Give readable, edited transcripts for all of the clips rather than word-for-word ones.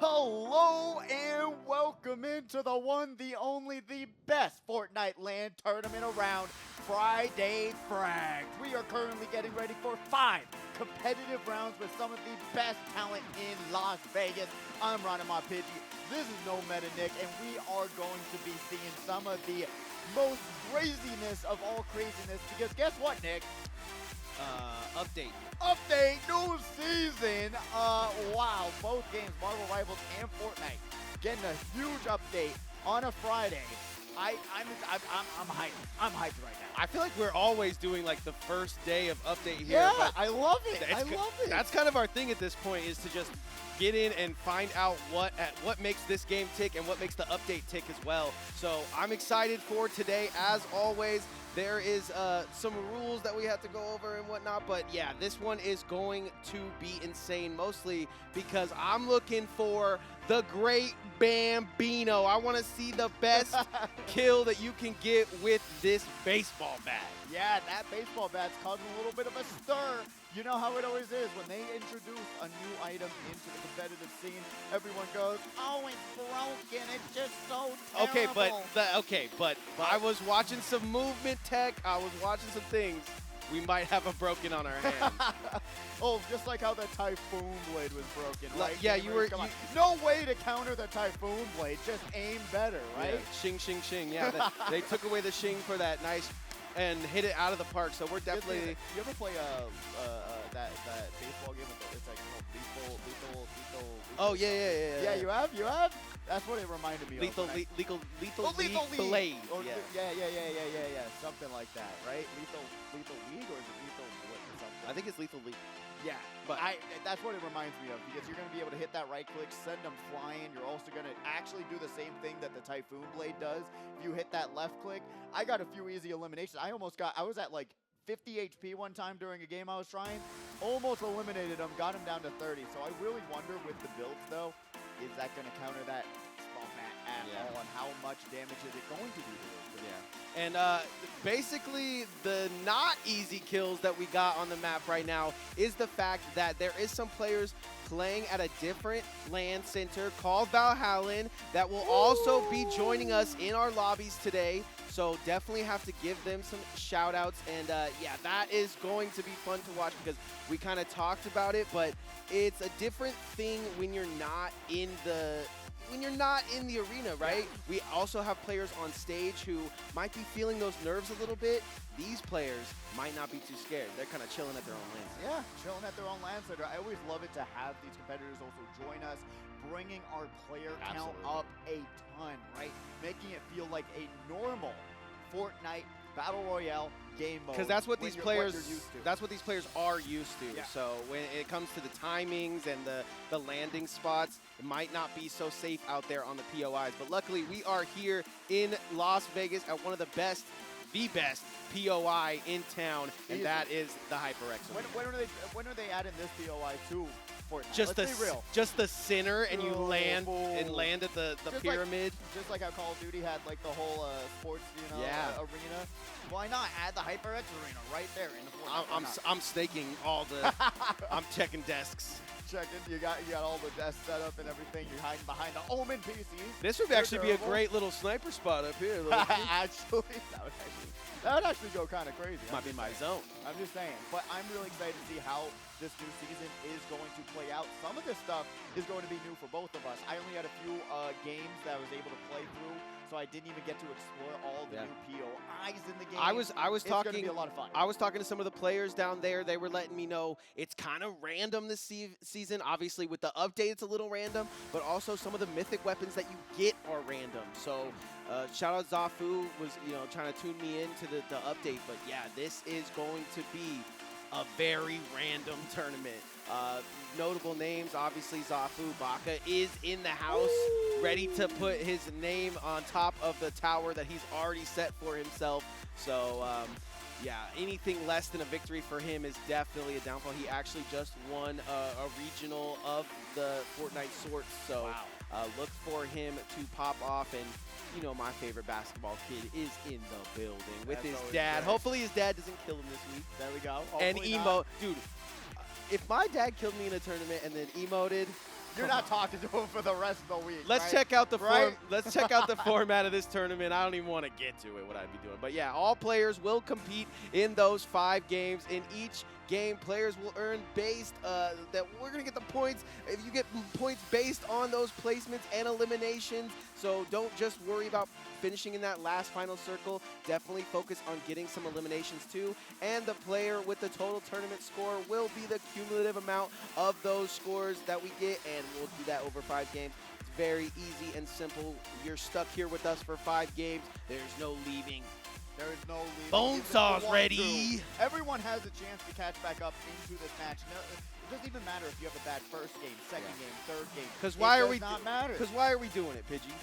Hello and welcome into the one, the only, the best Fortnite LAN tournament around, Friday FRAGS. We are currently getting ready for 5 competitive rounds with some of the best talent in Las Vegas. I'm Ron my Pidgey. This is No Meta Nick, and we are going to be seeing some of the most craziness of all craziness. Because guess what, Nick? Update, new season. Wow, both games, Marvel Rivals and Fortnite, getting a huge update on a Friday. I'm hyped. I'm hyped right now. I feel like we're always doing like the first day of update here. Yeah, but I love it. I love it. That's kind of our thing at this point, is to just get in and find out what makes this game tick and what makes the update tick as well. So I'm excited for today. As always, there is some rules that we have to go over and whatnot, but yeah, this one is going to be insane, mostly because I'm looking for the Great Bambino. I want to see the best kill that you can get with this baseball bat. Yeah, that baseball bat's causing a little bit of a stir. You know how it always is. When they introduce a new item into the competitive scene, everyone goes, oh, it's broken. It's just so terrible. Okay, but I was watching some movement tech. I was watching some things. We might have a broken on our hands. Oh, just like how the Typhoon Blade was broken, right? Yeah, no way to counter the Typhoon Blade. Just aim better, right? Yeah. Shing, shing, shing. Yeah, they took away the shing for that nice and hit it out of the park. So we're definitely. You ever play that baseball game? It's like lethal. Oh yeah. Yeah, you have. That's what it reminded me of. Lethal League Blade. Or, yeah. Yeah. Something like that, right? Lethal League, or is it Lethal what or something? I think it's Lethal League. Yeah, but that's what it reminds me of, because you're going to be able to hit that right click, send them flying. You're also going to actually do the same thing that the Typhoon Blade does. If you hit that left click, I got a few easy eliminations. I was at like 50 HP one time during a game I was trying. Almost eliminated him, got him down to 30. So I really wonder with the builds though, is that going to counter that small mat at all, and how much damage is it going to do to it? Yeah. And basically the not easy kills that we got on the map right now is the fact that there is some players playing at a different LAN center called Valhalla that will also be joining us in our lobbies today. So definitely have to give them some shout outs. And yeah, that is going to be fun to watch, because we kind of talked about it, but it's a different thing when you're not in the arena, right? Yeah. We also have players on stage who might be feeling those nerves a little bit. These players might not be too scared. They're kind of chilling at their own LAN center. Yeah, chilling at their own LAN center. I always love it to have these competitors also join us, bringing our player count up a ton, right? Making it feel like a normal Fortnite Battle Royale game mode. Because that's what these players are used to. Yeah. So when it comes to the timings and the landing spots, it might not be so safe out there on the POIs. But luckily, we are here in Las Vegas at one of the best POI in town, and that is the HyperX. When are they adding this POI to Fortnite? Let's be real. Just the center, and you land at the pyramid. Just like how Call of Duty had like the whole sports, arena. Why not add the HyperX arena right there in the Fortnite? I'm staking all the. I'm checking desks. You got all the desks set up and everything. You're hiding behind the Omen PCs. This would actually be a great little sniper spot up here. Actually, that would actually go kind of crazy. Might be my zone. I'm just saying. But I'm really excited to see how this new season is going to play out. Some of this stuff is going to be new for both of us. I only had a few games that I was able to play through, so I didn't even get to explore all the new POIs in the game. I was talking. It's gonna be a lot of fun. I was talking to some of the players down there. They were letting me know it's kind of random this season. Obviously, with the update, it's a little random, but also some of the mythic weapons that you get are random. So shout out Zafu was trying to tune me into the update. But yeah, this is going to be a very random tournament. Notable names, obviously Zafu. Baka is in the house, ready to put his name on top of the tower that he's already set for himself. So yeah, anything less than a victory for him is definitely a downfall. He actually just won a regional of the Fortnite sorts, so look for him to pop off. And my favorite basketball kid is in the building with his dad. Great. Hopefully his dad doesn't kill him this week. There we go. And emote. Dude, if my dad killed me in a tournament and then emoted, You're not talking to him for the rest of the week. Let's right? check out the Right? let's check out the format of this tournament. I don't even want to get to it, what I'd be doing. But yeah, all players will compete in those 5 games. In each game, players will earn based that we're gonna get the points. If you get points based on those placements and eliminations, so don't just worry about finishing in that last final circle. Definitely focus on getting some eliminations too. And the player with the total tournament score will be the cumulative amount of those scores that we get, and we'll do that over 5 games. It's very easy and simple. You're stuck here with us for 5 games. There's no leaving. There is no leaving. Bonesaw's ready. Everyone has a chance to catch back up into this match. No, it doesn't even matter if you have a bad first game, second game, third game. Because why are we? Not matter. Because why are we doing it, Pidgey?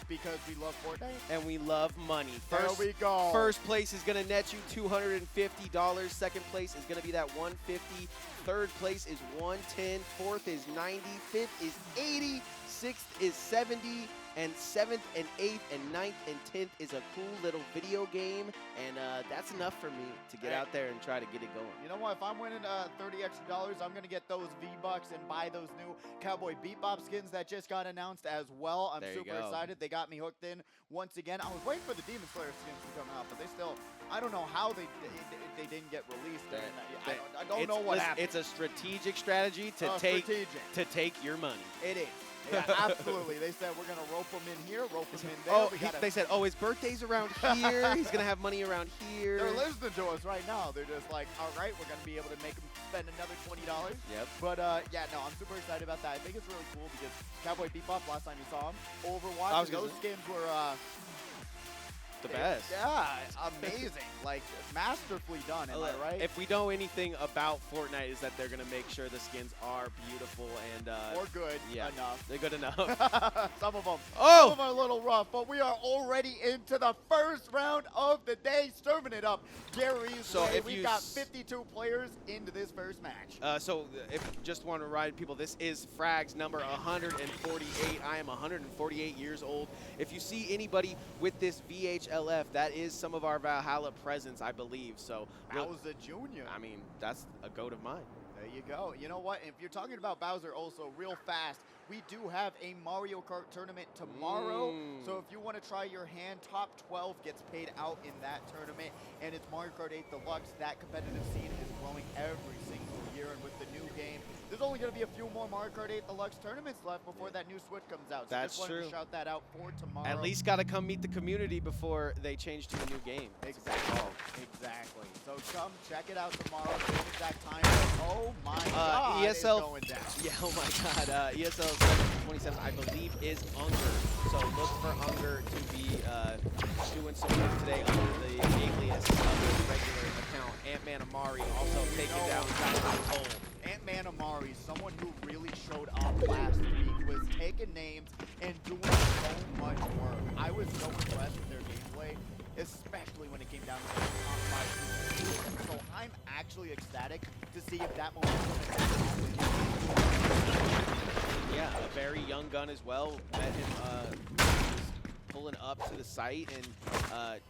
Because we love Fortnite. And we love money. There we go. First place is going to net you $250. Second place is going to be that $150. Third place is $110. Fourth is $90. Fifth is $80. Sixth is $70. And 7th and 8th and 9th and 10th is a cool little video game. And that's enough for me to get out there and try to get it going. You know what? If I'm winning $30 extra, I'm going to get those V-Bucks and buy those new Cowboy Bebop skins that just got announced as well. I'm super excited. They got me hooked in once again. I was waiting for the Demon Slayer skins to come out, but they still, I don't know how they didn't get released. I don't know what happened. It's a strategic strategy to take your money. It is. Yeah, absolutely. They said we're going to rope him in here, rope him in there. They said, his birthday's around here. He's going to have money around here. They're listening to us right now. They're just like, all right, we're going to be able to make him spend another $20. Yep. But, yeah, no, I'm super excited about that. I think it's really cool because Cowboy Bebop, last time you saw him, Overwatch, those skins were the best. Yeah, amazing. Like, masterfully done, am I right? If we know anything about Fortnite is that they're going to make sure the skins are beautiful and or good enough. They're good enough. Some of them. Some of them are a little rough, but we are already into the first round of the day, serving it up Gary's way. We've got 52 players into this first match. So if you just want to remind people, this is FRAGS number 148. I am 148 years old. If you see anybody with this VHLF, that is some of our Valhalla presence, I believe. So Bowser Jr. I mean, that's a goat of mine. There you go. You know what? If you're talking about Bowser also, real fast, we do have a Mario Kart tournament tomorrow. So if you want to try your hand, top 12 gets paid out in that tournament. And it's Mario Kart 8 Deluxe. That competitive scene is growing every single year. And with the new game, there's only going to be a few more Mario Kart 8 Deluxe tournaments left before that new Switch comes out. So that's just wanted to shout that out for tomorrow. At least got to come meet the community before they change to a new game. Exactly. Exactly. So come check it out tomorrow. Same exact time. Oh my God, it's going down. Yeah, oh my God. ESL 727, I believe, is Unger. So look for Unger to be doing some work today under the alias of his regular account. Ant-Man Amari also taking down Cole. Ant-Man Amari, someone who really showed up last week, was taking names and doing so much work. I was so impressed with their gameplay, especially when it came down to the top 5. So I'm actually ecstatic to see if that momentum is back. Yeah, a very young gun as well. Met him pulling up to the site and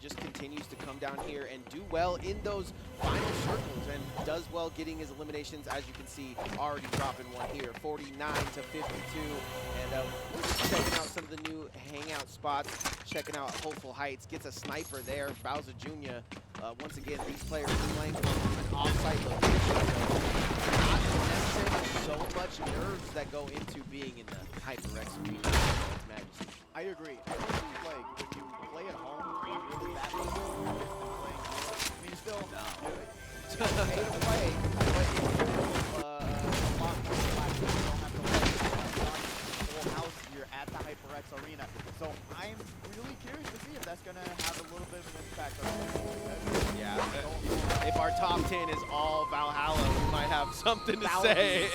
just continues to come down here and do well in those final circles and does well getting his eliminations, as you can see, already dropping one here, 49 to 52. And we're just checking out some of the new hangout spots, checking out Hopeful Heights, gets a sniper there, Bowser Jr. Once again, these players are playing from an off-site location, so not necessarily so much nerves that go into being in the HyperX arena. I agree. I think like when you play at home, it's really that much more than playing. I mean, still pay to play, but it's a lot more relaxed. You don't have to play full house here at the HyperX arena. So I'm really curious to see if that's going to have a little bit of an impact on us. Yeah. If our top 10 is all Valhalla, we might have something to say.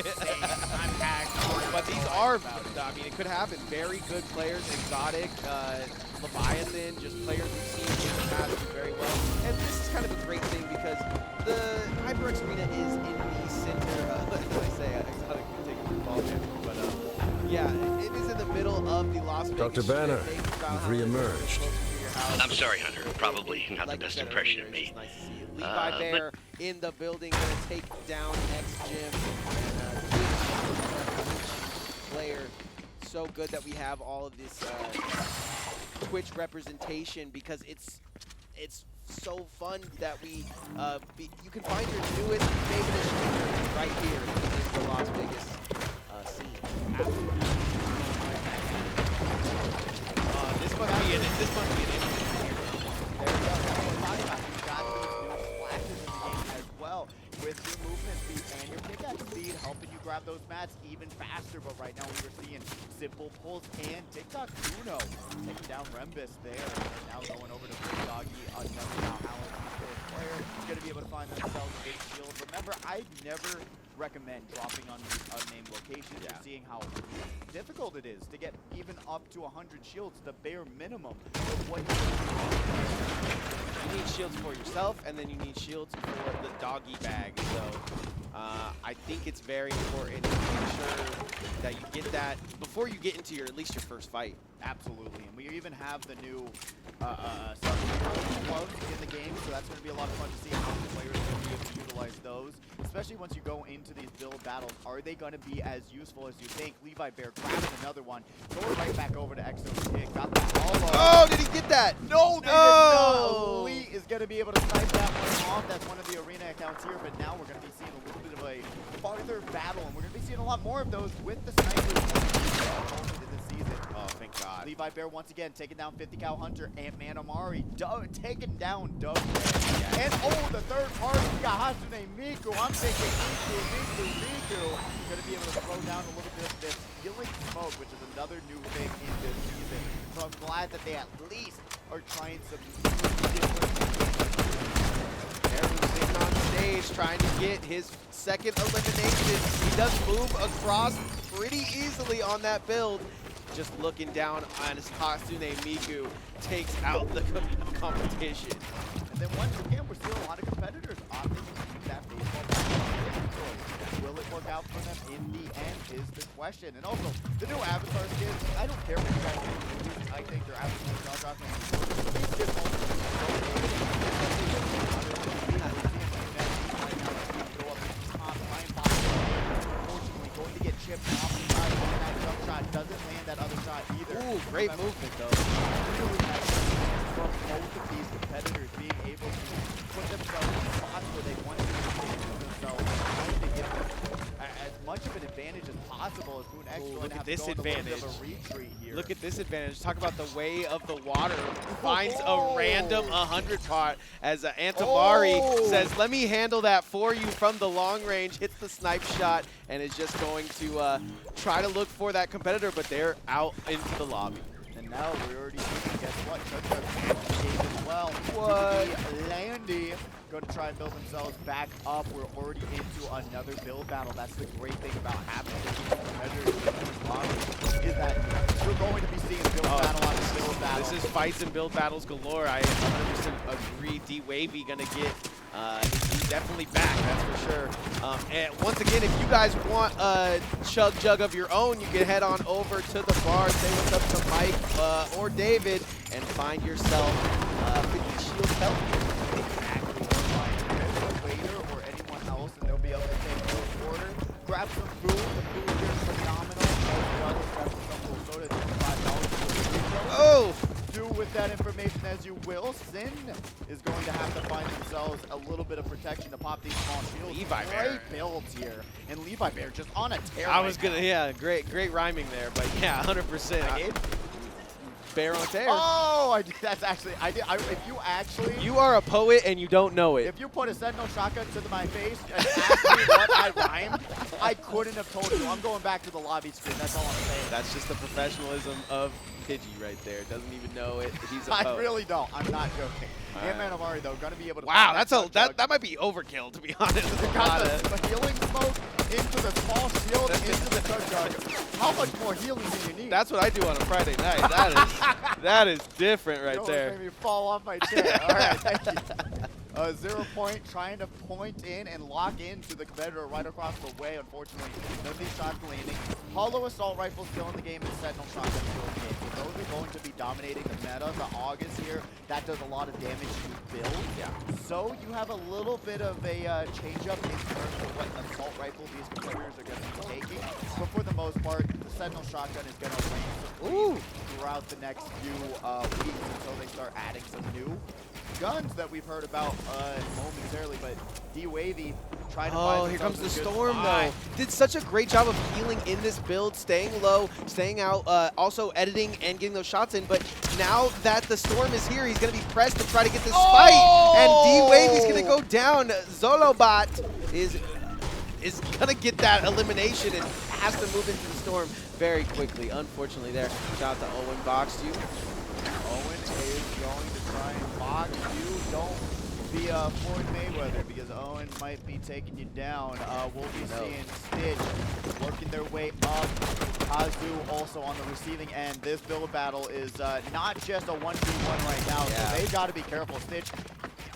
But these are, I mean, it could happen. Very good players, Exotic, Leviathan, just players we've seen in the past do very well. And this is kind of a great thing because the HyperX arena is in the center of, I say, Exotic can take a ball damage, but yeah, it is in the middle of the Las Vegas. Dr. Banner, you've re-emerged. I'm sorry, Hunter. Probably not the best impression of me. Nice to see you. Levi Bear in the building, going to take down X Gym. player. So good that we have all of this Twitch representation because it's so fun that we you can find your newest favorite streamer right here in the Las Vegas scene. This must be an interesting here. There we go. That's what we're talking about. You've got these new flashes in the game as well, with your movement speed and your pickaxe speed helping you grab those mats even faster. But right now we were seeing simple pulls and TikTok Uno taking down Rembus there. And now going over to Big Doggy, another now Allen, fourth player, going to be able to find themselves a big shield. Remember, I never recommend dropping on these unnamed locations. You're seeing how difficult it is to get even up to 100 shields, the bare minimum of what you need shields for yourself, and then you need shields for the doggy bag. So I think it's very important to make sure that you get that before you get into at least your first fight. Absolutely, and we even have the new gloves in the game, so that's going to be a lot of fun to see how the players are going to be able to utilize those, especially once you go into these build battles. Are they going to be as useful as you think? Levi Bear grabs another one, going right back over to Exo Kid, got that all Oh, did he get that? No, they did not. Elite is going to be able to snipe that one off. That's one of the arena accounts here, but now we're going to be seeing a little bit of a farther battle, and we're going to be seeing a lot more of those with the snipers this season. Oh, thank God. Levi Bear once again taking down 50 Cal Hunter, Ant-Man Amari taking down Doug. Yeah. And the third party, we got Hatsune Miku. I'm thinking Miku. Gonna be able to throw down a little bit of this healing smoke, which is another new thing in this season. So I'm glad that they at least are trying some different Sitting on stage trying to get his second elimination. He does move across pretty easily on that build. Just looking down on his Hatsune Miku takes out the competition. And then once again, we're still a lot of competitors opting to keep that baseball back. Will it work out for them in the end is the question. And also, the new Avatar skins, I don't care what you guys think. I think they're absolutely jaw-dropping. These skins unfortunately going to get chipped off the side on that jump shot. Doesn't land that other shot either. Ooh, great movement though. From both of these competitors being able to put themselves in spots where they want to position themselves, trying to give them as much of an advantage as possible. As Boone X Look at this advantage. A retreat here. Look at this advantage. Talk about the way of the water. Finds a random 100 pot as Antamari says, let me handle that for you from the long range. Hits the snipe shot and is just going to try to look for that competitor, but they're out into the lobby. And now we're already seeing, guess what? Chuck game as well. What? Landy going to try and build themselves back up. We're already into another build battle. That's the great thing about having competitors in this lobby, is that you're going to be seeing build battle on build battle. This is fights and build battles galore. I 100% agree. D-Wavy gonna get he's definitely back, that's for sure. And once again, if you guys want a chug jug of your own, you can head on over to the bar, say what's up to Mike or David, and find yourself 50 shield health. Or anyone else, and they'll be able to take no order. Grab some food. The food here is phenomenal. Grab some soda, $5 Oh! Do with that information as you will. Sin is going to have to find themselves a little bit of protection to pop these small shields. Levi Bear. Great builds here, and Levi Bear just on a tear. I was gonna, yeah, great rhyming there, but yeah, 100%. I did. Bear on tear. Oh, I did. That's actually, I did. If you actually, You are a poet and you don't know it. if you put a Sentinel shotgun to my face and asked me what I rhymed, I couldn't have told you. I'm going back to the lobby screen. That's all I'm saying. That's just the professionalism of Pidgey right there. Doesn't even know it. He's a poet. I really don't. I'm not joking. All right. Ant-Man Amari, though, going to be able to. Wow, find that might be overkill, to be honest. You got the healing smoke into the small shield, into the chug jug. How much more healing do you need? That's what I do on a Friday night. That is different right there. Made me fall off my chair. All right, thank you. 0 point, trying to point in and lock into the competitor right across the way. Unfortunately, none of these shots landing. Hollow assault rifle still in the game, and Sentinel shotgun still in the game. So those are going to be dominating the meta. The August here, that does a lot of damage to build. Yeah. So you have a little bit of a change up in terms of what assault rifle these competitors are going to be taking. But for the most part, the Sentinel shotgun is going to reign throughout the next few weeks until they start adding some new guns that we've heard about momentarily. But D-Wavy trying to find here comes the themselves a good Storm, spot. though. Did such a great job of healing in this build, staying low, staying out, also editing and getting those shots in. But now that the Storm is here, he's going to be pressed to try to get this fight. And D-Wavy's going to go down. Zolobot is going to get that elimination and has to move into the Storm very quickly. Unfortunately there. Shout out to Owen boxed you. Owen is going to try and box you. Don't be Floyd Mayweather because Owen might be taking you down. We'll be seeing Stitch working their way up. Kazu also on the receiving end. This build battle is not just a 1v1 right now, so they got to be careful. Stitch,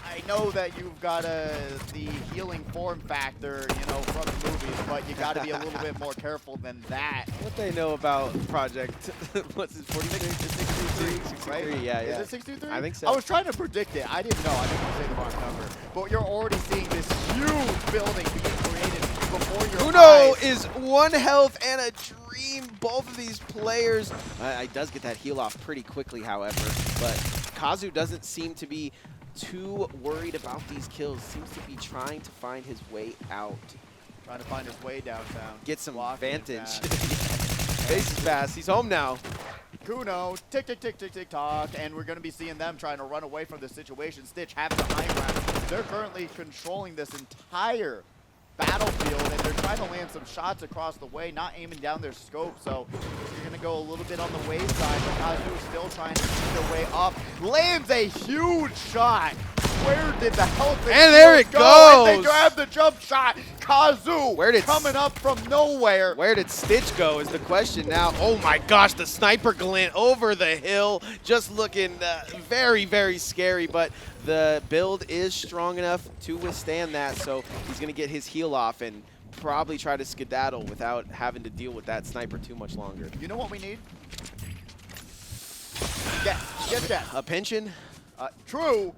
I know that you've got the healing form factor, you know, from the movies, but you got to be a little bit more careful than that. What they know about Project, what's it, 46? 63, right? Yeah. Is it 63? I think so. I was trying to predict it. I didn't know. I didn't want to say the wrong number. But you're already seeing this huge building being created before your Uno eyes. is 1 health and a dream. Both of these players. He does get that heal off pretty quickly, however. But Kazu doesn't seem to be too worried about these kills. Seems to be trying to find his way out. Trying to find his way downtown. Get some Blocking vantage. fast. Face is fast. He's home now. Kuno, tick, tick, tick, tick, tick, tock, and we're going to be seeing them trying to run away from the situation. Stitch having the high ground. They're currently controlling this entire battlefield, and they're trying to land some shots across the way, not aiming down their scope, so you're going to go a little bit on the wayside, but Kazu still trying to eat their way up. Lands a huge shot. Where did the health And there it go? goes. And they grab the jump shot. Kazu coming up from nowhere. Where did Stitch go is the question now. Oh my gosh, the sniper glint over the hill. Just looking very, very scary, but the build is strong enough to withstand that, so he's going to get his heal off and probably try to skedaddle without having to deal with that sniper too much longer. You know what we need? Yes. A pension? True.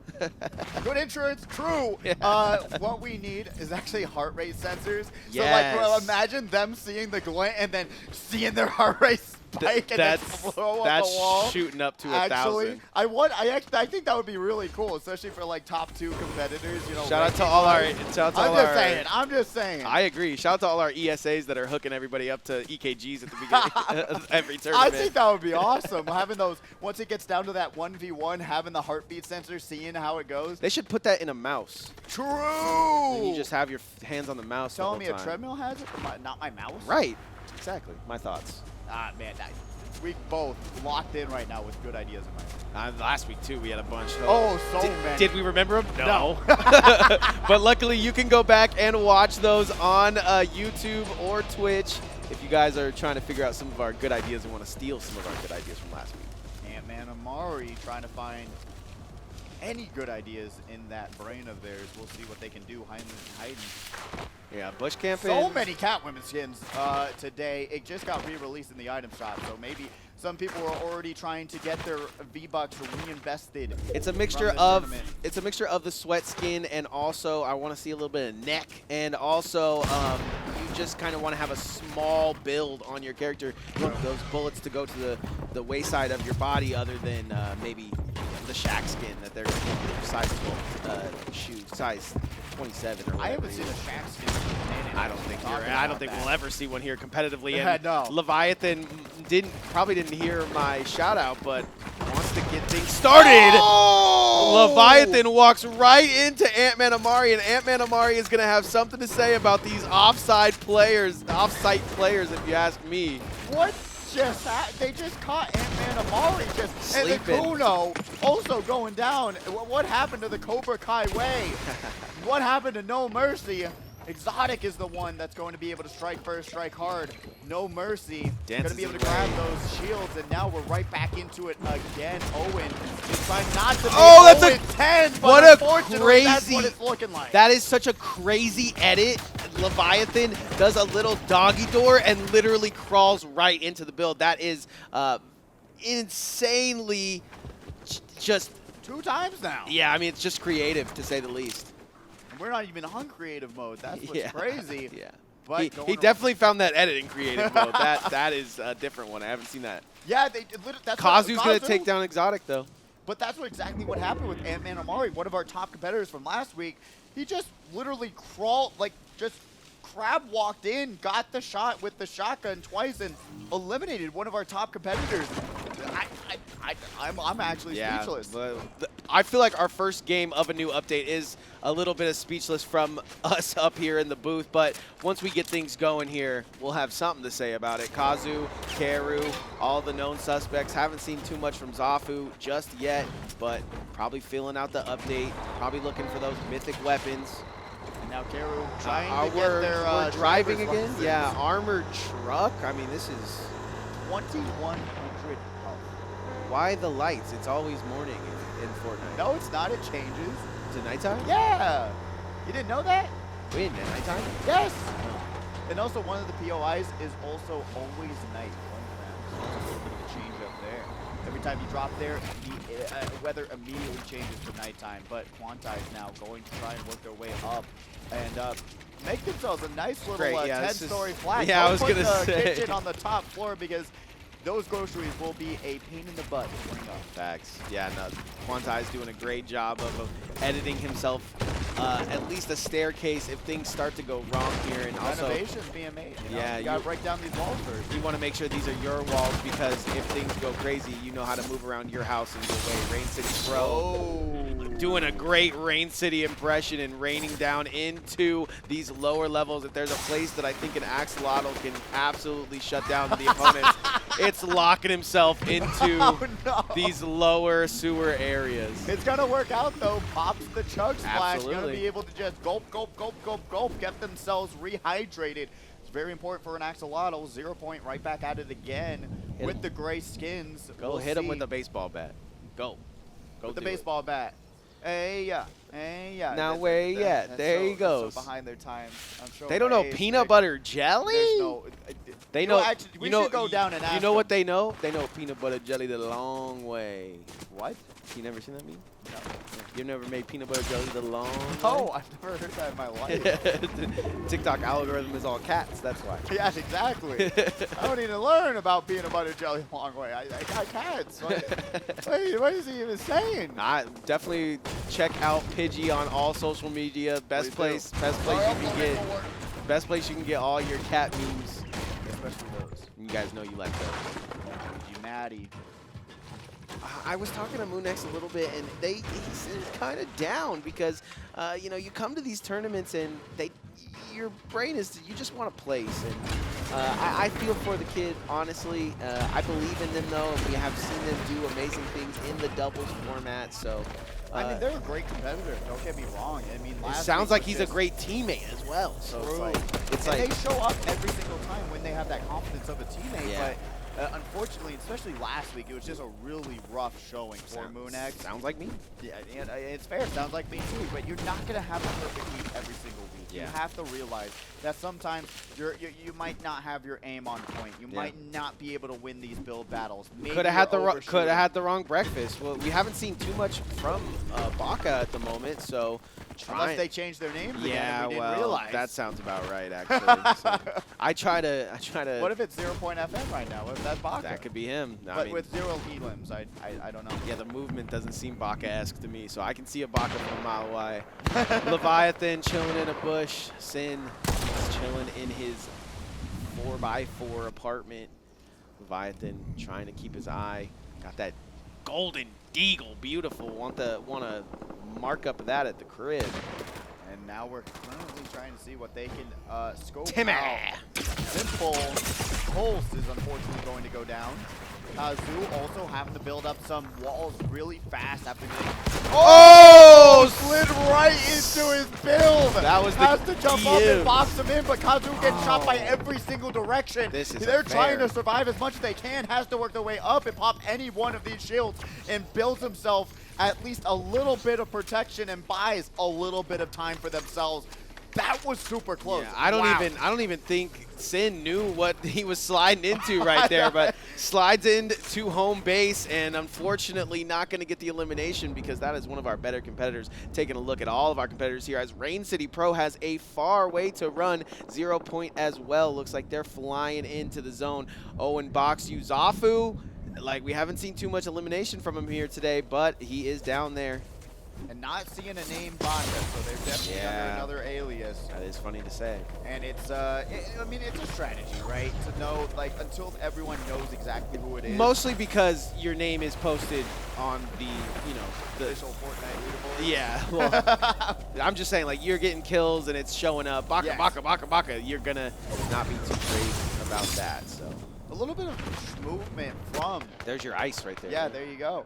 Good insurance, true. Yeah. What we need is actually heart rate sensors. Yes. So like, well, imagine them seeing the glint and then seeing their heart rate spike and then blow up the wall. That's shooting up to Actually, 1,000. I think that would be really cool, especially for like top 2 competitors. You know, Shout out to all our. I'm just saying. I agree. Shout out to all our ESAs that are hooking everybody up to EKGs at the beginning of every tournament. I think that would be awesome. Having those, once it gets down to that 1v1, having the heartbeat sensor, seeing how it goes. They should put that in a mouse. True. And you just have your hands on the mouse. Telling me the whole a time. treadmill has it, not my mouse? Right. Exactly. My thoughts. Ah, man, we both locked in right now with good ideas in mind. Last week, too, we had a bunch. Oh, so many. Did we remember them? No. But luckily, you can go back and watch those on YouTube or Twitch if you guys are trying to figure out some of our good ideas and want to steal some of our good ideas from last week. Ant-Man Amari trying to find any good ideas in that brain of theirs. We'll see what they can do hiding. Yeah, bush camping. So many Catwoman skins today. It just got re-released in the item shop, so maybe some people are already trying to get their V-Bucks reinvested. It's a mixture of the sweat skin, and also I want to see a little bit of neck, and also you just kind of want to have a small build on your character. You want those bullets to go to the wayside of your body, other than maybe the Shaq skin that they're going to get size 12 shoe, size 27 or whatever. I haven't seen a Shaq skin. I don't think we'll ever see one here competitively. And no. Leviathan probably didn't hear my shout out, but wants to get things started. Oh! Leviathan walks right into Ant-Man Amari, and Ant-Man Amari is going to have something to say about these offsite players, if you ask me. What just happened? They just caught Ant-Man Amari just Sleeping. And the Kuno also going down. What happened to the Cobra Kai way? What happened to No Mercy? Exotic is the one that's going to be able to strike first, strike hard. No Mercy. Going to be able to grab those shields, and now we're right back into it again. Owen is trying not to be 0-10, but unfortunately, that's what it's looking like. That is such a crazy edit. Leviathan does a little doggy door and literally crawls right into the build. That is insanely just 2 times now. Yeah, I mean, it's just creative, to say the least. We're not even on creative mode. That's what's crazy. Yeah. But He going definitely found that editing creative mode. That is a different one. I haven't seen that. Yeah, that's Kazu's going to take down Exotic, though. But that's exactly what happened with Ant-Man Amari, one of our top competitors from last week. He just literally crawled, like just crab walked in, got the shot with the shotgun twice, and eliminated one of our top competitors. I'm actually speechless. I feel like our first game of a new update is a little bit of speechless from us up here in the booth, but once we get things going here, we'll have something to say about it. Kazu, Karu, all the known suspects. Haven't seen too much from Zafu just yet, but probably filling out the update, probably looking for those mythic weapons. And now Karu trying to get their we're driving again? license. Yeah, armored truck. I mean, this is 2100 health. why the lights? It's always morning in Fortnite. No, it's not. It changes. To nighttime? Yeah. You didn't know that? Wait, at nighttime? Yes. And also, one of the POIs is also always night. So a little bit of a change up there. Every time you drop there, the weather immediately changes to nighttime. But Quanti is now going to try and work their way up and make themselves a nice little 10-story flat. Yeah, I was going to say. kitchen on the top floor because those groceries will be a pain in the butt to bring up. Facts. Yeah, no, Quanti is doing a great job of editing himself at least a staircase if things start to go wrong here. And also, renovations being made. You know? Yeah, you got to break down these walls first. you want to make sure these are your walls because if things go crazy, you know how to move around your house in your way. Rain City Pro. Oh. Doing a great Rain City impression and raining down into these lower levels. If there's a place that I think an Axolotl can absolutely shut down the opponents, it's locking himself into these lower sewer areas. It's going to work out, though. Pops the chug splash. Going to Absolutely. be able to just gulp, gulp, gulp, gulp, gulp, get themselves rehydrated. It's very important for an Axolotl. 0 point right back at it again with the gray skins. Go hit him with a baseball bat. Go. Go with the do it. baseball bat. Hey, yeah. Hey, yeah. Now where he at? There he goes. So behind their time. I'm sure They don't know peanut butter jelly? There's no, They know. Actually, we should go down and ask You know what them. they know? They know peanut butter jelly the long way. What? You never seen that meme? No. You've never made peanut butter jelly the long Oh, way? I've never heard that in my life. TikTok algorithm is all cats, that's why. Yes, exactly. I don't need to learn about peanut butter jelly the long way. I got cats. What is he even saying? Definitely check out Pidgey on all social media. Best place you can get all your cat memes. Especially those. You guys know you like those. You Maddie. I was talking to Moonex a little bit, and he's kind of down because, you know, you come to these tournaments and your brain is, you just want to place. And I feel for the kid, honestly. I believe in them, though, and we have seen them do amazing things in the doubles format. So, I mean, they're a great competitor. Don't get me wrong. I mean, it sounds like he's a great teammate as well. So it's like they show up every single time when they have that confidence of a teammate. Yeah. But unfortunately, especially last week, it was just a really rough showing for Moonex. Sounds like me. Yeah, and it's fair. It sounds like me too. But you're not gonna have a perfect week every single week. Yeah. You have to realize that sometimes you might not have your aim on point. You might not be able to win these build battles. Could have had the wrong breakfast. Well, we haven't seen too much from Baka at the moment, so. Unless they change their names again, yeah, and we didn't well, realize. that sounds about right, actually. So I try to. What if it's 0 point FM right now? What if that's Baka? That could be him. But I mean, with 0 elims, I don't know. yeah, the movement doesn't seem Baka-esque to me, so I can see a Baka from a mile away. Leviathan chilling in a bush. Sin is chilling in his 4x4 apartment. Leviathan trying to keep his eye. Got that golden deagle, beautiful. Want to mark up that at the crib. And now we're currently trying to see what they can scope Timmy! out. Simple Pulse is unfortunately going to go down. Kazu also having to build up some walls really fast after getting... Oh! Slid right into his build! That was the Has to jump up give. and box him in, but Kazu gets shot by every single direction. This is They're trying unfair. to survive as much as they can, has to work their way up and pop any one of these shields and builds himself at least a little bit of protection and buys a little bit of time for themselves. That was super close. Yeah, I don't even think Sin knew what he was sliding into right there, but slides into home base, and unfortunately not going to get the elimination because that is one of our better competitors. Taking a look at all of our competitors here, as Rain City Pro has a far way to run. 0 point as well. Looks like they're flying into the zone. Owen Box, Zafu. Like, we haven't seen too much elimination from him here today, but he is down there. And not seeing a name Baka, so they're definitely under another alias. That is funny to say. And it's, I mean, it's a strategy, right? To know, like, until everyone knows exactly who it is. Mostly because your name is posted on the, you know, the official FORTNITE leaderboard. Yeah, well, I'm just saying, like, you're getting kills and it's showing up, Baka, yes. Baka, Baka, Baka. You're gonna not be too crazy about that, so. A little bit of movement from. There's your ice right there. Yeah, there you go.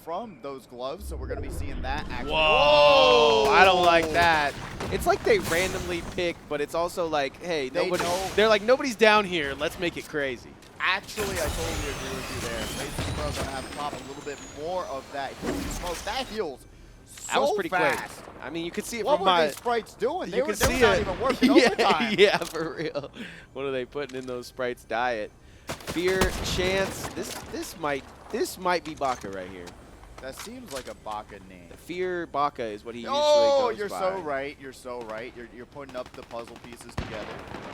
From those gloves, so we're going to be seeing that actually. Whoa! I don't like that. It's like they randomly pick, but it's also like, hey, they're like, nobody's down here. Let's make it crazy. Actually, I totally agree with you there. Mason Pro's going to have to pop a little bit more of that healing smoke. That heals so That was pretty fast. quick. I mean, you could see it what from were my... these sprites doing? They you were can see not it. even working overtime. Yeah, for real. What are they putting in those sprites' diet? Fear, chance. This might be Baka right here. That seems like a Baka name. Fear Baka is what he usually Oh, goes you're by. so right. You're so right. You're putting up the puzzle pieces together.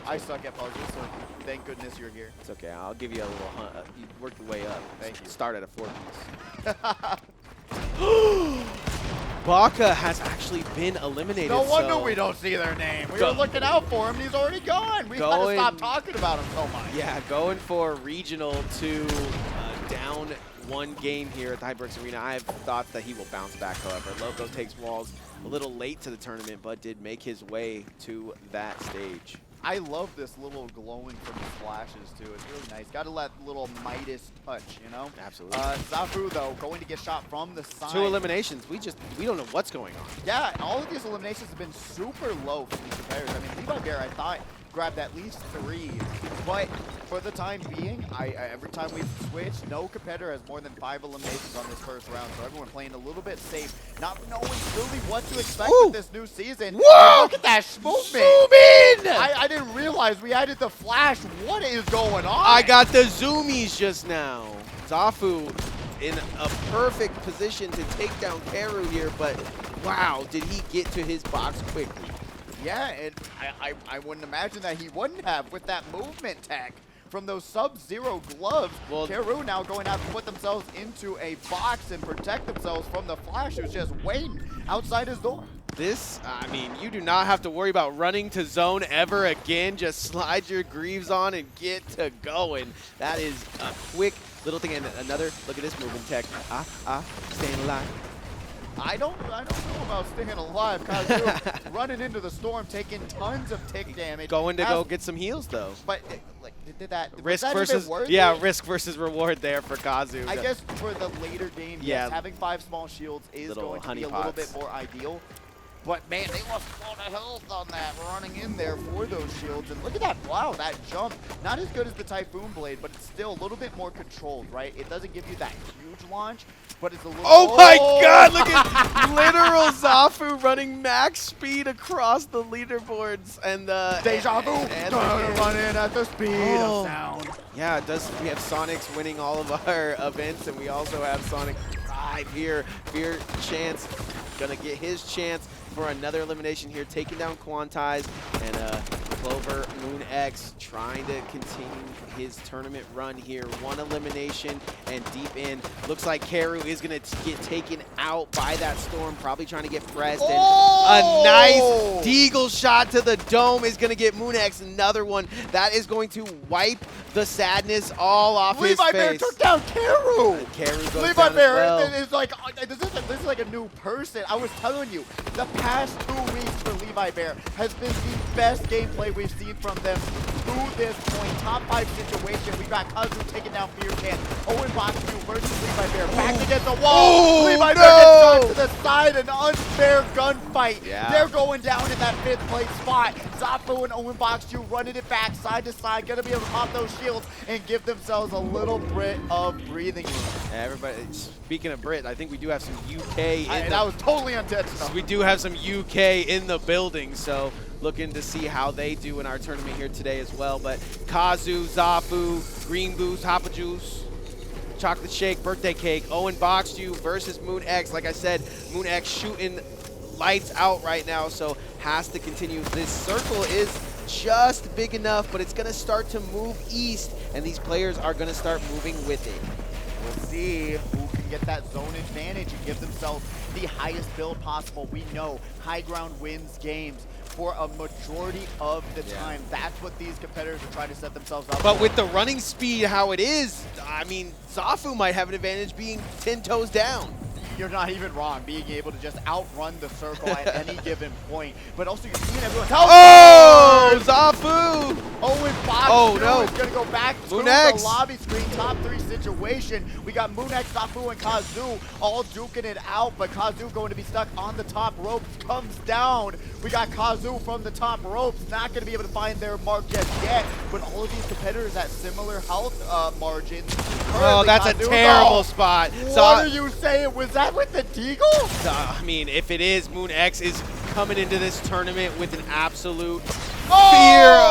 I suck at puzzles, so thank goodness you're here. It's okay. I'll give you a little hunt. You work your way up. Thank you. Start at a 4-piece. Baka has actually been eliminated. No wonder so we don't see their name. We were looking out for him, and he's already gone. We gotta stop talking about him so much. Yeah, going for regional to down one game here at the HyperX Arena. I have thoughts that he will bounce back, however. Loco takes walls a little late to the tournament, but did make his way to that stage. I love this little glowing from the flashes, too. It's really nice. Got to let little Midas touch, you know? Absolutely. Zafu, though, going to get shot from the side. 2 eliminations. We don't know what's going on. Yeah, all of these eliminations have been super low from these competitors. I mean, Levi Bear, I thought, grabbed at least 3. But for the time being, every time we've switched, no competitor has more than 5 eliminations on this first round. So everyone playing a little bit safe, not knowing really what to expect with this new season. Whoa! Look at that movement! Zoom in! I didn't realize we added the flash. What is going on? I got the zoomies just now. Zafu in a perfect position to take down Karu here, but wow, did he get to his box quickly. Yeah, and I wouldn't imagine that he wouldn't have with that movement tech from those Sub-Zero gloves. Well, Karu now going to have to put themselves into a box and protect themselves from the flash who's just waiting outside his door. This, I mean, you do not have to worry about running to zone ever again. Just slide your greaves on and get to going. That is a quick little thing. And another, look at this movement tech. Staying alive. I don't know about staying alive. Kazu running into the storm, taking tons of tick damage. Going to go get some heals though. But like, did that risk was that versus even worth yeah, it? risk versus reward there for Kazu. I guess for the later game, yeah, yes, having 5 small shields is going to be a little bit more ideal. But man, they lost a lot of health on that running in there for those shields. And look at that, wow, that jump. Not as good as the Typhoon Blade, but it's still a little bit more controlled, right? It doesn't give you that huge launch, but it's a little... Oh my god, look at literal Zafu running max speed across the leaderboards and the... Deja vu, gonna run in at the speed of sound. Yeah, it does. We have Sonics winning all of our events, and we also have Sonic 5 here. Fear Chance gonna get his chance for another elimination here, taking down Quantize, and Clover Moon X trying to continue his tournament run here. 1 elimination and deep in. Looks like Karu is going to get taken out by that storm, probably trying to get pressed. And a nice deagle shot to the dome is going to get Moon X another one. That is going to wipe the sadness all off his face. Levi Bear took down Karu. Karu goes Levi down Bear as well. is like, this is like a new person. I was telling you, the past 2 weeks for Levi Bear has been the best gameplay we've seen from them through this point. Top 5 situation. We got Kazu taking down Fear Can. Owen Box versus Levi Bear. Back against the wall. Levi Bear gets shot to the side. An unfair gunfight. Yeah. They're going down in that 5th place spot. Zafu and Owen Box running it back side to side. Gonna be able to pop those shields and give themselves a little bit of breathing room. Everybody, speaking of Brit, I think we do have some UK in that was totally intentional. We do have some UK in the building, so looking to see how they do in our tournament here today as well. But Kazu, Zafu, Green Goose, Hoppa Juice, Chocolate Shake, Birthday Cake, Owen boxed you versus Moon X. Like I said, Moon X shooting lights out right now, so has to continue. This circle is just big enough, but it's going to start to move east, and these players are going to start moving with it. We'll see who can get that zone advantage and give themselves the highest build possible. We know high ground wins games for a majority of the time. That's what these competitors are trying to set themselves up But for. with the running speed how it is, I mean, Zafu might have an advantage being 10 toes down. You're not even wrong, being able to just outrun the circle at any given point. But also, you're seeing everyone. Oh, Zafu! Owen Box is going to go back to the lobby screen, top 3 situation. We got Moon X, Zafu, and Kazu all duking it out, but Kazu going to be stuck on the top ropes, comes down. We got Kazu from the top ropes, not going to be able to find their mark just yet, but all of these competitors at similar health margins. Oh, that's a terrible spot. What are you saying? Was that with the Deagle? I mean, if it is, Moon X is coming into this tournament with an absolute fear.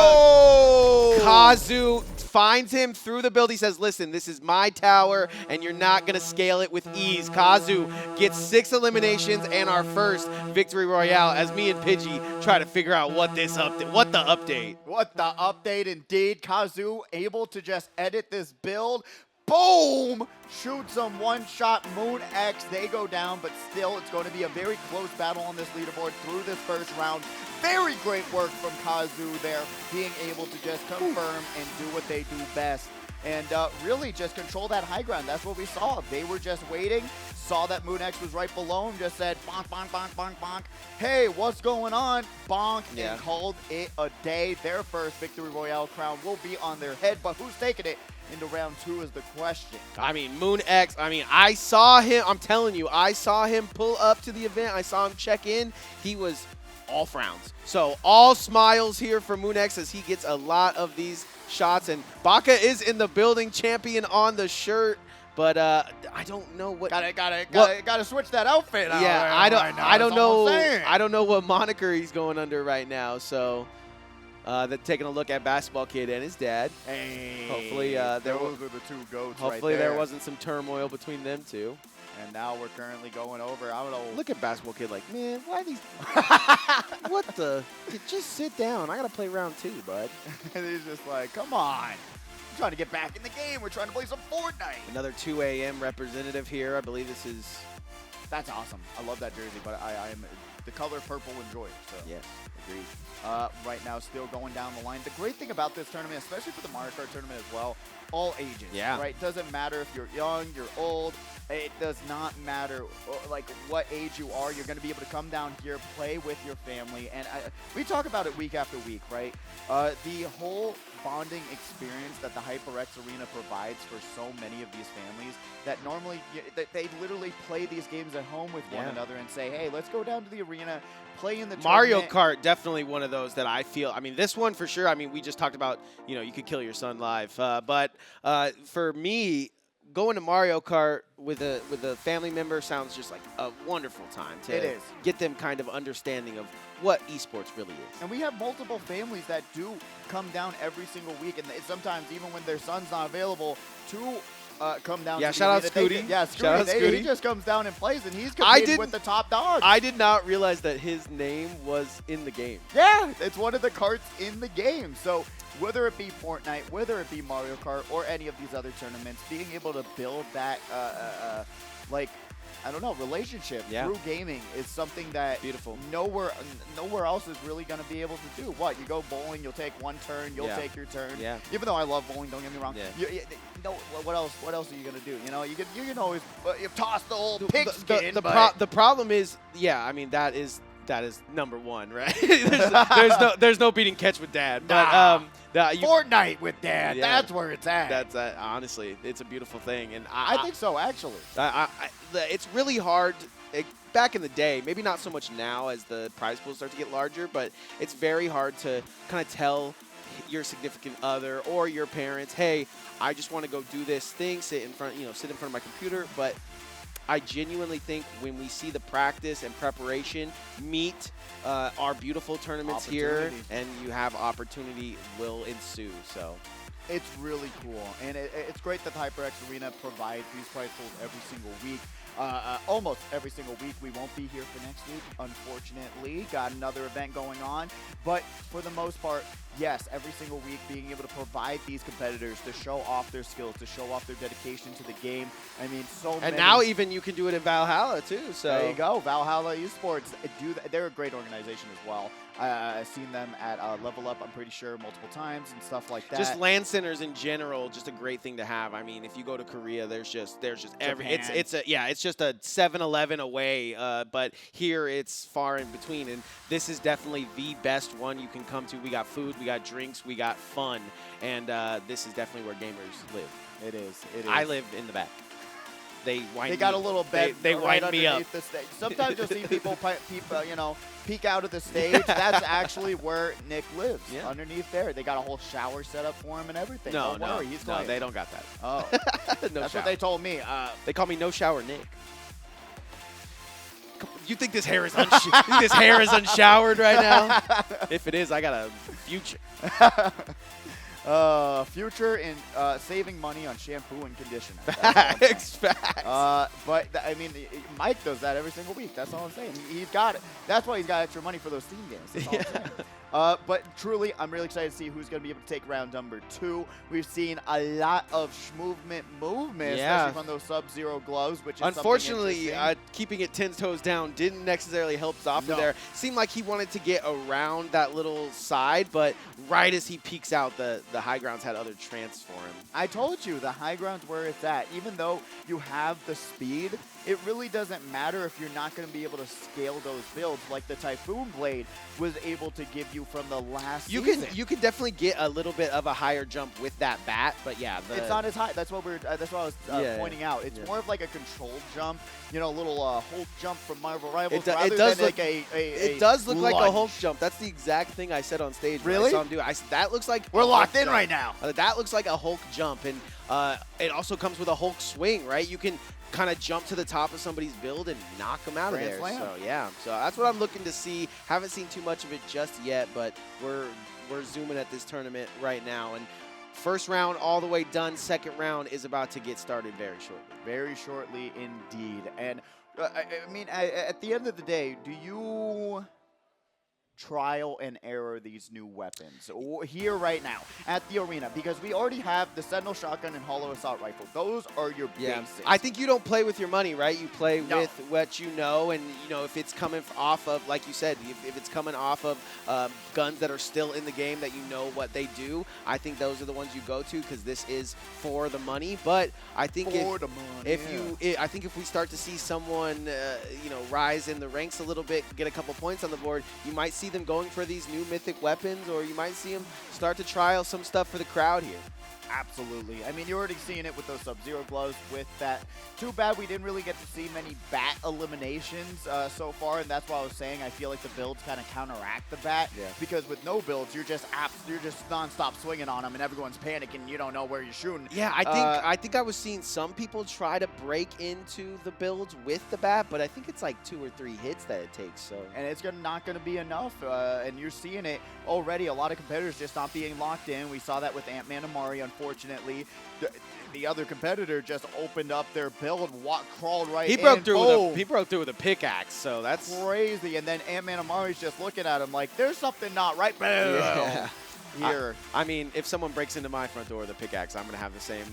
Kazu finds him through the build. He says, listen, this is my tower, and you're not going to scale it with ease. Kazu gets 6 eliminations and our first victory royale as me and Pidgey try to figure out what the update. What the update indeed. Kazu able to just edit this build. Boom! Shoots them one-shot. Moon X, they go down, but still it's going to be a very close battle on this leaderboard through this first round. Very great work from Kazu there, being able to just confirm and do what they do best. And really just control that high ground. That's what we saw. They were just waiting, saw that Moon X was right below him, just said, bonk, bonk, bonk, bonk, bonk. Hey, what's going on? Bonk, and called it a day. Their first Victory Royale crown will be on their head, but who's taking it into round 2 is the question. I mean, Moon X, I saw him, I'm telling you, I saw him pull up to the event. I saw him check in. He was all frowns. So all smiles here for Moon X as he gets a lot of these shots. And Baka is in the building, champion on the shirt. But I don't know what. Gotta switch that outfit out. Yeah, I don't know. I don't know what moniker he's going under right now. So, taking a look at Basketball Kid and his dad. Hey, hopefully, those are the 2 goats. Hopefully, right there wasn't some turmoil between them 2. And now we're currently going over. I don't know. Look at Basketball Kid, like, man, why these? What the? Just sit down. I gotta play round 2, bud. And he's just like, come on. I'm trying to get back in the game. We're trying to play some FORTNITE. Another 2 a.m. representative here. I believe this is. That's awesome. I love that jersey, but I am the color purple enjoy. So. Yes, agreed. Right now, still going down the line. The great thing about this tournament, especially for the Mario Kart tournament as well, all ages. Yeah. Right? Doesn't matter if you're young, you're old. It does not matter like what age you are. You're going to be able to come down here, play with your family, and we talk about it week after week, right? The whole bonding experience that the HyperX Arena provides for so many of these families that normally they literally play these games at home with one another and say, hey, let's go down to the arena, play in the Mario tournament. Kart, definitely one of those that I feel. I mean, this one for sure. I mean, we just talked about, you could kill your son live. But for me, going to Mario Kart with a family member sounds just like a wonderful time to get them kind of understanding of what esports really is. And we have multiple families that do come down every single week, and sometimes even when their son's not available to come down. Yeah, to shout out the Scooty. Yeah, Shout out Scooty. He just comes down and plays, and he's competing with the top dogs. I did not realize that his name was in the game. Yeah, it's one of the karts in the game. So whether it be FORTNITE, whether it be Mario Kart, or any of these other tournaments, being able to build that, I don't know, relationship through gaming is something that nowhere else is really going to be able to do. What, you go bowling, you'll take one turn, you'll take your turn. Yeah. Even though I love bowling, don't get me wrong. Yeah. What else are you going to do? You can always you toss the old pigskin. The problem is, I mean, that is number one, right? there's no beating catch with dad. But FORTNITE with dad, that's where it's at. That's honestly, it's a beautiful thing, and I think so actually. It's really hard. Back in the day, maybe not so much now as the prize pools start to get larger, but it's very hard to kind of tell your significant other or your parents, hey, I just want to go do this thing, sit in front of my computer, but I genuinely think when we see the practice and preparation meet our beautiful tournaments here, and you have opportunity will ensue. So it's really cool, and it's great that the HyperX Arena provides these prize pools every single week. Almost every single week. We won't be here for next week, unfortunately. Got another event going on. But for the most part, yes, every single week being able to provide these competitors to show off their skills, to show off their dedication to the game. I mean, many. And now even you can do it in Valhalla, too. So there you go. Valhalla Esports. They're a great organization as well. I've seen them at Level Up, I'm pretty sure, multiple times and stuff like that. Just LAN centers in general, just a great thing to have. I mean, if you go to Korea, there's just every it's just a 7-Eleven away, but here it's far in between, and this is definitely the best one you can come to. We got food, we got drinks, we got fun, and this is definitely where gamers live. It is. I live in the back. They got a little bed they right wind me up. underneath the stage. Sometimes you'll see people peek out of the stage. That's actually where Nick lives, underneath there. They got a whole shower set up for him and everything. Don't worry, he's quiet. No, they don't got that. Oh, no that's shower. what they told me. They call me No Shower Nick. You think this hair is unshowered right now? If it is, I got a future. Future in saving money on shampoo and conditioner. Facts. But I mean, Mike does that every single week. That's all I'm saying. He's got it. That's why he's got extra money for those Steam games. That's all I'm saying. But truly, I'm really excited to see who's going to be able to take round number 2. We've seen a lot of movement, especially from those Sub-Zero gloves, which is unfortunately, keeping it 10 toes down didn't necessarily help Zoffa there. Seemed like he wanted to get around that little side, but right as he peeks out, the high grounds had other trance for him. I told you, the high ground's where it's at. Even though you have the speed, it really doesn't matter if you're not going to be able to scale those builds like the Typhoon Blade was able to give you from the last season. You can definitely get a little bit of a higher jump with that bat, but yeah, it's not as high. That's what I was pointing out. It's more of like a controlled jump, a little Hulk jump from Marvel Rivals. It does look like a Hulk jump. That's the exact thing I said on stage. Really? I saw him do it. That looks like we're locked in right now. That looks like a Hulk jump, and it also comes with a Hulk swing, right? You can kind of jump to the top of somebody's build and knock them out of there. So yeah, so that's what I'm looking to see. Haven't seen too much of it just yet, but we're zooming at this tournament right now, and first round all the way done. Second round is about to get started very shortly. Very shortly indeed. And I mean, at the end of the day, do you trial and error these new weapons here right now at the arena? Because we already have the Sentinel Shotgun and Hollow Assault Rifle. Those are your basics. I think you don't play with your money, right? You play with what you know, and if it's coming off of, like you said, if it's coming off of guns that are still in the game that you know what they do, I think those are the ones you go to because this is for the money. But I think I think if we start to see someone rise in the ranks a little bit, get a couple points on the board, you might see them going for these new mythic weapons, or you might see them start to trial some stuff for the crowd here. Absolutely. I mean, you're already seeing it with those Sub-Zero gloves with that. Too bad we didn't really get to see many bat eliminations so far, and that's why I was saying I feel like the builds kind of counteract the bat. Yeah. Because with no builds, you're just nonstop swinging on them, and everyone's panicking. You don't know where you're shooting. Yeah, I think I was seeing some people try to break into the builds with the bat, but I think it's like 2 or 3 hits that it takes. So, and it's not going to be enough, and you're seeing it already. A lot of competitors just not being locked in. We saw that with Ant-Man Amari. Unfortunately, the other competitor just opened up their build, crawled right in. He broke through with a pickaxe, so that's crazy. And then Ant-Man Amari's just looking at him like, there's something not right. Boom. Yeah. Here. I mean, if someone breaks into my front door with a pickaxe, I'm going to have the same.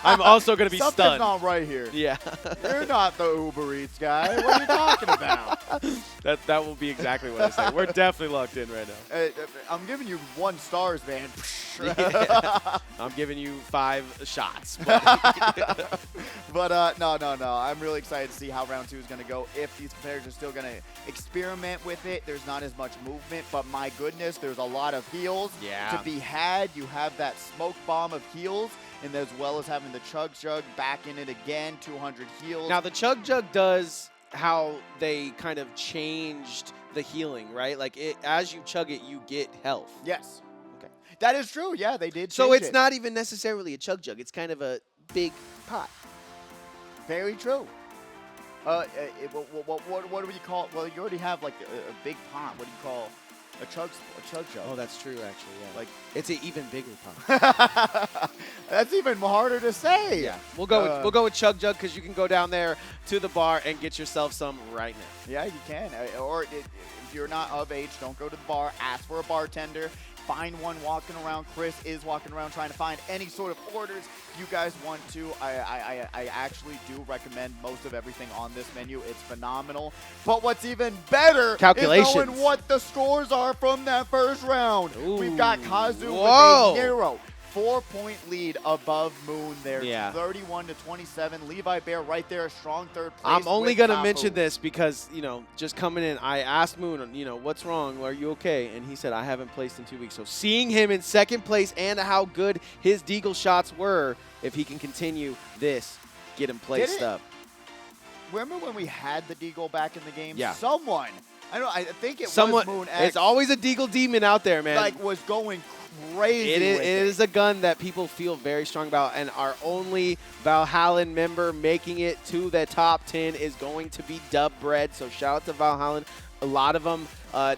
I'm also going to be stunned. Something's not right here. Yeah. You're not the Uber Eats guy. What are you talking about? That will be exactly what I say. We're definitely locked in right now. I'm giving you 1 stars, man. Yeah. I'm giving you 5 shots. But no. I'm really excited to see how round 2 is going to go. If these competitors are still going to experiment with it, there's not as much movement. But my goodness, there's a lot of heals to be had. You have that smoke bomb of heals, and as well as having the Chug Jug back in it again, 200 heals. Now, the Chug Jug does how they kind of changed the healing, right? Like, as you chug it, you get health. Yes. Okay. That is true. Yeah, they did So it's not even necessarily a Chug Jug. It's kind of a big pot. Very true. What do you call? Well, you already have like a big pot. What do you call a chug jug? Oh, that's true, actually. Yeah. Like it's an even bigger pot. that's even harder to say. Yeah, we'll go with chug jug because you can go down there to the bar and get yourself some right now. Yeah, you can. Or if you're not of age, don't go to the bar. Ask for a bartender. Find one walking around. Chris is walking around trying to find any sort of orders you guys want to. I actually do recommend most of everything on this menu. It's phenomenal. But what's even better is knowing what the scores are from that first round. Ooh. We've got Kazu with a 0. 4-point lead above Moon there. Yeah. 31-27. Levi Bear right there, a strong third place. I'm only going to mention Tapu. this because, just coming in, I asked Moon, what's wrong? Are you okay? And he said, I haven't placed in 2 weeks. So seeing him in second place and how good his deagle shots were, if he can continue this, get him placed up. Remember when we had the deagle back in the game? Yeah. Someone, I think it was Moon X. It's always a deagle demon out there, man. Like, was going crazy It with is a gun that people feel very strong about, and our only Valhallan member making it to the top 10 is going to be Dubbred. So shout out to Valhallan. A lot of them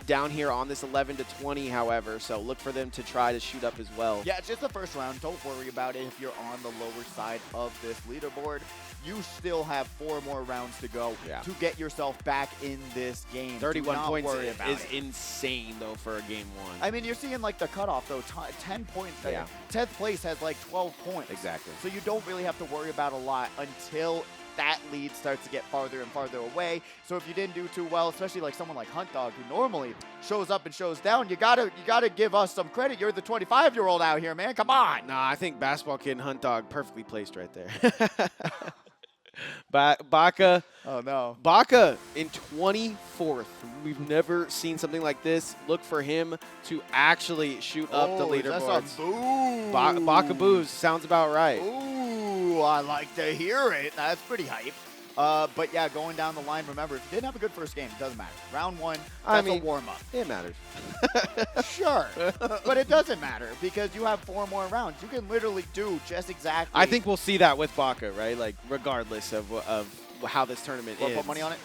down here on this 11-20, however, so look for them to try to shoot up as well. Yeah, it's just the first round. Don't worry about it if you're on the lower side of this leaderboard. You still have 4 more rounds to go to get yourself back in this game. 31 points is it. insane, though, for a game 1. I mean, you're seeing, like, the cutoff, though. 10 points. Yeah. 10th place has, like, 12 points. Exactly. So you don't really have to worry about a lot until that lead starts to get farther and farther away. So if you didn't do too well, especially like someone like Hunt Dog, who normally shows up and shows down, you gotta give us some credit. You're the 25-year-old out here, man. Come on. Nah, I think Basketball Kid and Hunt Dog perfectly placed right there. Baka. Oh, no. Baka in 24th. We've never seen something like this. Look for him to actually shoot up the leaderboards. Baka Boos sounds about right. Ooh, I like to hear it. That's pretty hype. But yeah, going down the line, remember, if you didn't have a good first game, it doesn't matter. Round 1, that's a warm-up. It matters. Sure, but it doesn't matter because you have 4 more rounds. You can literally do just exactly. I think we'll see that with Baka, right? Like, regardless of how this tournament is. Put money on it?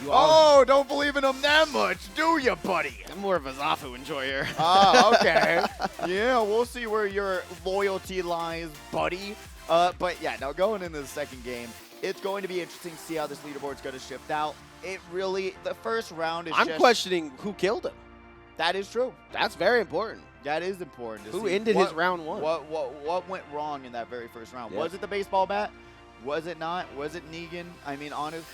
Oh, don't believe in him that much, do you, buddy? I'm more of a Zafu enjoyer. Oh, okay. Yeah, we'll see where your loyalty lies, buddy. But yeah, now going into the second game, it's going to be interesting to see how this leaderboard's going to shift out. It really, the first round is I'm questioning who killed him. That is true. That's very important. That is important. Who ended his round 1? What went wrong in that very first round? Yes. Was it the baseball bat? Was it not? Was it Negan? I mean, honest,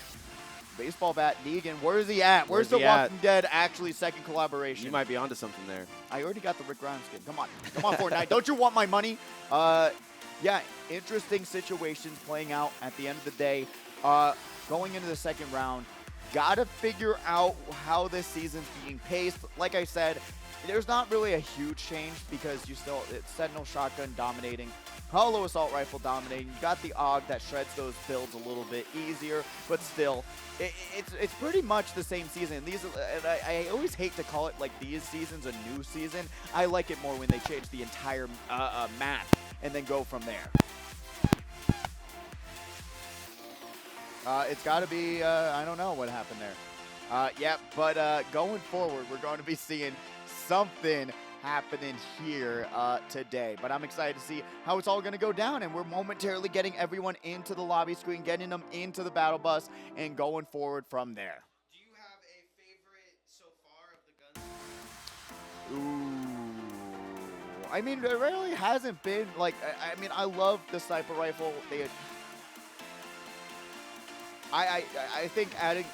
baseball bat, Negan, where's he at? Where's the Walking Dead actually second collaboration? You might be onto something there. I already got the Rick Grimes skin. Come on, Fortnite. Don't you want my money? Yeah, interesting situations playing out at the end of the day. Going into the second round, got to figure out how this season's being paced. Like I said, there's not really a huge change because it's Sentinel Shotgun dominating, Hollow Assault Rifle dominating. You got the AUG that shreds those builds a little bit easier, but still, it's pretty much the same season. I always hate to call it like these seasons a new season. I like it more when they change the entire map and then go from there. It's got to be, I don't know what happened there. Yeah, but going forward, we're going to be seeing something happening here today. But I'm excited to see how it's all going to go down, and we're momentarily getting everyone into the lobby screen, getting them into the battle bus, and going forward from there. Do you have a favorite so far of the guns? Ooh. I mean, there really hasn't been, like, I mean, I love the sniper rifle. I think adding,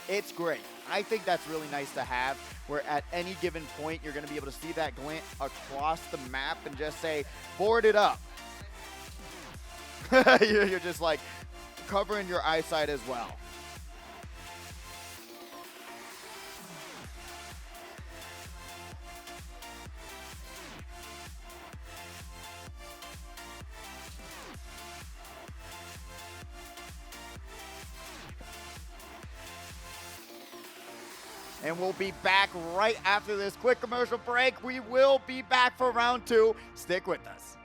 it's great. I think that's really nice to have, where at any given point, you're going to be able to see that glint across the map and just say, board it up. You're just like covering your eyesight as well. And we'll be back right after this quick commercial break. We will be back for round 2. Stick with us.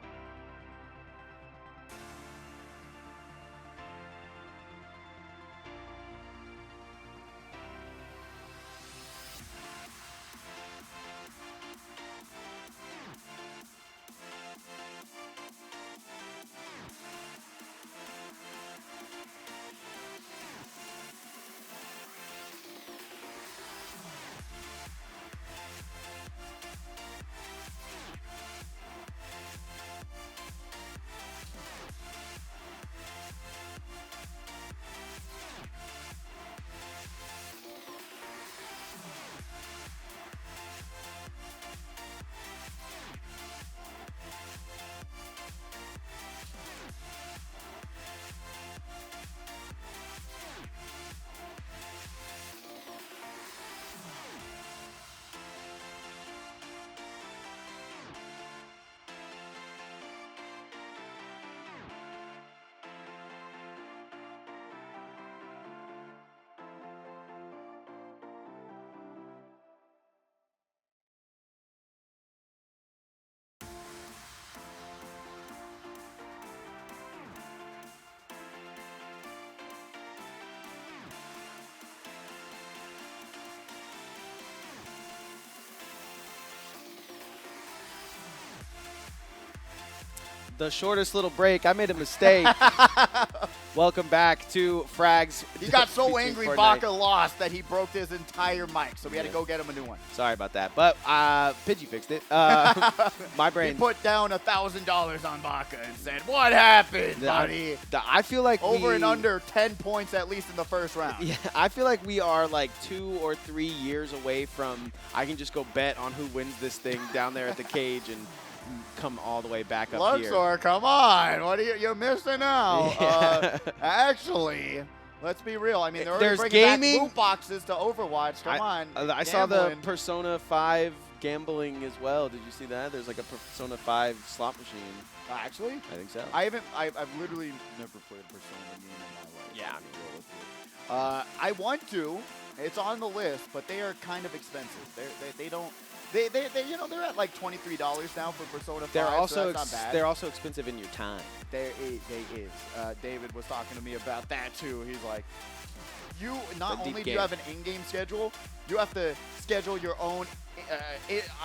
the shortest little break. I made a mistake. Welcome back to FRAGS. He got so featuring angry Fortnite. Baca lost that he broke his entire mic, so we had to Yeah. go get him a new one. Sorry about that, but Pidgey fixed it. My He brain. put down $1,000 on Baca and said, "What happened, buddy?" I feel like Over and under 10 points at least in the first round. Yeah, I feel like we are like 2 or 3 years away from I can just go bet on who wins this thing down there at the cage and come all the way back up here. Luxor, come on. What are you're missing out? Yeah. Actually, let's be real. I mean, they're already There's bringing gaming. back loot boxes to Overwatch. Come on. I saw the Gambling. Persona 5 gambling as well. Did you see that? There's like a Persona 5 slot machine. Actually, I think so. I've literally never played Persona game in my life. Yeah. I'll be real with you. I want to. It's on the list, but they are kind of expensive. They don't. They you know, they're at like $23 now for Persona 5. They're so also that's not bad. they're also expensive in your time. They is. David was talking to me about that too. He's like, you not The deep only do you game. have an in-game schedule, you have to schedule your own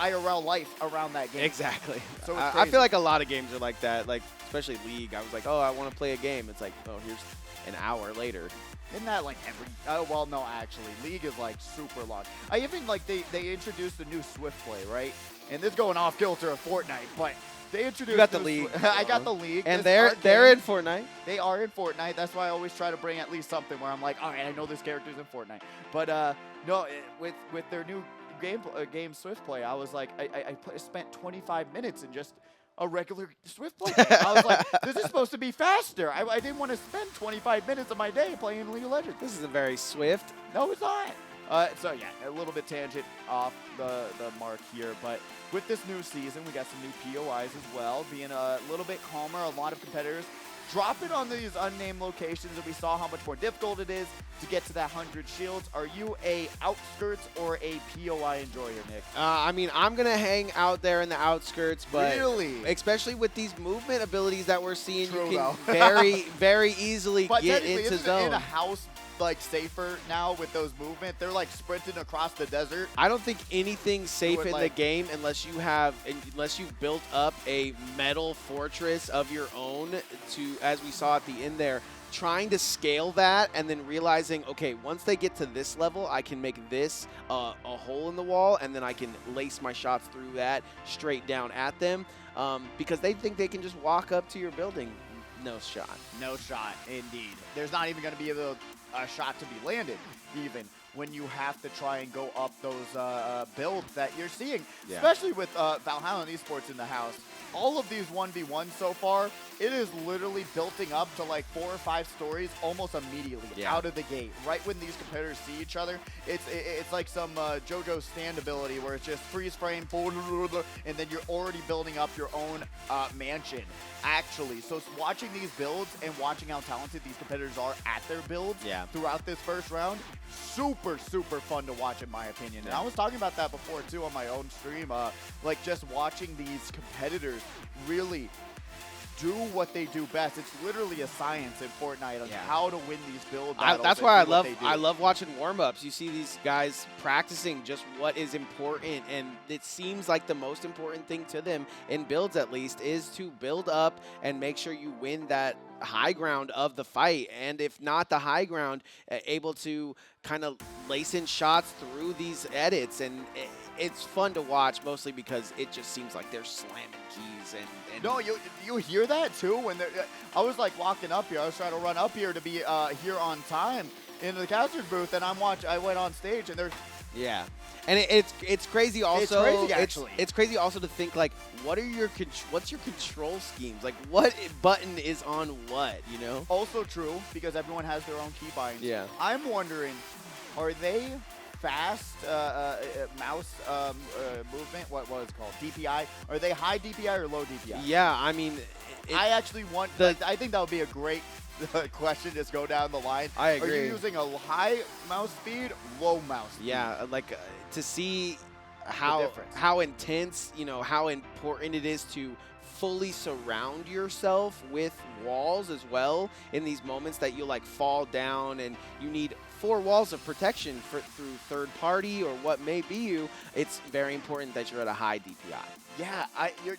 IRL life around that game. Exactly. So it's I crazy. feel like a lot of games are like that. Like especially League. I was like, oh, I want to play a game. It's like, oh, here's an hour later. Isn't that like every? Oh well, no, actually, League is like super long. I even like they introduced the new Swift play, right? And this is going off kilter of Fortnite, but they introduced. You got the new League. I got the League, And this they're in arcade. Fortnite. They are in Fortnite. That's why I always try to bring at least something where I'm like, all right, I know this character's in Fortnite. But no, with their new game Swift play, I was like, I spent 25 minutes in just a regular Swift play game. I was like, this is supposed to be faster. I didn't want to spend 25 minutes of my day playing League of Legends. This is a very swift. No, it's not. So yeah, a little bit tangent off the mark here, but with this new season, we got some new POIs as well, being a little bit calmer. A lot of competitors dropping on these unnamed locations, and we saw how much more difficult it is to get to that 100 shields. Are you a outskirts or a POI enjoyer, Nick? I mean, I'm going to hang out there in the outskirts, but Really? especially with these movement abilities that we're seeing, True, you can though. very easily But get technically, into isn't it zone. in a house like safer now with those movement? They're like sprinting across the desert. I don't think anything's safe it in the like- game unless you've built up a metal fortress of your own to, as we saw at the end there, trying to scale that and then realizing, okay, once they get to this level, I can make this a hole in the wall, and then I can lace my shots through that straight down at them, because they think they can just walk up to your building. No shot. No shot, indeed. There's not even going to be a shot to be landed, even when you have to try and go up those builds that you're seeing, Yeah. especially with Valhalla and Esports in the house. All of these 1v1s so far, it is literally building up to like 4 or 5 stories almost immediately Yeah. out of the gate. Right when these competitors see each other, it's like some JoJo stand ability where it's just freeze frame, and then you're already building up your own mansion, actually. So watching these builds and watching how talented these competitors are at their builds Yeah. throughout this first round, super fun to watch in my opinion. And Yeah. I was talking about that before too on my own stream, like just watching these competitors really do what they do best. It's literally a science in Fortnite on Yeah. how to win these build battles. That's and why do what they do. I love watching warm-ups. You see these guys practicing just what is important, and it seems like the most important thing to them, in builds at least, is to build up and make sure you win that high ground of the fight. And if not the high ground, able to kind of lace in shots through these edits. And it's fun to watch, mostly because it just seems like they're slamming keys. And No, you hear that too? When I was like walking up here, I was trying to run up here to be here on time in the caster's booth, and I went on stage, and there's yeah, and it's crazy. Also, It's crazy, actually. It's crazy also to think like, what's your control schemes? Like, what button is on what? You know? also true because everyone has their own keybinds. Yeah. I'm wondering, are they fast mouse movement? What was it called? DPI? Are they high DPI or low DPI? Yeah, I mean, I actually want. I think that would be a great question. Just go down the line. I Are agree. you using a high mouse speed, low mouse speed? yeah, like to see difference. how intense, how important it is to fully surround yourself with walls as well in these moments that you like fall down and you need 4 walls of protection through third party or what may be you, it's very important that you're at a high DPI. Yeah,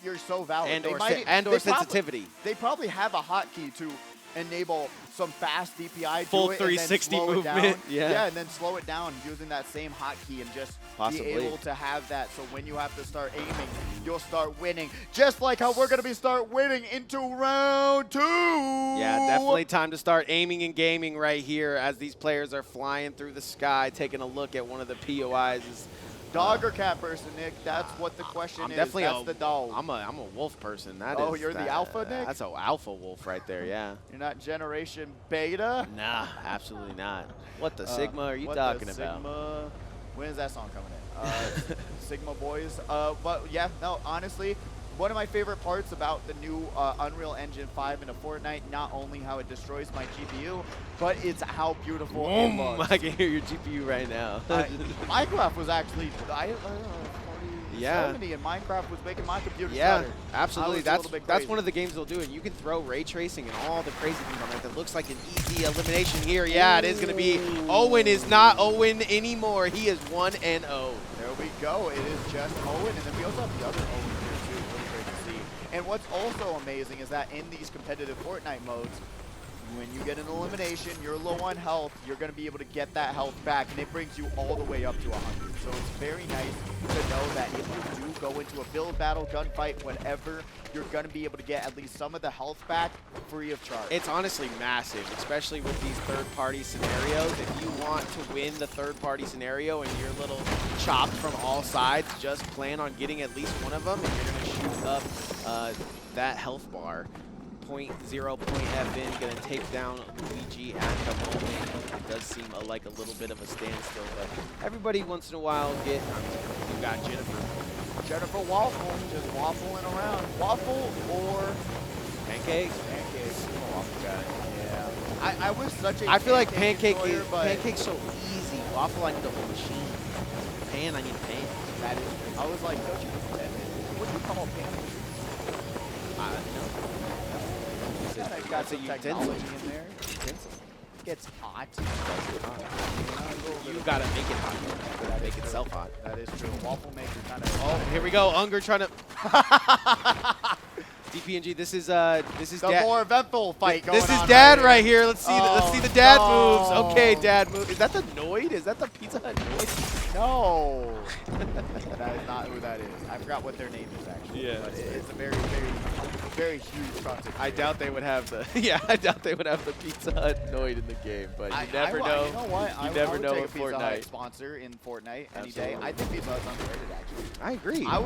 you're so valid. And or sensitivity. They probably have a hotkey to enable some fast DPI, full do it, 360 and then slow movement. It down. Yeah, and then slow it down using that same hotkey and just possibly be able to have that. So when you have to start aiming, you'll start winning. Just like how we're gonna start winning into round 2. Yeah, definitely time to start aiming and gaming right here as these players are flying through the sky, taking a look at one of the POIs. Dog or cat person, Nick? That's what the question I'm is. definitely That's the dog. I'm a wolf person. You're the alpha, Nick? That's an alpha wolf right there, yeah. You're not generation beta? Nah, absolutely not. What the Sigma are you talking about? Sigma? When is that song coming in? Sigma Boys. But yeah, no, honestly, one of my favorite parts about the new Unreal Engine 5 into Fortnite, not only how it destroys my GPU, but it's how beautiful it looks. I can hear your GPU right now. Minecraft was actually, yeah. 70, and Minecraft was making my computer Yeah, stutter. absolutely. That's one of the games they'll do, and you can throw ray tracing and all the crazy things on it. That looks like an easy elimination here. Yeah, it is going to be. Owen is not Owen anymore. He is 1-0. There we go. It is just Owen, and then we also have the other Owen here too. Really great to see. And what's also amazing is that in these competitive Fortnite modes, when you get an elimination, you're low on health, you're going to be able to get that health back, and it brings you all the way up to 100. So it's very nice to know that if you do go into a build battle, gunfight, whatever, you're going to be able to get at least some of the health back free of charge. It's honestly massive, especially with these third-party scenarios. If you want to win the third-party scenario and you're a little chopped from all sides, just plan on getting at least one of them, and you're going to shoot up that health bar. 0.FN going to take down Luigi at the moment. It does seem like a little bit of a standstill, but everybody once in a while you got Jennifer. Jennifer Waffle, just waffling around. Waffle or Pancakes? Pancakes. Waffle guy. Yeah. I was such a I feel like Pancake's so easy. Waffle, I need a whole machine. Pan, I need a pan. That is true. I was like, don't you what do you call pan? No. It's got some technology in there. It gets hot. You gotta make it hot. You gotta make itself hot. That is true. Waffle maker kind of. Oh, here we go. Unger trying to. DPNG. This is the Dad. more eventful fight going on. This is Dad right here. Let's see. Oh, let's see the Dad no. moves. Okay, Dad move. Is that the Noid? Is that the Pizza Hut Noid? No. That is not who that is. I forgot what their name is actually. Yeah. But it's a very, very huge concept. I doubt they would have the. Yeah, I doubt they would have the Pizza Hut Noid in the game. But you never know. You know what? You never know take with a Pizza Hut Fortnite. sponsor in Fortnite any Absolutely. day. I think Pizza Hut's underrated actually. I agree. I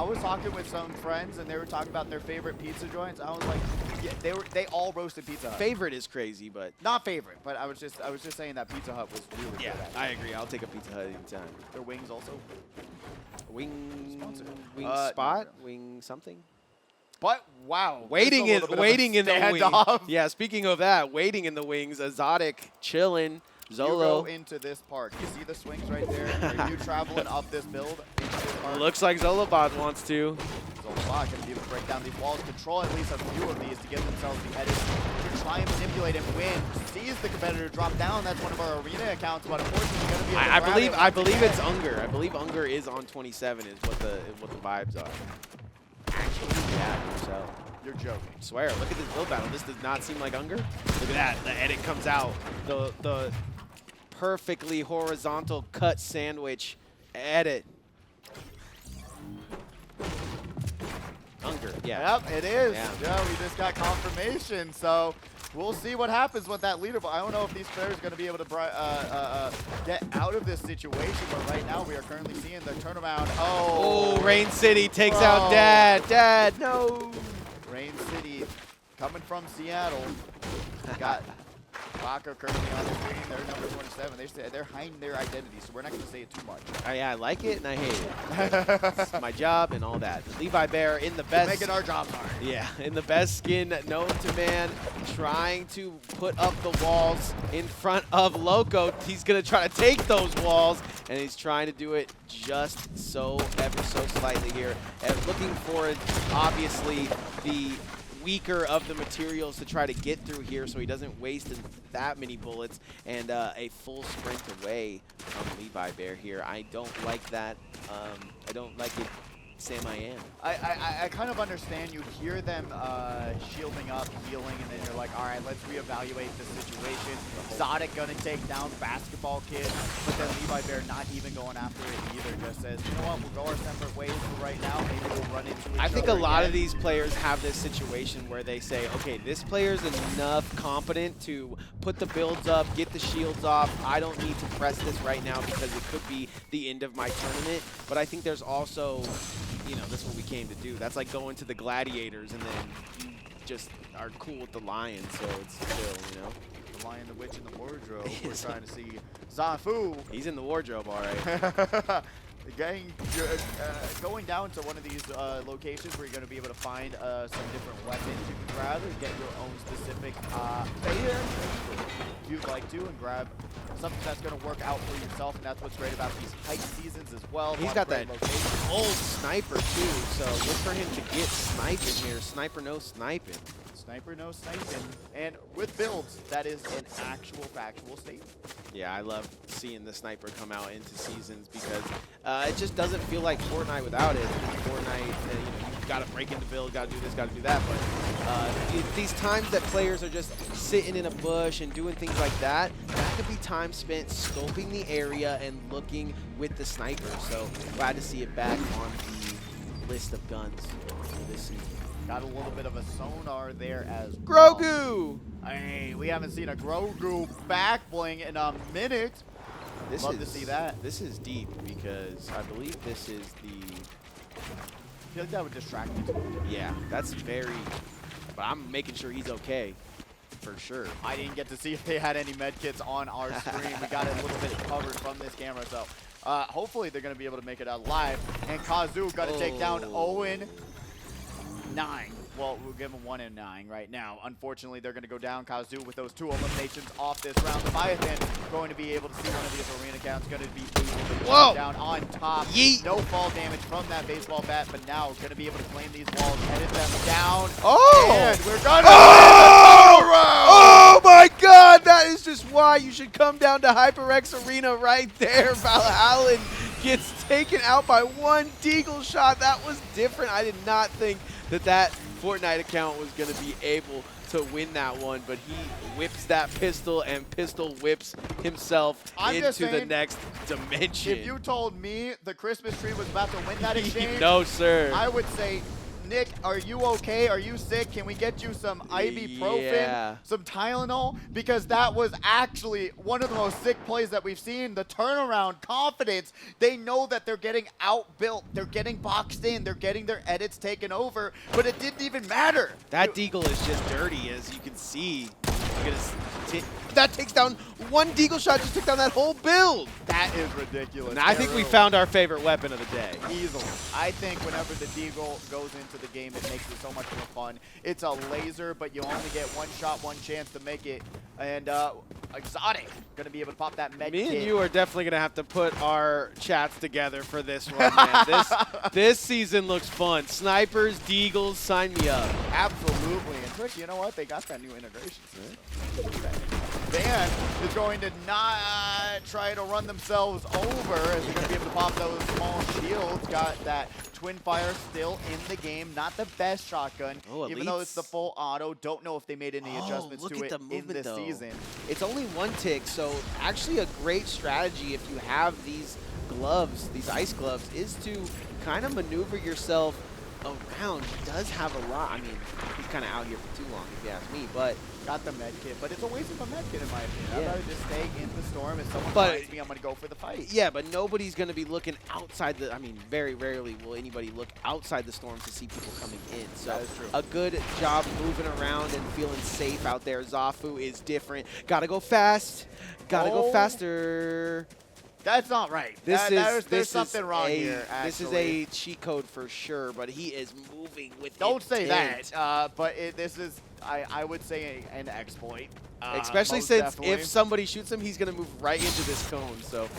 was talking with some friends and they were talking about their favorite pizza joints. I was like, yeah, they all roasted Pizza Hut. Favorite is crazy, but Not favorite, but I was just saying that Pizza Hut was really good. At it. I agree. I'll take a Pizza Hut anytime. Their wings also. Wing Sponsor. spot, no. wing something. But wow, Waiting in the wings. standoff. Yeah, speaking of that, waiting in the wings. Exotic, chilling. You Zolo go into this park. You see the swings right there? Are you traveling up this build into this park? looks like Zolobot wants to. Zolobot can be able to break down these walls, control at least a few of these to get themselves the edit, to try and manipulate and win. Sees the competitor drop down. That's one of our arena accounts, but unfortunately going to be able to I grab believe it I once believe again. it's Unger. I believe Unger is on 27 is what the vibes are. Actually, yeah, so. You're joking. I swear, look at this build battle. This does not seem like Unger. Look at that. The edit comes out. The perfectly horizontal cut sandwich edit. Unger, yeah. Yep, it is. Yeah. Yeah, we just got confirmation. So we'll see what happens with that leaderboard. I don't know if these players are going to be able to get out of this situation, but right now we are currently seeing the turnaround. Oh, Rain City takes out Dad. Dad, no. Rain City coming from Seattle. Got Baka currently on the screen. They're number 27. They're hiding their identity, so we're not going to say it too much. Yeah, I like it and I hate it. It's my job and all that. Levi Bear in the best. Making our jobs hard. Yeah, in the best skin known to man, trying to put up the walls in front of Loco. He's going to try to take those walls, and he's trying to do it just ever so slightly here. And looking for, obviously, the weaker of the materials to try to get through here so he doesn't waste that many bullets, and a full sprint away from Levi Bear here. I don't like that. I don't like it. Sam, I am. I kind of understand. You hear them shielding up, healing, and then you're like, all right, let's reevaluate the situation. Zodic gonna take down Basketball Kid, but then Levi Bear not even going after it either. Just says, you know what, we'll go our separate ways for right now. Maybe we'll run into each other. I think a lot of these players have this situation where they say, okay, this player's enough competent to put the builds up, get the shields off. I don't need to press this right now because it could be the end of my tournament. But I think there's also, you know, that's what we came to do. That's like going to the Gladiators and then you just are cool with the Lion, so it's still, you know. The Lion, the Witch, and the Wardrobe. We're trying to see Zafu. He's in the wardrobe, all right. Going down to one of these locations where you're going to be able to find some different weapons you can grab and get your own specific if you'd like to, and grab something that's going to work out for yourself, and that's what's great about these hype seasons as well. He's got that old sniper too, so look for him to get sniping here. Sniper no sniping. Sniper no sniping, and with builds, that is an actual factual statement. Yeah, I love seeing the sniper come out into seasons because it just doesn't feel like Fortnite without it. Fortnite, you know, you gotta break into build, gotta do this, gotta do that, but these times that players are just sitting in a bush and doing things like that, that could be time spent scoping the area and looking with the sniper. So glad to see it back on the list of guns for this season. Got a little bit of a sonar there as well. Grogu! Hey, we haven't seen a Grogu back bling in a minute. Love to see that. This is deep because I believe this is the... I feel like that would distract me. Yeah, that's very... But I'm making sure he's okay, for sure. I didn't get to see if they had any med kits on our screen. We got it a little bit covered from this camera, so hopefully they're going to be able to make it out live. And Kazu got to take down Owen. 9. Well, we'll give them 1 and 9 right now. Unfortunately, they're going to go down. Kazu with those 2 eliminations off this round. Leviathan going to be able to see one of these arena counts. Going to be able to jump down on top. Yeet. No fall damage from that baseball bat, but now going to be able to claim these walls, edit them down. Oh! And we're going to Oh my God! That is just why you should come down to HyperX Arena right there. Valhalla gets taken out by 1 deagle shot. That was different. I did not think that Fortnite account was going to be able to win that one, but he whips that pistol and pistol whips himself into the next dimension. If you told me the Christmas tree was about to win that exchange, no, sir. I would say, Nick, are you okay? Are you sick? Can we get you some ibuprofen, some Tylenol? Because that was actually one of the most sick plays that we've seen. The turnaround, confidence. They know that they're getting outbuilt. They're getting boxed in. They're getting their edits taken over. But it didn't even matter. That deagle is just dirty, as you can see. That takes down 1 deagle shot, just took down that whole build. That is ridiculous. Now, I think we found our favorite weapon of the day. Easily. I think whenever the deagle goes into the game, it makes it so much more fun. It's a laser, but you only get 1 shot, 1 chance to make it. And Exotic going to be able to pop that med kit. Me and you are definitely going to have to put our chats together for this one, man. This season looks fun. Snipers, deagles, sign me up. Absolutely. And Twitch, you know what? They got that new integration. Van is going to not try to run themselves over as they're going to be able to pop those small shields. Got that twin fire still in the game. Not the best shotgun, even though it's the full auto. Don't know if they made any adjustments to it in this season. It's only 1 tick, so actually a great strategy if you have these gloves, these ice gloves, is to kind of maneuver yourself around. He does have a lot. I mean, he's kind of out here for too long, if you ask me, but... Got the med kit, but it's a waste of a med kit in my opinion. I'd rather just stay in the storm. If someone finds me, I'm going to go for the fight. Yeah, but nobody's going to be looking outside the... I mean, very rarely will anybody look outside the storm to see people coming in. So that is true. A good job moving around and feeling safe out there. Zafu is different. Got to go fast. Got to go faster. That's not right. There's something wrong here, actually. This is a cheat code for sure, but he is moving with Don't say that, but this is, I would say, an exploit. Especially since if somebody shoots him, he's going to move right into this cone. So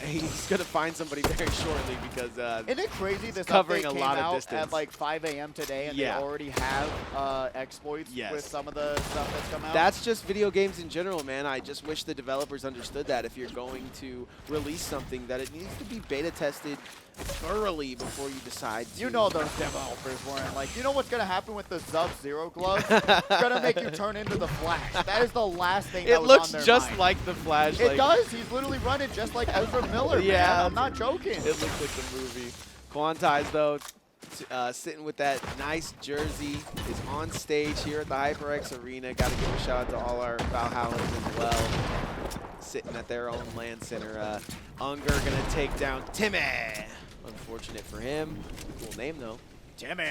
He's going to find somebody very shortly because Isn't it crazy this covering update a came lot of out distance. at like 5 a.m. today and Yeah. they already have exploits with some of the stuff that's come out? That's just video games in general, man. I just wish the developers understood that if you're going to release something, that it needs to be beta tested thoroughly before you decide to. You know those developers weren't like, you know what's going to happen with the Sub-Zero gloves? It's going to make you turn into the Flash. That is the last thing that It was looks on their just mind. like the Flash. It does. He's literally running just like Ezra Miller, Yeah. man. I'm not joking. It looks like the movie. Quantize, though, sitting with that nice jersey, is on stage here at the HyperX Arena. Got to give a shout out to all our Valhallas as well, sitting at their own LAN center. Unger going to take down Timmy. Unfortunate for him. Cool name, though. Timmy.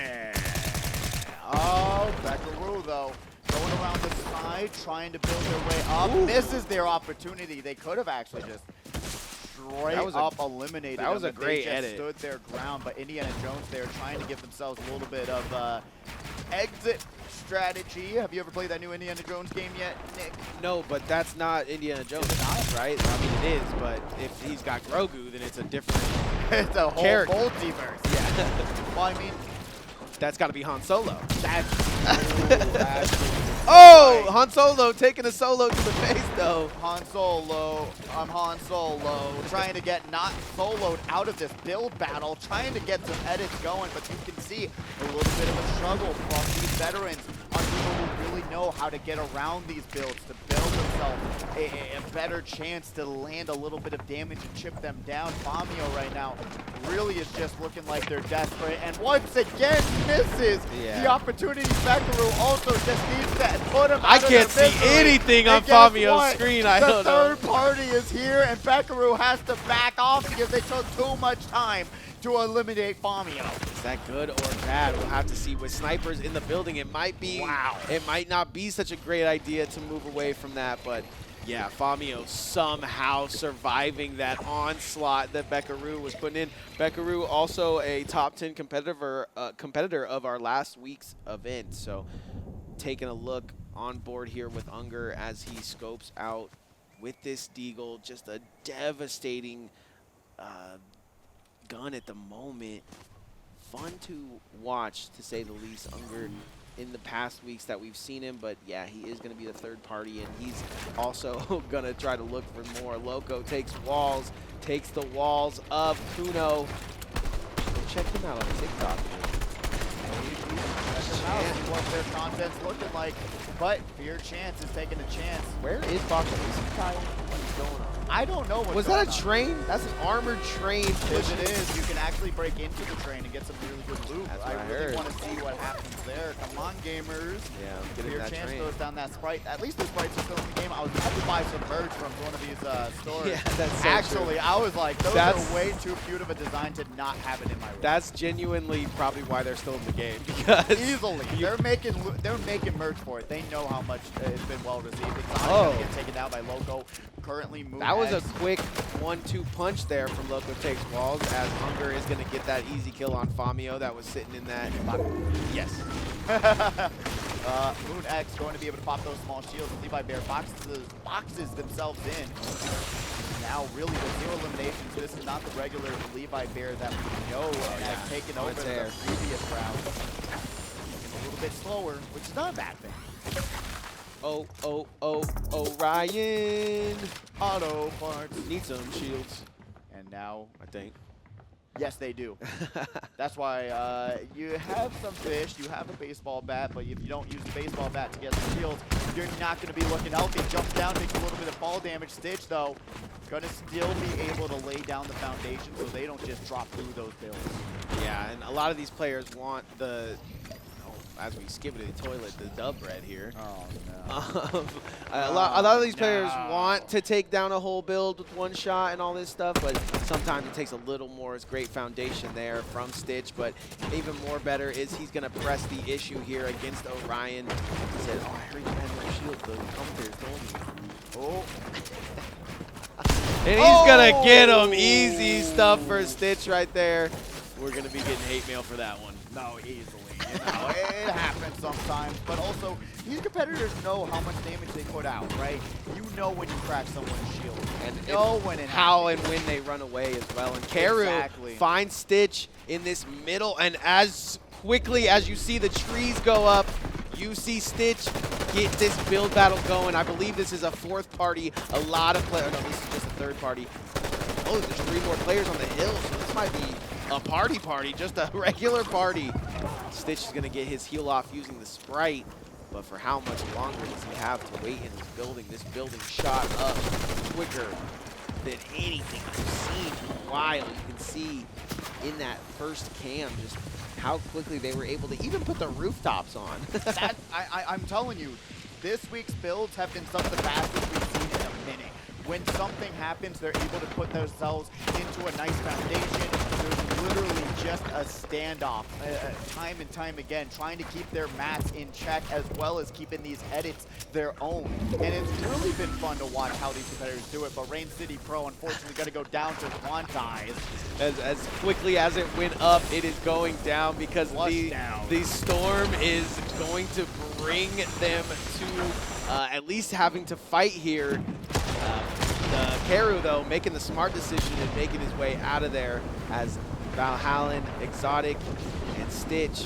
Oh, Beckaroo, though. Going around the side, trying to build their way up. Ooh. Misses their opportunity. They could have actually just straight up eliminated that was them a if great they just edit. stood their ground. But Indiana Jones there trying to give themselves a little bit of exit strategy. Have you ever played that new Indiana Jones game yet, Nick? No, but that's not Indiana Jones, right? I mean, it is, but if he's got Grogu, then it's a different It's a whole character. multiverse. Yeah. Well, I mean, That's got to be Han Solo. that's Oh, right. Han Solo taking a solo to the face, though. Han Solo, I'm Han Solo, trying to get not soloed out of this build battle, trying to get some edits going, but you can see a little bit of a struggle from these veterans on people who really know how to get around these builds to build themselves a better chance to land a little bit of damage and chip them down. Famio right now really is just looking like they're desperate, and once again misses the opportunity. Beckaroo also just needs to put him I out of can't their see misery. anything on And guess Famio's what? screen. I the don't know. third party is here, and Beckaroo has to back off because they took too much time to eliminate Famio. Is that good or bad? We'll have to see. With snipers in the building, it might be. Wow. It might not be such a great idea to move away from that, but yeah, Famio somehow surviving that onslaught that Beckaroo was putting in. Beckaroo also a top 10 competitor of our last week's event. So taking a look on board here with Unger as he scopes out with this Deagle. Just a devastating gun at the moment. Fun to watch, to say the least. Unger in the past weeks that we've seen him, but yeah, he is going to be the third party, and he's also going to try to look for more. Loco takes walls, takes the walls of Kuno. Check him out on TikTok. Check them out, see what their content's looking like. But Fear Chance is taking a chance. Where is Baco? Is he tired? What is going on? I don't know what's Was going that a on. train? That's an armored train. Yes, it is. You can actually break into the train and get some really good loot. That's I what I really heard. want to see what happens there. Come on, gamers. Yeah, I'm getting Fear that Chance train. goes down that Sprite. At least the Sprites are still in the game. I was about to buy some merch from one of these stores. Yeah, that's so Actually, true. I was like, those That's- are way too cute of a design to not have it in my room. That's genuinely probably why they're still in the game, because Easily. They're making merch for it. They know how much it's been well received. It's not Oh. going to get taken down by Loco. Currently moving. that was a quick 1-2 punch there from Loco takes walls, as Unger is going to get that easy kill on Famio that was sitting in that. Yes. Moon X going to be able to pop those small shields. Levi Bear boxes themselves in. Now really with 0 eliminations, this is not the regular Levi Bear that we know and has taken over air. the previous round. A little bit slower, which is not a bad thing. Ryan. Auto parts. Need some shields, And now, I think. yes, they do. That's why you have some fish, you have a baseball bat, but if you don't use the baseball bat to get the shields, you're not going to be looking healthy. Jumps down, takes a little bit of fall damage. Stitch, though, going to still be able to lay down the foundation so they don't just drop through those builds. Yeah, and a lot of these players want the, as we skip it to the toilet, the dub red here. Oh, no. A lot of these players want to take down a whole build with one shot and all this stuff, but sometimes it takes a little more. It's great foundation there from Stitch, but even more better is he's going to press the issue here against Orion. He said, oh, I heard you had no shield. The commentators told me. Oh. And he's going to get him. Easy stuff for Stitch right there. we're going to be getting hate mail for that one. No, easily. You know, it happens sometimes, but also these competitors know how much damage they put out, right? You know when you crack someone's shield, and you know when it how happens. and when they run away as well. And Karu Exactly. finds Stitch in this middle, and as quickly as you see the trees go up, you see Stitch get this build battle going. I believe this is a fourth party. A lot of players. No, this is just a third party. Oh, there's 3 more players on the hill, so this might be a party, just a regular party. Stitch is going to get his heal off using the Sprite, but for how much longer does he have to wait in this building? This building shot up quicker than anything I've seen in a while. You can see in that first cam just how quickly they were able to even put the rooftops on. I'm telling you, this week's builds have been some of the fastest we've seen in a minute. When something happens, they're able to put themselves into a nice foundation. There's literally just a standoff time and time again, trying to keep their mats in check as well as keeping these edits their own. And it's really been fun to watch how these competitors do it, but Rain City Pro unfortunately got to go down to quantize. As quickly as it went up, it is going down because the storm is going to bring them to at least having to fight here. Karu, though, making the smart decision and making his way out of there as Valhallen, Exotic, and Stitch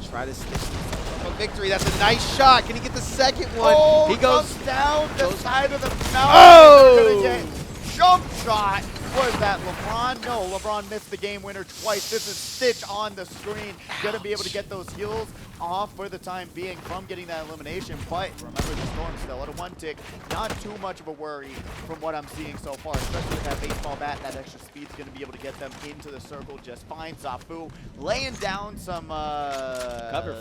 try to stitch themselves up a victory. That's a nice shot. Can he get the second one? Oh, he goes down the side of the mountain. Oh! Gonna get jump shot. Was that LeBron? No, LeBron missed the game winner twice. This is Stitch on the screen. Gonna be able to get those heals off for the time being from getting that elimination. But remember, the Storm's still at a 1 tick. Not too much of a worry from what I'm seeing so far, especially with that baseball bat. That extra speed's gonna be able to get them into the circle just fine. Zafu laying down some cover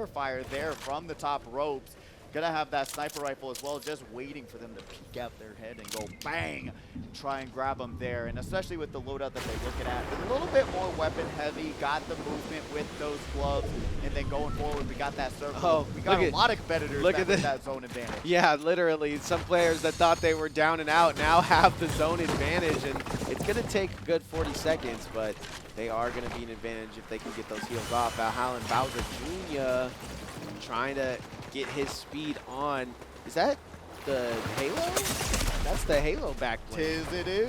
fire there from the top ropes. Gonna have that sniper rifle as well, just waiting for them to peek out their head and go bang, try and grab them there. And especially with the loadout that they're looking at, a little bit more weapon heavy, got the movement with those gloves, and then going forward, we got that circle. Oh, we got a lot of competitors that with that zone advantage. Yeah, literally. Some players that thought they were down and out now have the zone advantage, and it's gonna take a good 40 seconds, but they are gonna be an advantage if they can get those heals off. Valhallen Bowser Jr. trying to get his speed on. Is that the Halo? That's the Halo back bling. Tis it is.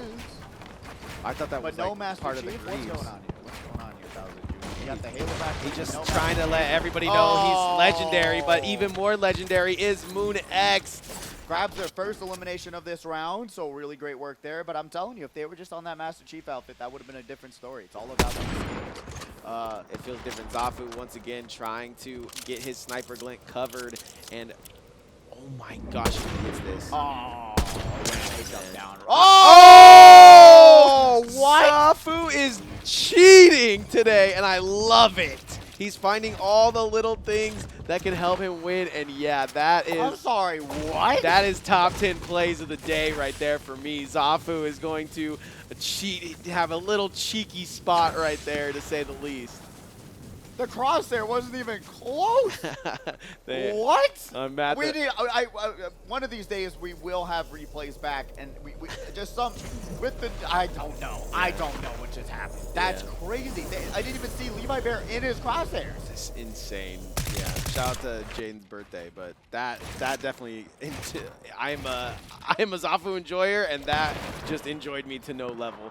I thought that was no like Master part Chief. of the What's Greaves. going on here? What's going on here, Bowser Jr.? You got the Halo back. He's just no trying to Master let Chief. everybody know he's legendary, but even more legendary is Moon X. Grabs their first elimination of this round, so really great work there. But I'm telling you, if they were just on that Master Chief outfit, that would have been a different story. It's all about them. It feels different. Zafu once again trying to get his sniper glint covered, and oh my gosh, he gets this. Oh, down. Oh, what? Zafu is cheating today, and I love it. He's finding all the little things that can help him win, and yeah, that is... I'm sorry, what? That is top 10 plays of the day right there for me. Zafu is going to cheat, have a little cheeky spot right there, to say the least. The crosshair wasn't even close. What? We need. One of these days we will have replays back, and we just some with the. I don't know. Yeah. I don't know what just happened. That's crazy. I didn't even see Levi Bear in his crosshairs. It's insane. Yeah. Shout out to Jaden's birthday, but that definitely. I'm a Zafu enjoyer, and that just enjoyed me to no level.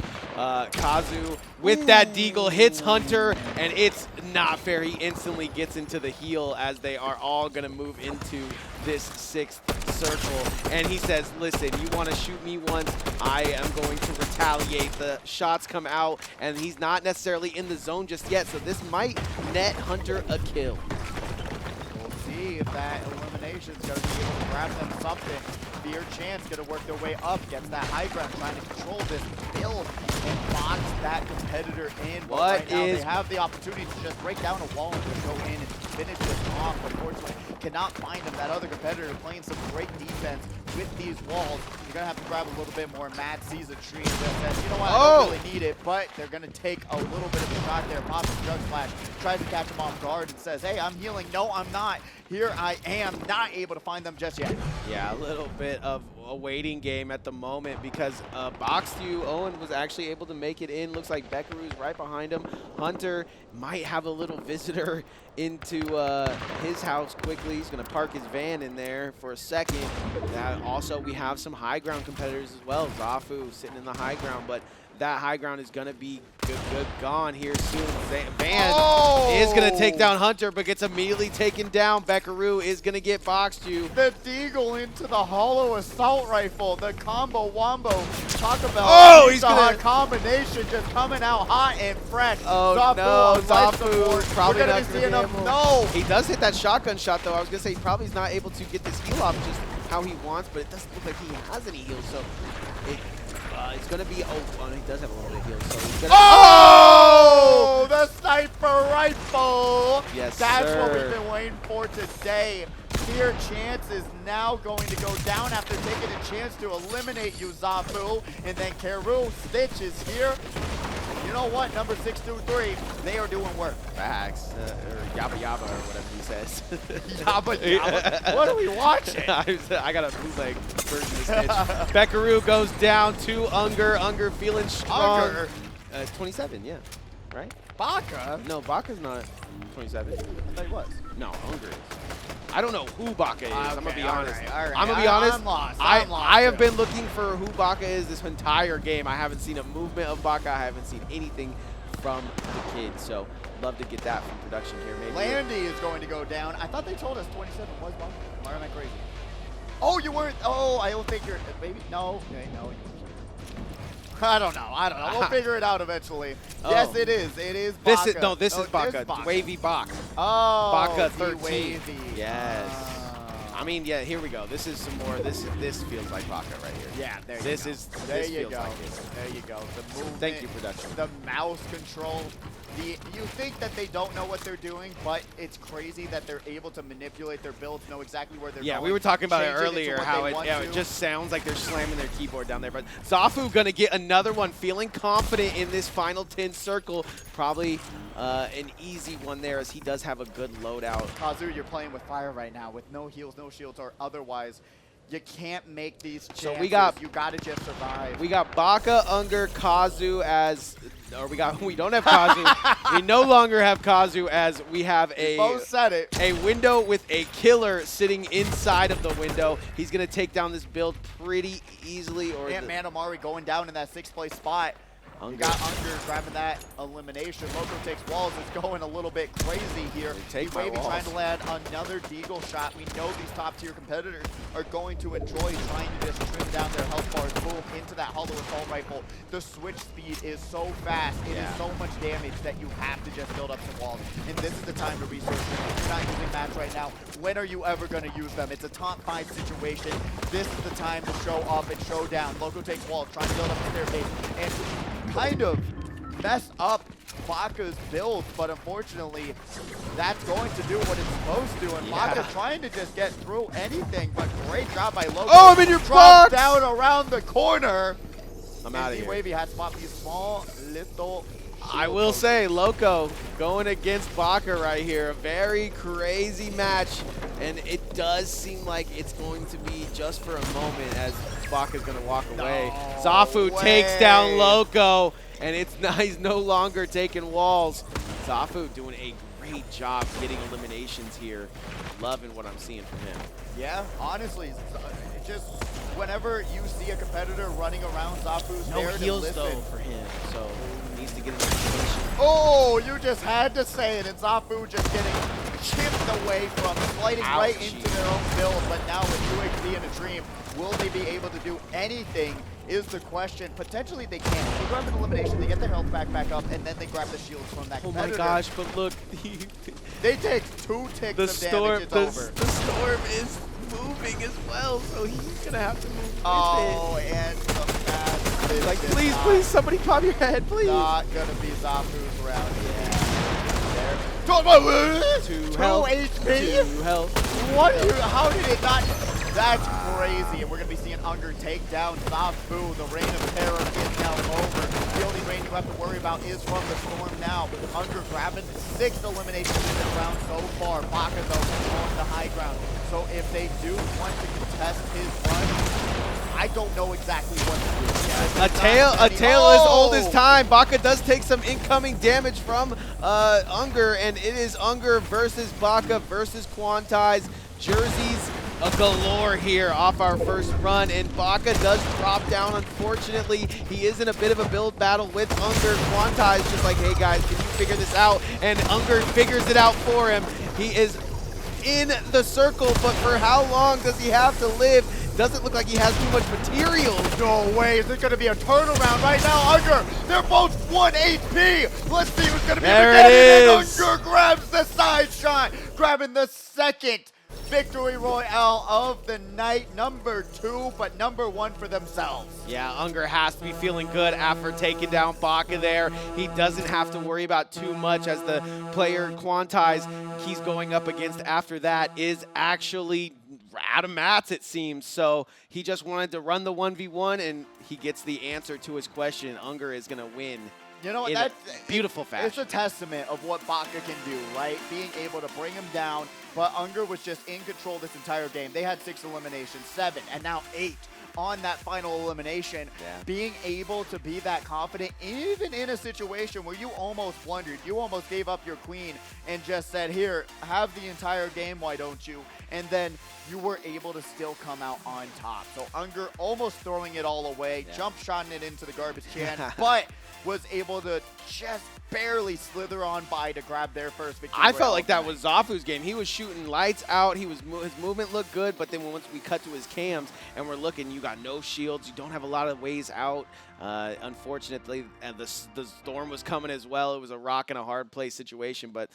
Kazu with that deagle hits Hunter, and it's not fair. He instantly gets into the heal as they are all going to move into this 6th circle. And he says, listen, you want to shoot me once, I am going to retaliate. The shots come out, and he's not necessarily in the zone just yet, so this might net Hunter a kill. We'll see if that elimination is going to be able to grab them something. Fear Chance going to work their way up, gets that high ground, trying to control this build and box that competitor in. But right now they have the opportunity to just break down a wall and just go in and finish this off. Unfortunately, cannot find him. That other competitor playing some great defense with these walls. You're going to have to grab a little bit more. Matt sees a tree and just says, you know what, I don't really need it, but they're going to take a little bit of a shot there. Pops a Jug Flash, tries to catch him off guard and says, hey, I'm healing. No, I'm not. Here I am, not able to find them just yet. Yeah, a little bit of a waiting game at the moment because Boxtew Owen was actually able to make it in. Looks like Beckaroo's right behind him. Hunter might have a little visitor into his house quickly. He's going to park his van in there for a second. Also, we have some high ground competitors as well. Zafu sitting in the high ground, but that high ground is going to be gone here soon. Van is going to take down Hunter, but gets immediately taken down. Beckaroo is going to get Boxtew. The Deagle into the hollow assault rifle. The combo wombo. Talk about he's gonna combination just coming out hot and fresh. Oh Zafu no, on life Zafu support. probably We're not gonna be seeing gonna be him. able- No. He does hit that shotgun shot though. I was gonna say he probably is not able to get this heal off just how he wants, but it doesn't look like he has any heals. So it's gonna be he does have a little bit of heals. So he's gonna The sniper rifle. Yes, That's sir. what we've been waiting for today. Fear Chance is now going to go down after taking a chance to eliminate you, Zafu. And then Keru Stitch is here. You know what? Number 623, they are doing work. FRAGS, or Yabba Yabba, or whatever he says. Yabba Yabba. What are we watching? I got a bootleg version of Stitch. Beckaroo goes down to Unger. Unger feeling strong. Unger? 27, yeah. Right? Baka? No, Baka's not 27. I thought he was. No, Unger is. I don't know who Baka is. I'm gonna be honest. All right. I'm gonna be honest. I'm lost. I have been looking for who Baka is this entire game. I haven't seen a movement of Baka. I haven't seen anything from the kid. So love to get that from production here. Maybe. Landy is going to go down. I thought they told us 27 was Baka. Why am I crazy? Oh, you weren't. Oh, I don't think you're. Maybe no. Okay, no. I don't know. We'll figure it out eventually. Yes, it is. It is Baka. This is Baka. Wavy Baka. Oh, Baka the 13. wavy. Yes. I mean, yeah. Here we go. This is some more. This feels like Baka right here. Yeah, there you go. This feels go. like it. There you go. The movement. Thank you, production. The mouse control. You think that they don't know what they're doing, but it's crazy that they're able to manipulate their builds, know exactly where they're going. Yeah, we were talking about it change into earlier, what how they it just sounds like they're slamming their keyboard down there. But Zafu gonna get another one, feeling confident in this final 10 circle. Probably an easy one there, as he does have a good loadout. Kazu, you're playing with fire right now, with no heals, no shields, or otherwise. You can't make these chances. So you gotta just survive. We got Baka, Unger, Kazu as, or we don't have Kazu. We no longer have Kazu, as we have both said it. a window with a killer sitting inside of the window. He's gonna take down this build pretty easily. And Manamari going down in that 6th place spot. You got Unger grabbing that elimination. Loco takes walls. Is going a little bit crazy here. Wavy trying to land another Deagle shot. We know these top tier competitors are going to enjoy trying to just trim down their health bars. Boom, into that hollow assault rifle. The switch speed is so fast. It is so much damage that you have to just build up some walls. And this is the time to research them. If you're not using mats right now, when are you ever going to use them? It's a top 5 situation. This is the time to show up and show down. Loco takes walls, trying to build up the staircase. And kind of mess up Baka's build, but unfortunately that's going to do what it's supposed to, and Baka trying to just get through anything, but great job by Loco. Oh, I'm in your Drop box! down around the corner. I'm out of here. Wavy has spot these small little I will say, Loco going against Baka right here. A very crazy match, and it does seem like it's going to be just for a moment, as Baka's going to walk away. Zafu takes down Loco, and he's no longer taking walls. Zafu doing a great job getting eliminations here. Loving what I'm seeing from him. Yeah, honestly, just whenever you see a competitor running around, Zafu's No there to heals listen. though for him, so he needs to get an elimination. Oh, you just had to say it, and Zafu just getting chipped away from, sliding right into their own build. But now with UHD in a dream, will they be able to do anything is the question. Potentially they can. They grab an elimination, they get their health back up, and then they grab the shields from that competitor. Oh my gosh, but look. They take 2 ticks of damage, it's over. The storm is moving as well, so he's going to have to move with it. Oh, and some fast. Like, please, somebody pop your head, please. Not going to be Zafu's round. Yeah. 2 health. HP? 2 health. What? How did it not? That's crazy. And we're going to be seeing Unger take down Zafu. The reign of terror is now over. The only reign you have to worry about is from the storm now. Unger grabbing 6 eliminations in this round so far. Baka, though, on the high ground. So if they do want to contest his run, I don't know exactly what to do. A tail as old as time. Baka does take some incoming damage from Unger, and it is Unger versus Baka versus Quantize. Jerseys galore here off our first run, and Baka does drop down, unfortunately. He is in a bit of a build battle with Unger. Quantize just like, hey guys, can you figure this out? And Unger figures it out for him. He is in the circle, but for how long does he have to live? Doesn't look like he has too much material. No way, is it going to be a turnaround right now? Unger, they're both 1 HP. Let's see who's going to be There it is. Unger grabs the side shot, grabbing the second victory royale of the night. Number 2, but number 1 for themselves. Yeah, Unger has to be feeling good after taking down Baka there. He doesn't have to worry about too much, as the player Quantize he's going up against after that is actually out of mats, it seems. So he just wanted to run the 1v1, and he gets the answer to his question. Unger is going to win. You know, in that's beautiful fashion. It's a testament of what Baka can do, right? Being able to bring him down, but Unger was just in control this entire game. They had 6 eliminations, 7, and now 8 on that final elimination. Yeah. Being able to be that confident, even in a situation where you almost wondered, you almost gave up your queen and just said, here, have the entire game, why don't you? And then you were able to still come out on top. So Unger almost throwing it all away, jump shotting it into the garbage can, but was able to just barely slither on by to grab their first victory. I felt like that was Zafu's game. He was shooting lights out. His movement looked good, but then once we cut to his cams and we're looking, you got no shields. You don't have a lot of ways out. Unfortunately, and the storm was coming as well. It was a rock and a hard play situation, but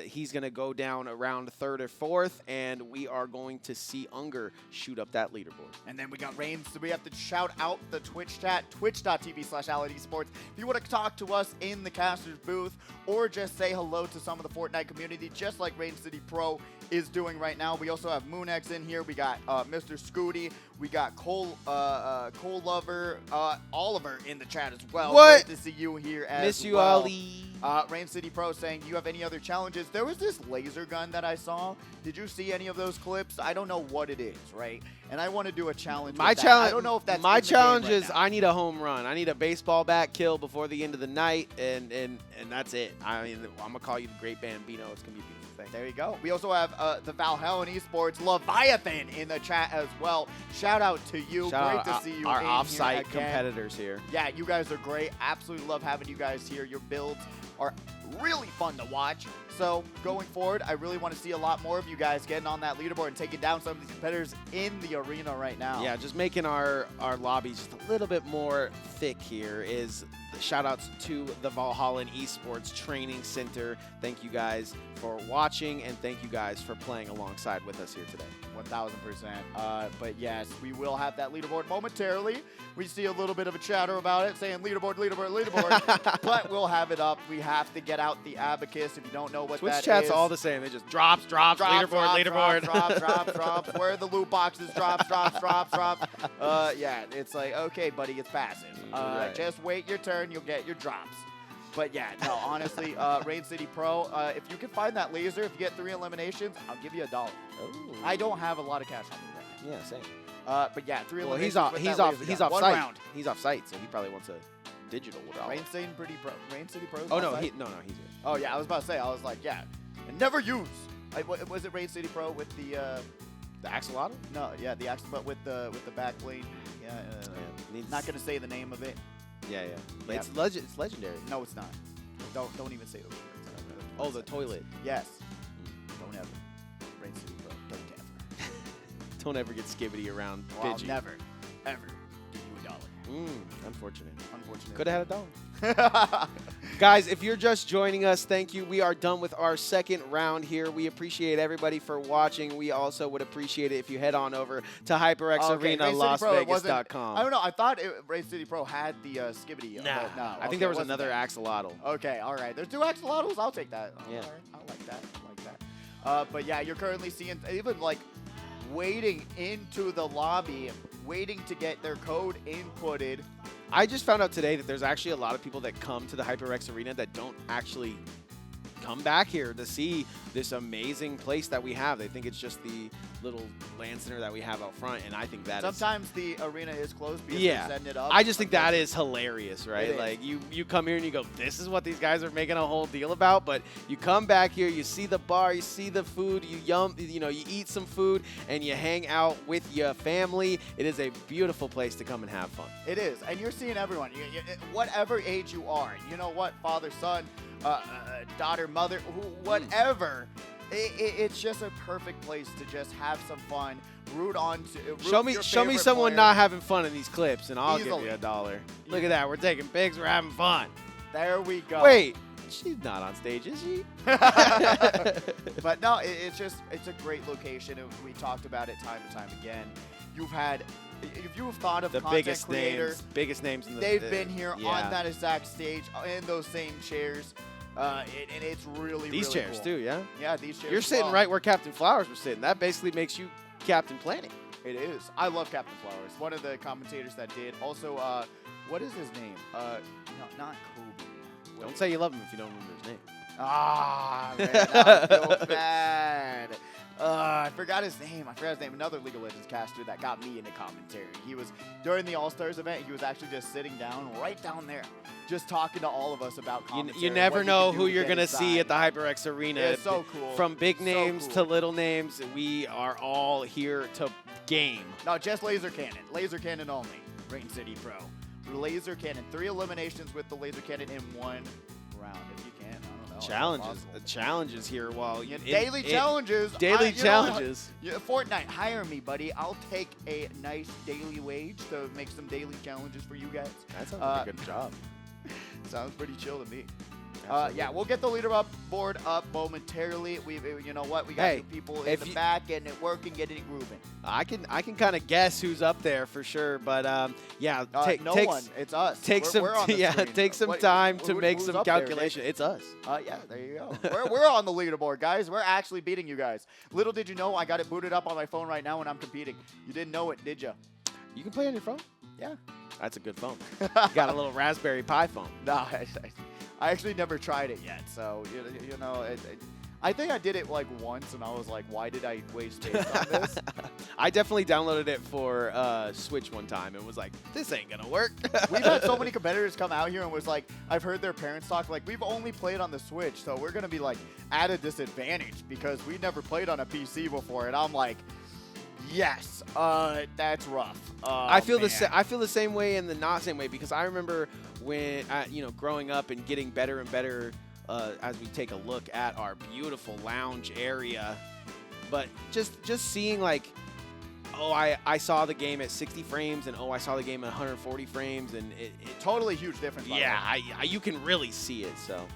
he's going to go down around 3rd or 4th, and we are going to see Unger shoot up that leaderboard. And then we got Reigns, so we have to shout out the Twitch chat, twitch.tv/AllenEsports. If you want to talk to us in the caster's booth or just say hello to some of the Fortnite community, just like Rain City Pro is doing right now. We also have MoonX in here. We got Mr. Scooty. We got Cole Lover, Oliver in the chat as well. What? Great to see you here as Miss you, well. Ali. Rain City Pro saying, do you have any other challenges? There was this laser gun that I saw. Did you see any of those clips? I don't know what it is, right? And I want to do a challenge. My with that. challenge. I don't know if that's my in the game challenge right is now. I need a home run. I need a baseball bat kill before the end of the night, and that's it. I mean, I'm gonna call you the Great Bambino. It's gonna be a beautiful thing. There you go. We also have the Valhalla and Esports Leviathan in the chat as well. Shout out to you. Shout great out to see you. our in off-site here again. competitors here. Yeah, you guys are great. Absolutely love having you guys here. Your builds are really fun to watch. So going forward, I really want to see a lot more of you guys getting on that leaderboard and taking down some of these competitors in the arena right now. Yeah, just making our lobbies just a little bit more thick here is shout outs to the Valhalla Esports Training Center. Thank you guys for watching, and thank you guys for playing alongside with us here today. 1000%. But yes, we will have that leaderboard momentarily. We see a little bit of a chatter about it saying leaderboard, leaderboard, leaderboard, but we'll have it up. We have to get out the abacus. If you don't know what Twitch that chat's is, all the same. They just drops, leaderboard. drops. Where are the loot boxes? Drops. Yeah, it's like, okay, buddy, it's passive. Right. Just wait your turn. You'll get your drops. But yeah, no, honestly, Rain City Pro, if you can find that laser, if you get 3 eliminations, I'll give you $1. Ooh. I don't have a lot of cash on me right now. Yeah, same. But yeah, 3 Well, eliminations. he's off One site. round. He's off site, so he probably wants a digital $1. Rain City Pro. Rain City Pro. Oh no, he's good. Oh yeah, I was about to say. I was like, yeah, and never use. Was it Rain City Pro with the? The axolotl? No, yeah, the axe, but with the back blade. Yeah. Not gonna say the name of it. Yeah. Yeah. It's legendary. No, it's not. Don't even say the word. Oh, the toilet. Yes. Don't ever. Rain City Pro. Don't ever. Don't ever get skibbity around Well, I'll Pidgey. never, ever give you $1. Unfortunate. Unfortunately. Could have had $1. Guys, if you're just joining us, thank you. We are done with our second round here. We appreciate everybody for watching. We also would appreciate it if you head on over to HyperX Arena, LasVegas.com. I don't know. I thought Rain City Pro had the Skibbity. Nah, but no. I think there was another axolotl. Okay, all right. There's 2 axolotls. I'll take that. Yeah. All right. I like that. But yeah, you're currently seeing even like waiting into the lobby, waiting to get their code inputted. I just found out today that there's actually a lot of people that come to the HyperX Arena that don't actually come back here to see this amazing place that we have. They think it's just the little LAN center that we have out front, and I think that sometimes the arena is closed because yeah. they're setting it up. I just think that is hilarious, right? It Like you come here and you go, this is what these guys are making a whole deal about. But you come back here, you see the bar, you see the food, you eat some food, and you hang out with your family. It is a beautiful place to come and have fun. It is, and you're seeing everyone, whatever age you are. You know what, father, son, daughter, mother, whatever. It's just a perfect place to just have some fun, root on to. Show me someone not having fun in these clips, and I'll give you $1. Look at that, we're taking pics, we're having fun. There we go. Wait, she's not on stage, is she? But no, it's a great location. We talked about it time and time again. If you've thought of the content creator, biggest names in the they've been here yeah. on that exact stage in those same chairs. And it's really these really chairs cool. too, yeah. Yeah, these chairs. You're sitting right where Captain Flowers was sitting. That basically makes you Captain Planet. It is. I love Captain Flowers. One of the commentators that did. Also, what is his name? No, not Kobe. Don't say you love him if you don't remember his name. Ah, man, I feel bad. I forgot his name. Another League of Legends caster that got me into commentary. He was, during the All-Stars event, he was actually just sitting down right down there, just talking to all of us about commentary. You never know who you're going to see at the HyperX Arena. It's so cool. From big names to little names, we are all here to game. No, just laser cannon. Laser cannon only. Rain City Pro. Laser cannon. 3 eliminations with the laser cannon in 1 round. If you can, I don't know. Challenges here while daily challenges. Daily challenges. Fortnite, hire me, buddy. I'll take a nice daily wage to make some daily challenges for you guys. That sounds like a good job. Sounds pretty chill to me. Yeah, we'll get the board up momentarily. You know what? We got some people in the back getting it working, getting it grooving. I can kind of guess who's up there for sure, but yeah, one. It's us. Take some time to make some calculation. It's us. Yeah, there you go. we're on the leaderboard, guys. We're actually beating you guys. Little did you know, I got it booted up on my phone right now when I'm competing. You didn't know it, did you? You can play on your phone? Yeah. That's a good phone. You got a little Raspberry Pi phone. No, I actually never tried it yet. So, you know, I think I did it like once, and I was like, why did I waste space on this? I definitely downloaded it for Switch one time and was like, this ain't going to work. We've had so many competitors come out here and was like, I've heard their parents talk, like, we've only played on the Switch, so we're going to be like at a disadvantage because we never played on a PC before. And I'm like, yes, that's rough. I feel the same way and the not same way, because I remember when growing up and getting better and better as we take a look at our beautiful lounge area, but just seeing like, oh, I saw the game at 60 frames and oh, I saw the game at 140 frames, and it totally huge difference. Yeah, you can really see it. So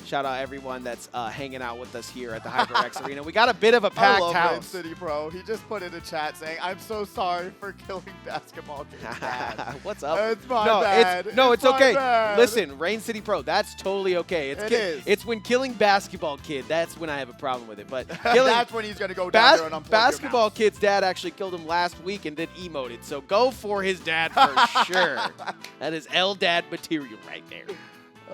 shout out everyone that's hanging out with us here at the HyperX Arena. We got a bit of a packed house. I love City Pro. He just put in the chat saying, "I'm so sorry for killing basketball kids." What's up? It's my bad. It's okay. Bad. Listen, Rain City Pro, that's totally okay. It is. It's when killing basketball kid, that's when I have a problem with it. But that's when he's gonna go down there and unplug basketball kid's dad actually killed him last week and then emoted. So go for his dad for sure. That is L-Dad material right there.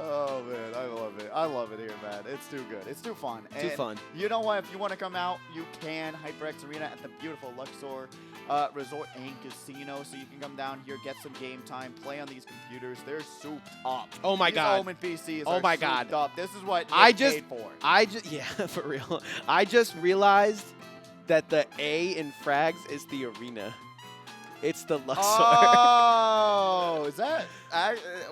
Oh, man, I love it. I love it here, man. It's too good. It's too fun. Too fun. You know what? If you want to come out, you can. HyperX Arena at the beautiful Luxor Resort and Casino. So you can come down here, get some game time, play on these computers. They're souped up. Oh, my God. These Omen PCs oh, are my souped God. up. This is what paid for. Yeah, for real. I just realized that the A in FRAGS is the arena. It's the Luxor. Oh, is that?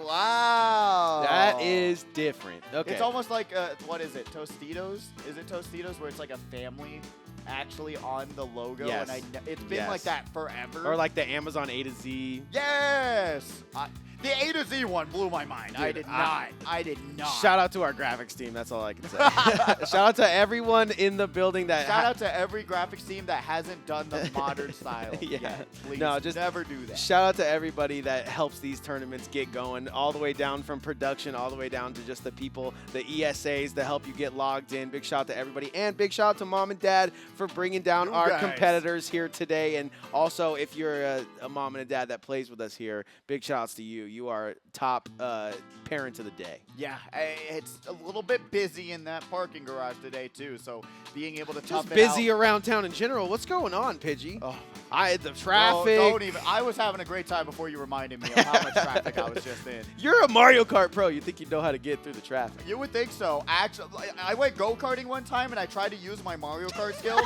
Wow. That is different. Okay. It's almost like, what is it, Tostitos? Is it Tostitos where it's like a family actually on the logo? Yes. And it's been like that forever. Or like the Amazon A to Z. Yes. The A to Z one blew my mind. Dude, I did not. Shout out to our graphics team. That's all I can say. Shout out to everyone in the building that. Shout out to every graphics team that hasn't done the modern style. Yeah. Yet. Please, just never do that. Shout out to everybody that helps these tournaments get going, all the way down from production, all the way down to just the people, the ESAs that help you get logged in. Big shout out to everybody, and big shout out to Mom and Dad for bringing down our competitors here today. And also, if you're a mom and a dad that plays with us here, big shout outs to you. you are top parent of the day. Yeah, it's a little bit busy in that parking garage today too. So being able to Just tough it busy out. around town in general. What's going on, Pidgey? Oh, The traffic. don't even. I was having a great time before you reminded me of how much traffic I was just in. You're a Mario Kart pro. You think you know how to get through the traffic. You would think so. Actually, I went go-karting one time and I tried to use my Mario Kart skills.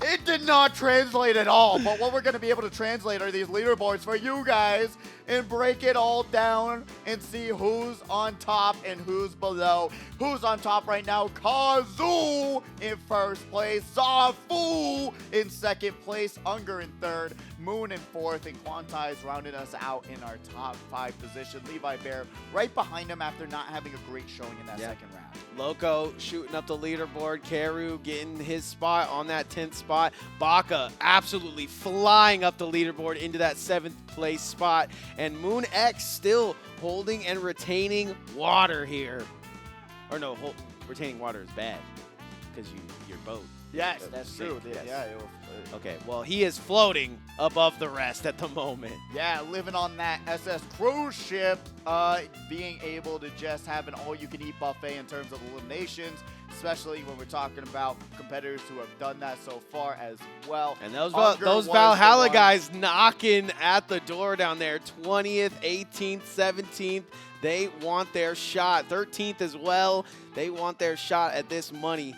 It did not translate at all. But what we're going to be able to translate are these leaderboards for you guys and break it all down and see who's on top and who's below. Who's on top right now? Kazoo in first place. Zafu in second place. Unger in third. Moon in fourth. And Quantize rounded us out in our top 5 position. Levi Bear right behind him after not having a great showing in that second round. Loco shooting up the leaderboard. Karu getting his spot on that 10th spot. Baka absolutely flying up the leaderboard into that 7th place spot. And Moon X still holding and retaining water here. Or no, retaining water is bad because your boat. Yes, that's true. Yes. Yeah. Okay, well, he is floating above the rest at the moment. Yeah, living on that SS cruise ship, being able to just have an all-you-can-eat buffet in terms of eliminations, especially when we're talking about competitors who have done that so far as well. And those Unger was Valhalla the one- guys knocking at the door down there, 20th, 18th, 17th. They want their shot. 13th as well. They want their shot at this money.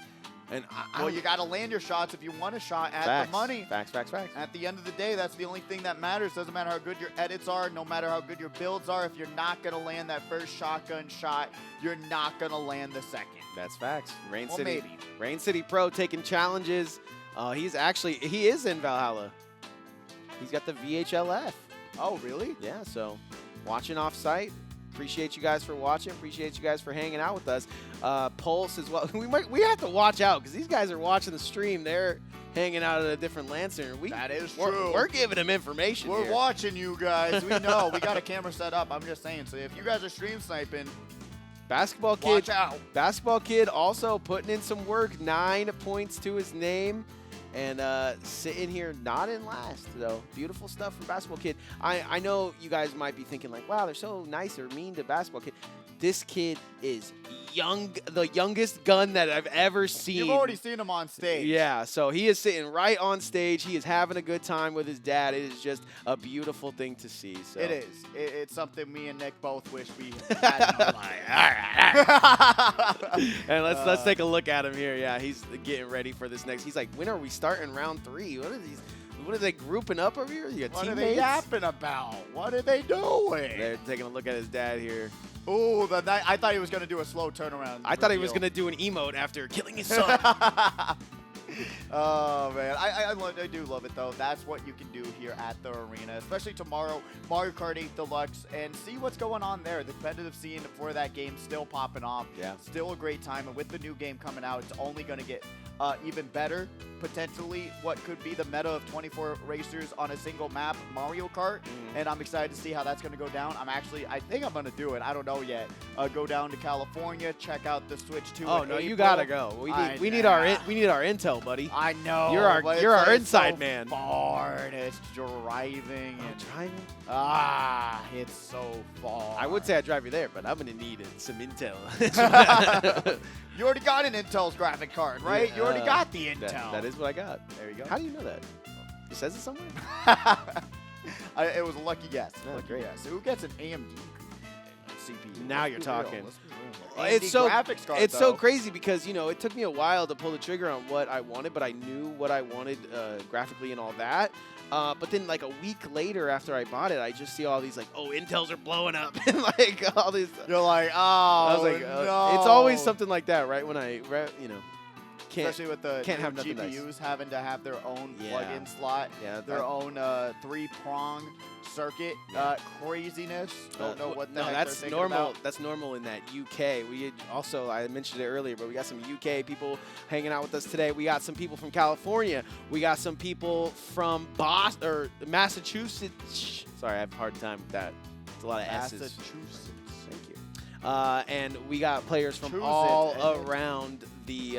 And Well, you got to land your shots if you want a shot at facts, the money. Facts. At the end of the day, that's the only thing that matters. Doesn't matter how good your edits are, no matter how good your builds are. If you're not going to land that first shotgun shot, you're not going to land the second. That's facts. Rain Well, City. maybe. Rain City Pro taking challenges. He is in Valhalla. He's got the VHLF. Oh, really? Yeah, so watching off site. Appreciate you guys for watching. Appreciate you guys for hanging out with us. Pulse as well. We have to watch out because these guys are watching the stream. They're hanging out at a different Lancer. That is we're, true. We're giving them information. We're here. watching you guys. We know. We got a camera set up. I'm just saying. So if you guys are stream sniping, Basketball Kid. watch out. Basketball Kid also putting in some work. 9 points to his name. And sitting here not in last, though. Beautiful stuff from Basketball Kid. I know you guys might be thinking like, wow, they're so nice or mean to Basketball Kid. This kid is the youngest gun that I've ever seen. You've already seen him on stage. Yeah, so he is sitting right on stage. He is having a good time with his dad. It is just a beautiful thing to see. So. It is. It's something me and Nick both wish we had in our life. And let's take a look at him here. Yeah, he's getting ready for this next. He's like, when are we starting round 3? What are they grouping up over here? You got What are teammates? they yapping about? What are they doing? They're taking a look at his dad here. Ooh, I thought he was going to do a slow turnaround. I thought he was reveal. going to do an emote after killing his son. Oh, man. I do love it, though. That's what you can do here at the arena, especially tomorrow, Mario Kart 8 Deluxe, and see what's going on there. The competitive scene for that game still popping off. Yeah. Still a great time, and with the new game coming out, it's only going to get even better. Potentially what could be the meta of 24 racers on a single map, Mario Kart, and I'm excited to see how that's going to go down. I think I'm going to do it. I don't know yet. Go down to California, check out the Switch 2. Oh, no, you got to go. We need our intel, buddy. I know. You're our but inside so man. Far, and it's driving. Driving? It's so far. I would say I'd drive you there, but I'm going to need some intel. You already got an Intel's graphic card, right? Yeah, you already got the Intel. That is what I got. There you go. How do you know that? It says it somewhere? It was a lucky guess. Oh, Lucky great. guess. Who gets an AMD CPU? Now Let's you're be talking. real. Let's be real. It's so graphics card, it's so though. crazy because it took me a while to pull the trigger on what I wanted, but I knew what I wanted graphically and all that. But then like a week later after I bought it, I just see all these like, oh, Intels are blowing up and like all these. You're like, oh, I was like, no. it's always something like that, right? When can't especially with the can't new have nothing GPUs nice. having to have their own Yeah. plug-in slot, Yeah, their own 3-prong circuit craziness. Don't know what the heck that's they're thinking normal. about. That's normal in that UK. I mentioned it earlier, but we got some UK people hanging out with us today. We got some people from California. We got some people from Boston or Massachusetts. Sorry, I have a hard time with that. It's a lot of S's. Massachusetts. Thank you. And we got players from Choose all it. around the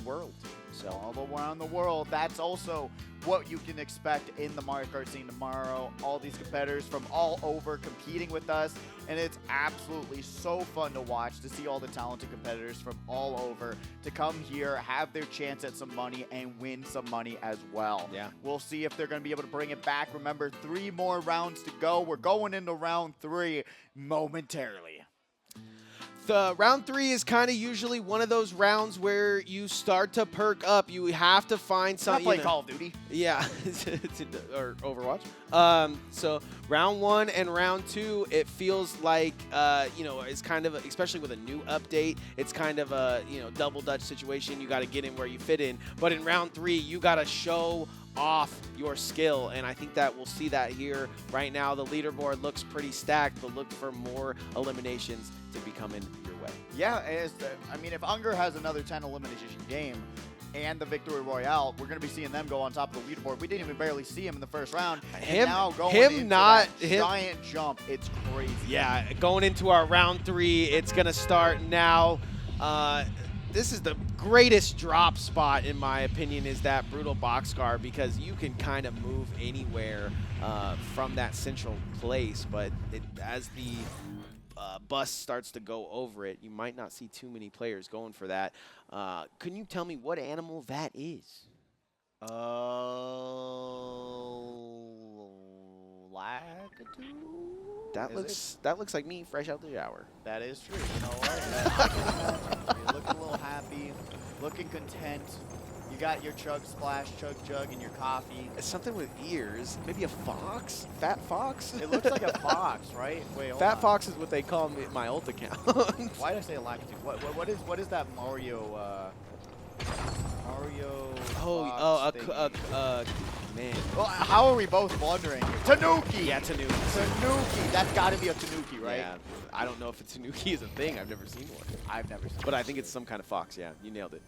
world. So All around the world. That's also what you can expect in the Mario Kart scene tomorrow. All these competitors from all over competing with us, and it's absolutely so fun to watch, to see all the talented competitors from all over to come here, have their chance at some money, and win some money as well. Yeah. We'll see if they're going to be able to bring it back. Remember, 3 more rounds to go. We're going into round 3 momentarily. The round 3 is kind of usually one of those rounds where you start to perk up. You have to find something. Not play Call of Duty. Yeah, or Overwatch. So round 1 and round 2, it feels like it's kind of especially with a new update, it's kind of a double dutch situation. You got to get in where you fit in. But in round 3, you got to show off your skill, and I think that we'll see that here right now. The leaderboard looks pretty stacked, but look for more eliminations to be coming your way. Yeah, I mean, if Unger has another 10 elimination game and the Victory Royale, we're going to be seeing them go on top of the leaderboard. We didn't even barely see him in the first round. And now going into that giant jump, it's crazy. Yeah, going into our round 3, it's going to start now. This is the greatest drop spot, in my opinion, is that brutal boxcar, because you can kind of move anywhere from that central place, but as the bus starts to go over it, you might not see too many players going for that. Can you tell me what animal that is? Lakitu? That looks like me fresh out the shower. That is true. You know what? You're looking a little happy, looking content. You got your chug splash, chug jug, and your coffee. It's something with ears. Maybe a fox? Fat fox? It looks like a fox, right? Wait, hold Fat on. fox is what they call me my ult account. Why did I say a Lakitu? What is that Mario? Mario. Man. Well, how are we both wondering? Tanuki. Yeah, Tanuki. Tanuki. That's got to be a Tanuki, right? Yeah. I don't know if a Tanuki is a thing. I've never seen one. I've never seen. But I think it's some kind of fox. Yeah, you nailed it.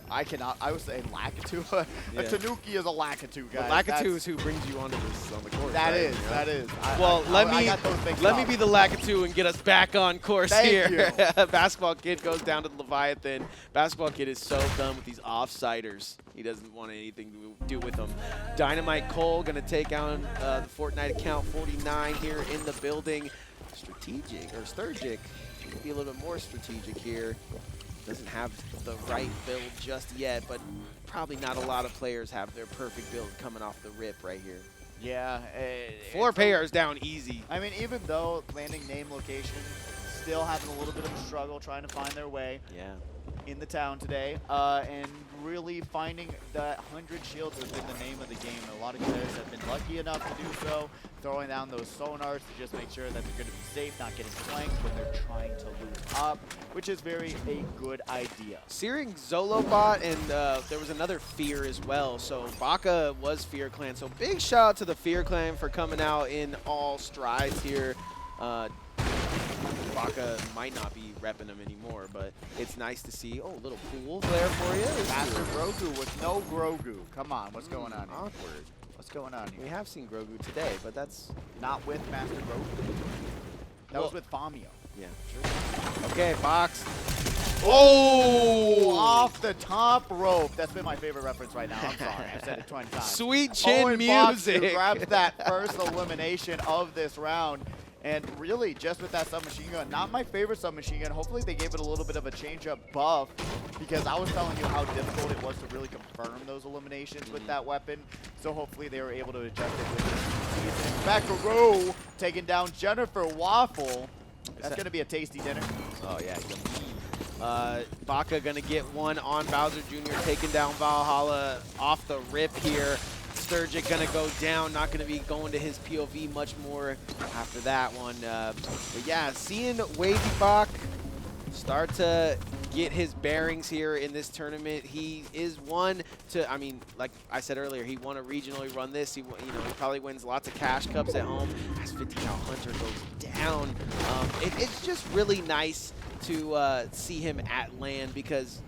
I cannot. I was saying Lakitu. Yeah. A Tanuki is a Lakitu, guys. Lakitu is who brings you onto this on the course. That right? is. Yeah. That is. Let me be the Lakitu and get us back on course here. You. Basketball Kid goes down to the Leviathan. Basketball Kid is so done with these offsiders. He doesn't want anything to do with them. Dynamite Cole going to take on the FORTNITE account 49 here in the building. Sturgic. Be a little bit more strategic here. Doesn't have the right build just yet, but probably not a lot of players have their perfect build coming off the rip right here. Yeah. 4 pairs down easy. I mean, even though landing name location, still having a little bit of a struggle trying to find their way. Yeah. In the town today, and really finding that 100 shields has been the name of the game. A lot of players have been lucky enough to do so, throwing down those sonars to just make sure that they're going to be safe, not getting flanked when they're trying to loot up, which is a good idea. Searing Zolobot, and there was another Fear as well. So Baka was Fear Clan. So big shout out to the Fear Clan for coming out in all strides here. Baka might not be repping them anymore, but it's nice to see. Oh, a little pool there for you. Master Grogu with no Grogu. Come on, what's going on here? Awkward. What's going on here? We have seen Grogu today, but that's... Not with Master Grogu. That was with Famio. Yeah, sure. Okay, Box. Oh! Off the top rope. That's been my favorite reference right now. I'm sorry. I've said it 20 times. Sweet chin Owen music. Fox, who grabs that first elimination of this round. And really, just with that submachine gun, not my favorite submachine gun. Hopefully they gave it a little bit of a change-up buff, because I was telling you how difficult it was to really confirm those eliminations with that weapon. So hopefully they were able to adjust it with this season. Bakaro taking down Jennifer Waffle. That's going to be a tasty dinner. Oh, yeah. Baka going to get one on Bowser Jr., taking down Valhalla off the rip here. Sturgic going to go down, not going to be going to his POV much more after that one. But yeah, seeing Wavy Bach start to get his bearings here in this tournament. He is one to, I mean, like I said earlier, he won a regional, he run this, he probably wins lots of cash cups at home. As 50 Cal Hunter goes down. It's just really nice to see him at LAN, because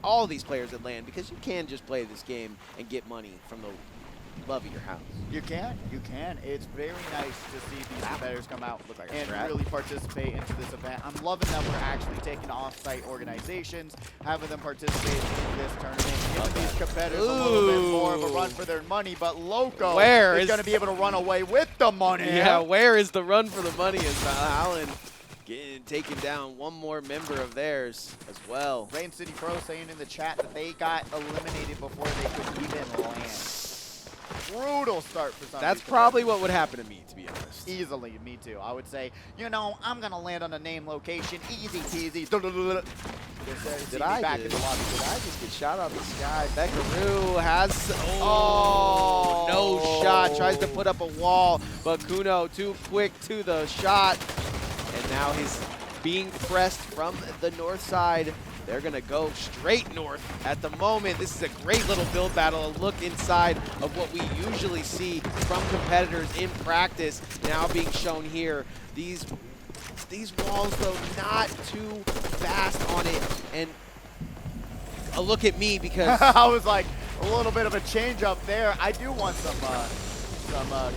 all these players at LAN, because you can just play this game and get money from the love at your house. You can. It's very nice to see these competitors come out like and strat. really participate into this event. I'm loving that we're actually taking off-site organizations, having them participate in this tournament, giving these competitors a little bit more of a run for their money. But Loco is going to be able to run away with the money. Yeah, where is the run for the money as Valhallen taking down one more member of theirs as well. Rain City Pro saying in the chat that they got eliminated before they could even land. Brutal start for some. That's probably what would happen to me, to be honest. Easily, me too. I would say, you know, I'm gonna land on a name location, easy peasy. Did I just get shot out of the sky? Beckaroo has no shot. Tries to put up a wall, but Kuno too quick to the shot, and now he's being pressed from the north side. They're going to go straight north at the moment. This is a great little build battle, a look inside of what we usually see from competitors in practice now being shown here. These walls, though, not too fast on it. And a look at me because I was like, a little bit of a change up there. I do want some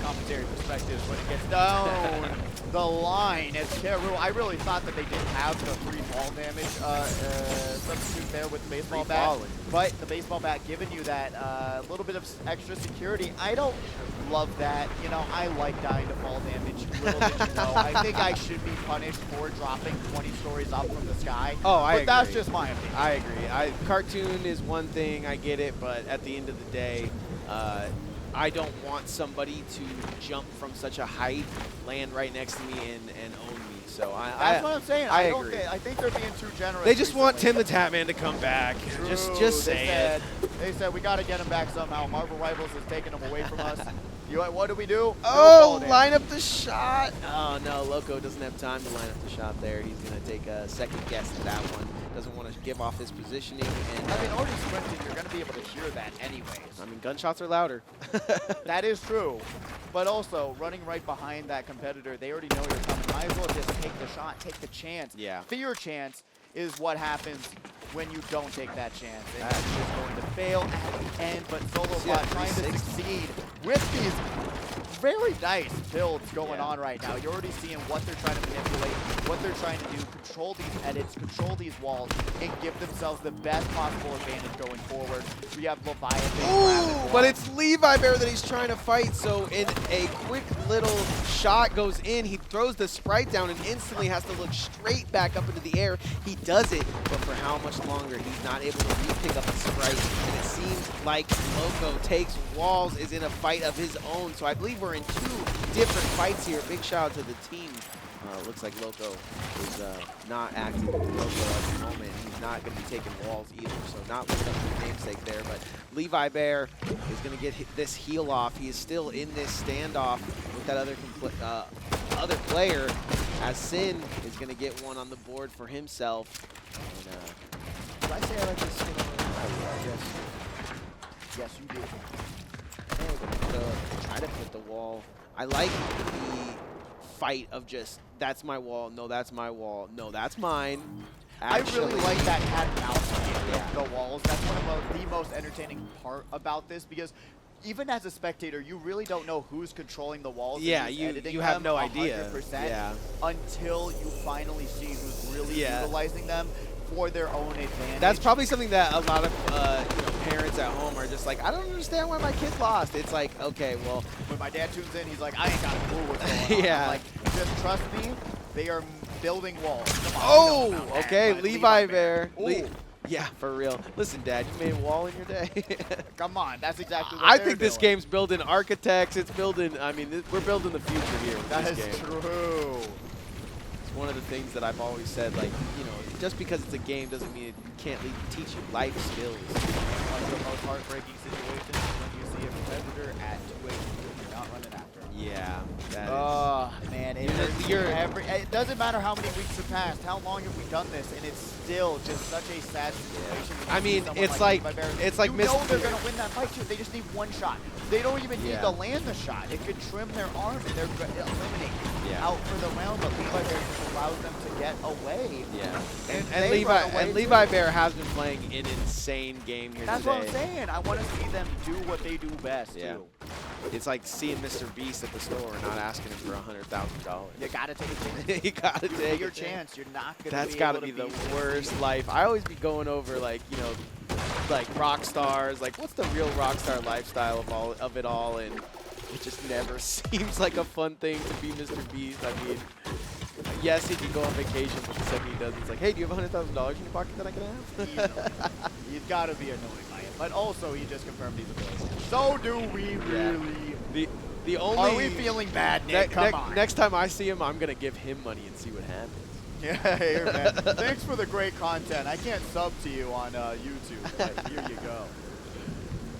commentary perspectives when it gets down the line as Keru. I really thought that they didn't have the free ball damage substitute there with the baseball bat, but the baseball bat giving you that little bit of extra security. I don't love that. You know, I like dying to fall damage. Little did you know. I think I should be punished for dropping 20 stories up from the sky. Oh, I agree. That's just my opinion. I agree. Cartoon is one thing, I get it, but at the end of the day, I don't want somebody to jump from such a height, land right next to me, and own me. So that's what I'm saying. I agree. I think they're being too generous. They just want Tim the Tatman to come back. True. Just say it. They said we got to get him back somehow. Marvel Rivals is taking him away from us. What do we do? Oh, line up the shot. Oh, no, Loco doesn't have time to line up the shot there. He's going to take a second guess at that one. Doesn't want to give off his positioning. And I mean, already sprinting, you're going to be able to hear that anyways. I mean, gunshots are louder. That is true. But also, running right behind that competitor, they already know you're coming. Might as well just take the shot, take the chance. Yeah. Fear chance is what happens when you don't take that chance. And it's just going to fail at the end, but SoloBot trying to succeed with these very nice builds going on right now. You're already seeing what they're trying to manipulate, what they're trying to do, control these edits, control these walls, and give themselves the best possible advantage going forward. We have Leviathan. Ooh, but it's Levi Bear that he's trying to fight, so in a quick little shot goes in, he throws the sprite down and instantly has to look straight back up into the air. He does it, but for how much longer? He's not able to re-pick up the sprite, and it seems like Loco takes walls, is in a fight of his own, so I believe we're in two different fights here. Big shout out to the team. Looks like Loco is not acting with Loco at the moment. He's not going to be taking walls either, so not looking up his namesake there. But Levi Bear is going to get this heal off. He is still in this standoff with that other player, as Sin is going to get one on the board for himself. And, did I say I like this skin on? Yes, you did. Try to put the wall. I like the fight of just, that's my wall, no, that's my wall, no, that's mine. Actually, I really like that cat and mouse game with the walls. That's one of the most entertaining part about this, because even as a spectator, you really don't know who's controlling the walls. Yeah, you have no idea. Yeah. Until you finally see who's really utilizing them for their own advantage. That's probably something that a lot of parents at home are just like, I don't understand why my kid lost. It's like, okay, well. When my dad tunes in, he's like, I ain't got a clue what's going on. Yeah. I'm like, just trust me, they are building walls. Come on, oh, okay, that, Levi Bear. Yeah, for real. Listen, Dad, you made a wall in your day. Come on, that's exactly what I they're think this doing. game's building architects. It's building, I mean, we're building the future here with that this is game. true. It's one of the things that I've always said, like, you know, just because it's a game doesn't mean it can't teach you life skills. One of the most heartbreaking situations is when you see a competitor at 2 HP and you're not running after him. Yeah, that is. Oh, man. It doesn't matter how many weeks have passed, how long have we done this, and it's still just such a sad situation. I mean, it's like you know they're going to win that fight too. They just need one shot. They don't even need to land the shot. It could trim their arm and they're eliminated out for the round, but Levi Bear just allows them to get away. Yeah. And Levi Bear has been playing an insane game here today. That's what I'm saying. I want to see them do what they do best too. it's like seeing Mr. Beast at the store and not asking him for $100,000. You gotta take a chance. You gotta take your a chance. You're not gonna. That's be gotta able be to the worst life. I always be going over like, you know, like rock stars, like what's the real rock star lifestyle of it all, and it just never seems like a fun thing to be Mr. Beast. I mean, yes, he can go on vacation, but the second he does, it's like, hey, do you have $100,000 in your pocket that I can have? Easily. He's gotta be annoyed by it, but also he just confirmed he's a villain. So do we really? The only Are we feeling bad, Nick? Come on. Next time I see him, I'm gonna give him money and see what happens. Yeah, here, man. Thanks for the great content. I can't sub to you on YouTube, but here you go.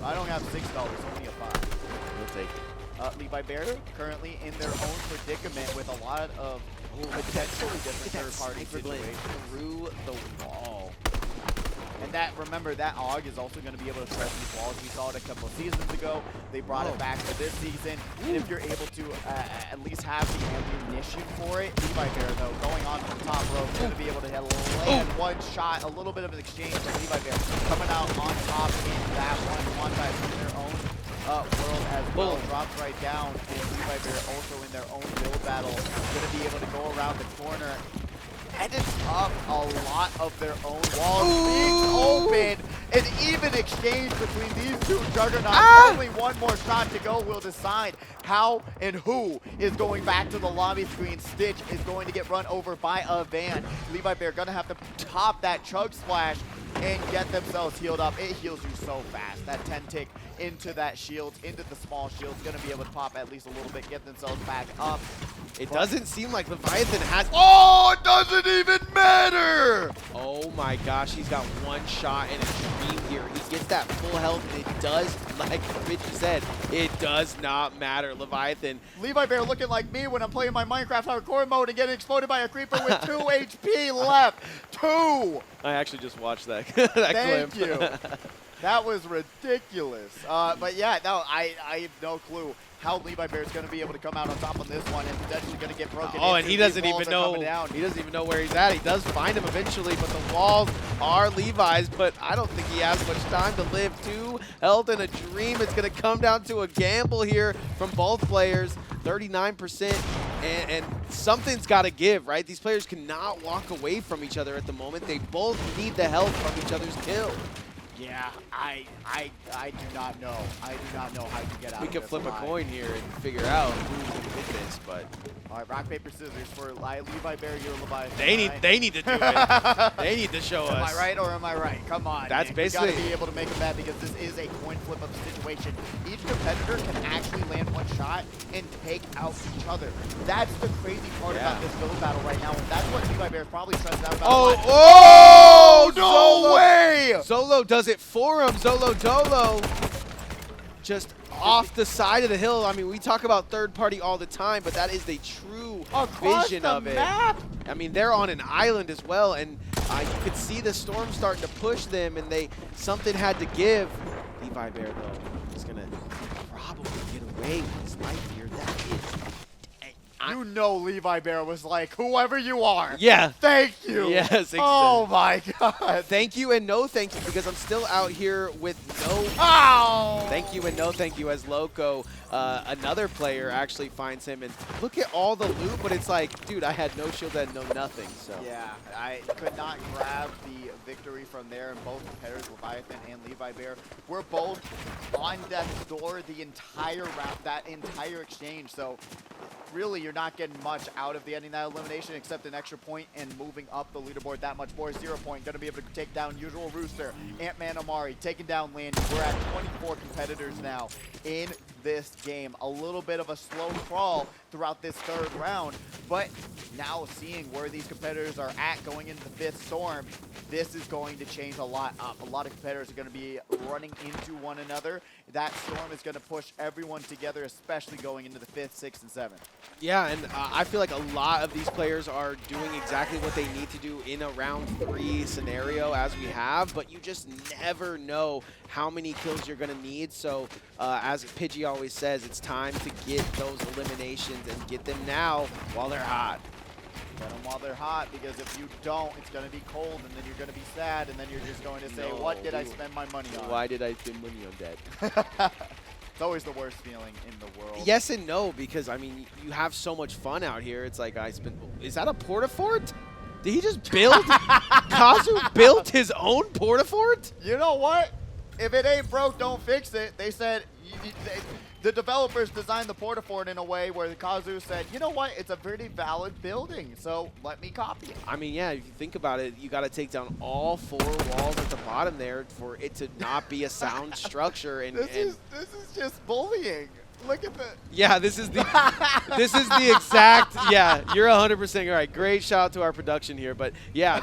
I don't have $6, only a 5. We'll take it. Levi Bear currently in their own predicament with a lot of potentially different third-party situations. Through the wall. And that, remember, that AUG is also going to be able to press these walls. We saw it a couple of seasons ago. They brought it back for this season. And if you're able to at least have the ammunition for it, Levi Bear, though, going on from the top row, going to be able to land one shot, a little bit of an exchange. But Levi Bear coming out on top in that one guy in their own world as well. Drops right down. And Levi Bear also in their own build battle, going to be able to go around the corner. Headed up a lot of their own walls, being open, an even exchange between these two juggernauts. Only one more shot to go will decide how and who is going back to the lobby screen. Stitch is going to get run over by a van. Levi Bear gonna have to top that chug splash and get themselves healed up. It heals you so fast. That 10 tick into that shield, into the small shield, is gonna be able to pop at least a little bit, get themselves back up. It doesn't seem like Leviathan has... Oh, it doesn't even matter! Oh my gosh, he's got one shot and a dream here. He gets that full health, and it does, like Richie said, it does not matter. Leviathan. Levi Bear looking like me when I'm playing my Minecraft hardcore mode and getting exploded by a creeper with 2 HP left. 2! I actually just watched that, Thank clip. you. That was ridiculous. But yeah, no, I have no clue how Levi Bear is going to be able to come out on top on this one and potentially going to get broken. Oh, and he doesn't even know. He doesn't even know where he's at. He does find him eventually, but the walls are Levi's. But I don't think he has much time to live. 2 health and a dream. It's going to come down to a gamble here from both players. 39%, and something's got to give, right? These players cannot walk away from each other at the moment. They both need the help from each other's kill. Yeah, I do not know. I do not know how to get out We of could this flip a alive. coin here and figure out who's going to get this, but... All right, rock, paper, scissors for Levi Bear, you're Levi. They need to do it. They need to show us. Am I right or am I right? Come on. That's Nick. basically... We got to be able to make a bet because this is a coin flip of a situation. Each competitor can actually land one shot and take out each other. That's the crazy part about this build battle right now. And that's what Levi Bear is probably stressed out about. Oh, no way! Zolo does it for him. Zolo Dolo just off the side of the hill. I mean, we talk about third party all the time, but that is the true vision of it. Map. I mean, they're on an island as well, and you could see the storm starting to push them, and something had to give. Levi Bear, though, is going to probably get away with his life here. That is... You know Levi Bear was like, whoever you are. Yeah. Thank you. Yes, exactly. Oh, my God. Thank you and no thank you, because I'm still out here with no... Oh! Thank you and no thank you as Loco, another player, actually finds him. And look at all the loot, but it's like, dude, I had no shield and no nothing. So yeah, I could not grab the victory from there, and both competitors, Leviathan and Levi Bear, were both on death's door the entire round, that entire exchange. So really, you're not getting much out of the ending that elimination except an extra point and moving up the leaderboard that much more. 0 point, going to be able to take down Usual Rooster, Ant-Man Amari, taking down Landy. We're at 24 competitors now in this game. A little bit of a slow crawl throughout this third round, but now seeing where these competitors are at going into the 5th storm, this is going to change a lot up. A lot of competitors are going to be running into one another. That storm is going to push everyone together, especially going into the 5th, 6th, and 7th. yeah, and I feel like a lot of these players are doing exactly what they need to do in a round 3 scenario as we have, but you just never know how many kills you're going to need. So as Pidgey always says, it's time to get those eliminations and get them now while they're hot. Get them while they're hot, because if you don't, it's going to be cold, and then you're going to be sad, and then you're just going to say, what did I spend my money on? Why did I spend money on that? It's always the worst feeling in the world. Yes and no, because, I mean, you have so much fun out here. It's like, is that a porta-fort? Did he just build? Kazu built his own porta-fort? You know what? If it ain't broke, don't fix it. They said the developers designed the porta-fort in a way where the Kazu said, you know what? It's a pretty valid building, so let me copy it. I mean, yeah, if you think about it, you got to take down all 4 walls at the bottom there for it to not be a sound structure. And this is just bullying. Look at the. Yeah, this is the exact. Yeah, you're 100% right. Great shout out to our production here, but yeah,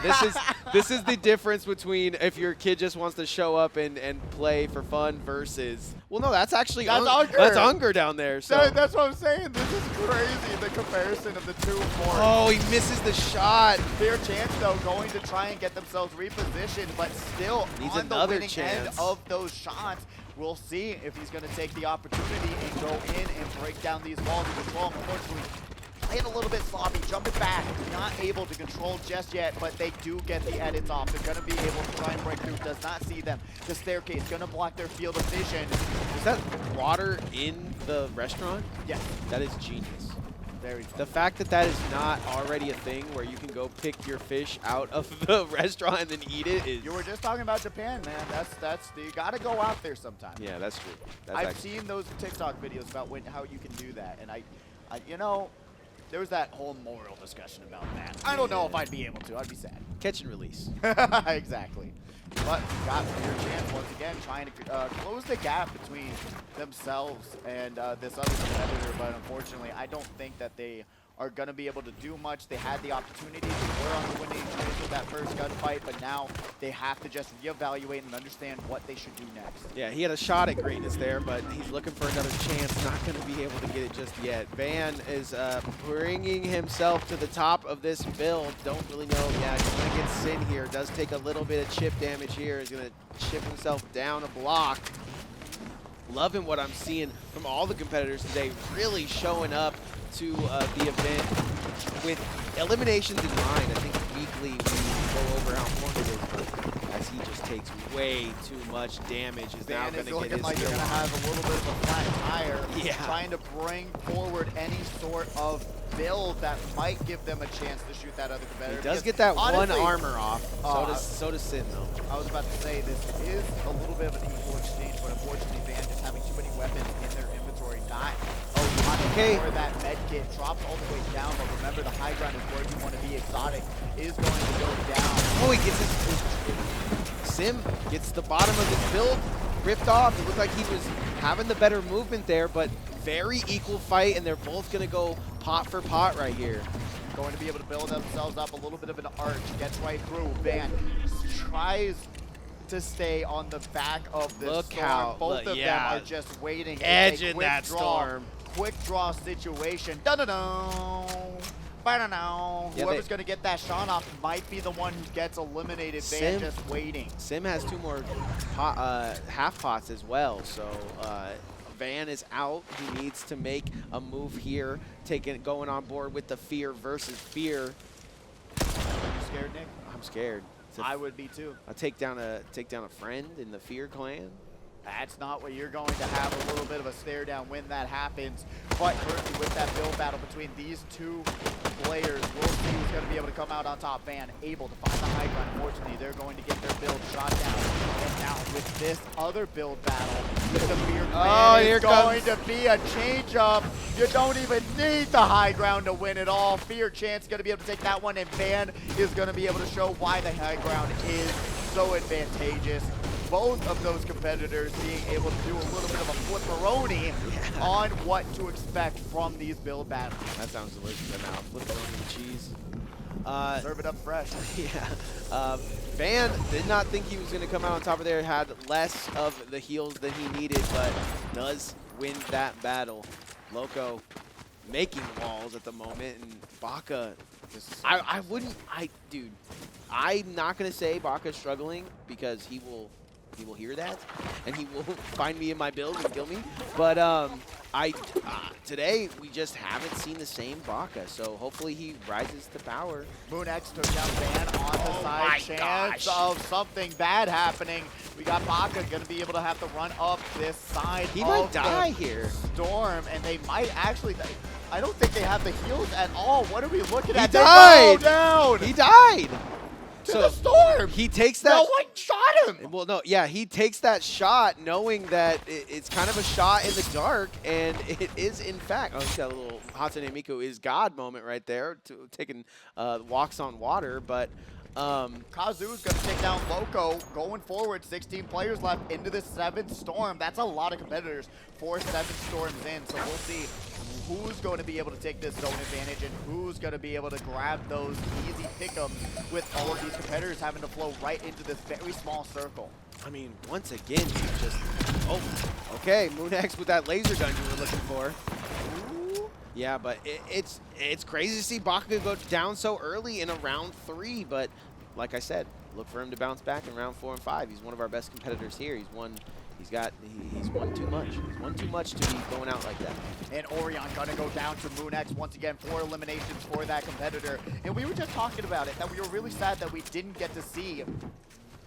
this is the difference between if your kid just wants to show up and play for fun versus. Well, no, that's actually Unger. That's Unger down there. So that's what I'm saying. This is crazy. The comparison of the two forts. Oh, he misses the shot. Fair chance though, going to try and get themselves repositioned, but still needs on the another winning end chance of those shots. We'll see if he's going to take the opportunity and go in and break down these walls and control. Unfortunately, playing a little bit sloppy, jumping back, not able to control just yet, but they do get the edits off. They're going to be able to try and break through. Does not see them. The staircase going to block their field of vision. Is that water in the restaurant? Yes. That is genius. Very fun. The fact that that is not already a thing where you can go pick your fish out of the restaurant and then eat it is. You were just talking about Japan, man. You got to go out there sometime. Yeah, that's true. I've seen those TikTok videos about how you can do that, and I you know, there was that whole moral discussion about that. I don't know if I'd be able to. I'd be sad. Catch and release. Exactly. But got your chance once again, trying to close the gap between themselves and this other competitor. But unfortunately, I don't think that they are going to be able to do much. They had the opportunity. They were on the winning streak with that first gunfight, but now they have to just reevaluate and understand what they should do next. Yeah, he had a shot at greatness there, but he's looking for another chance. Not going to be able to get it just yet. Van is bringing himself to the top of this build. Don't really know. Yeah, he's going to get Sin here. Does take a little bit of chip damage here. He's going to chip himself down a block. Loving what I'm seeing from all the competitors today, really showing up to the event with eliminations in mind. I think weekly we go over how important it is, but as he just takes way too much damage, is now going to get his like they're going to have a little bit of a flat tire. Yeah. Trying to bring forward any sort of build that might give them a chance to shoot that other competitor. He does get that honestly, one armor off. So does Sin, though. I was about to say, this is a little bit of an equal exchange, but unfortunately, Van just having too many weapons in their inventory, not where that med kit drops all the way down, but remember the high ground is where you want to be. Exotic is going to go down. Oh, he gets his Sim gets the bottom of his build ripped off. It looked like he was having the better movement there, but very equal fight, and they're both going to go pot for pot right here. Going to be able to build themselves up a little bit of an arch, gets right through. Van tries to stay on the back of this storm. Both of them are just waiting. Edging that storm. Quick draw situation. Dun-dun-dun. Whoever's going to get that shot off might be the one who gets eliminated. Van just waiting. Sim has 2 more half pots as well, so Van is out. He needs to make a move here, going on board with the fear versus fear. Are you scared, Nick? I'm scared. I would be too. I'll take down a friend in the Fear clan. That's not what you're going to have, a little bit of a stare down when that happens. But currently with that build battle between these two players, we'll see who's going to be able to come out on top. Van able to find the high ground. Unfortunately, they're going to get their build shot down. And now with this other build battle, with the Fear clan, it's going to be a change up. You don't even need the high ground to win it all. Fear Chance going to be able to take that one, and Van is going to be able to show why the high ground is so advantageous. Both of those competitors being able to do a little bit of a flipperoni on what to expect from these build battles. That sounds delicious right now. Flipperoni with cheese. Serve it up fresh. Yeah. Van did not think he was going to come out on top of there. Had less of the heals than he needed, but does win that battle. Loco making walls at the moment, and Baka just... Dude, I'm not going to say Baka's struggling because he will hear that, and he will find me in my build and kill me. But today we just haven't seen the same Baka, so hopefully he rises to power. Moon X took down Van on the side. Chance of something bad happening. We got Baka going to be able to have to run up this side. He might die here. Storm, and they might actually. I don't think they have the heals at all. What are we looking at? He died. They go down. He died. To the Storm. He takes that. No one shot him. Well, no, yeah, he takes that shot knowing that it's kind of a shot in the dark, and it is in fact. Oh, he's got a little Hatsune Miku is God moment right there, taking walks on water, but. Kazu's going to take down Loco. Going forward, 16 players left into the 7th Storm. That's a lot of competitors. 4 7 Storms in, so we'll see who's going to be able to take this zone advantage and who's going to be able to grab those easy pickups with all of these competitors having to flow right into this very small circle. I mean, once again, you just... Oh, okay, MoonX with that laser gun you were looking for. Ooh. Yeah, but it's crazy to see Baka go down so early in a round 3, but like I said, look for him to bounce back in round 4 and 5. He's one of our best competitors here. He's won too much. He's won too much to be going out like that. And Orion gonna go down to MoonX once again. 4 eliminations for that competitor. And we were just talking about it, that we were really sad that we didn't get to see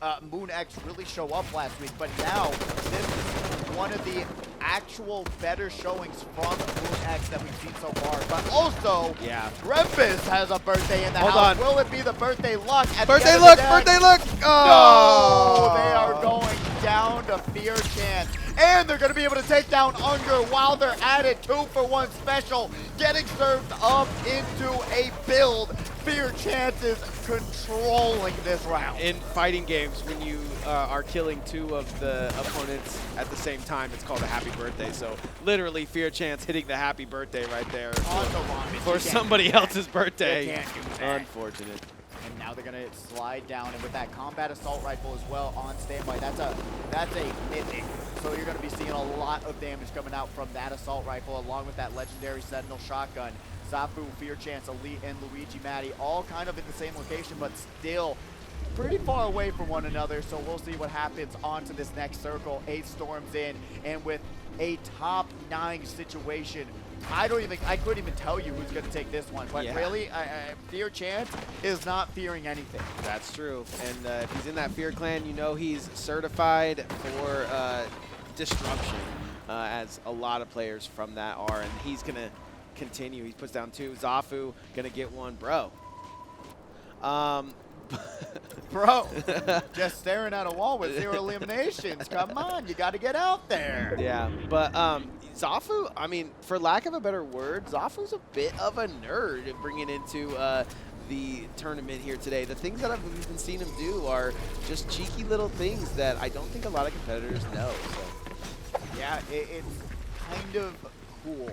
MoonX really show up last week. But now, this is one of the actual better showings from MoonX that we've seen so far. But also, yeah, Rempus has a birthday in the Hold house. on. Will it be the birthday luck? At Birthday the end look! of the day? Birthday look! Oh! No! They are going down to Fear Chance. And they're going to be able to take down Unger while they're at it. 2-for-1 special. Getting served up into a build. Fear Chance is controlling this round. In fighting games, when you are killing 2 of the opponents at the same time, it's called a happy birthday. So literally, Fear Chance hitting the happy birthday right there for somebody else's birthday. You can't do that. Unfortunate. And now they're gonna slide down, and with that combat assault rifle as well on standby, that's a mythic. So you're gonna be seeing a lot of damage coming out from that assault rifle, along with that legendary Sentinel shotgun. Zafu, Fear Chance, Elite, and Luigi Matty all kind of in the same location, but still pretty far away from one another. So we'll see what happens onto this next circle. 8 Storms in, and with a top 9 situation. I couldn't even tell you who's going to take this one, but really, Fear Chance is not fearing anything. That's true, and if he's in that Fear Clan, you know he's certified for disruption, as a lot of players from that are, and he's going to continue. He puts down 2. Zafu going to get 1. Bro. Bro, just staring at a wall with 0 eliminations. Come on, you got to get out there. Yeah, but Zafu, I mean, for lack of a better word, Zafu's a bit of a nerd bringing into the tournament here today. The things that we've been seeing him do are just cheeky little things that I don't think a lot of competitors know. So. Yeah, it's kind of cool,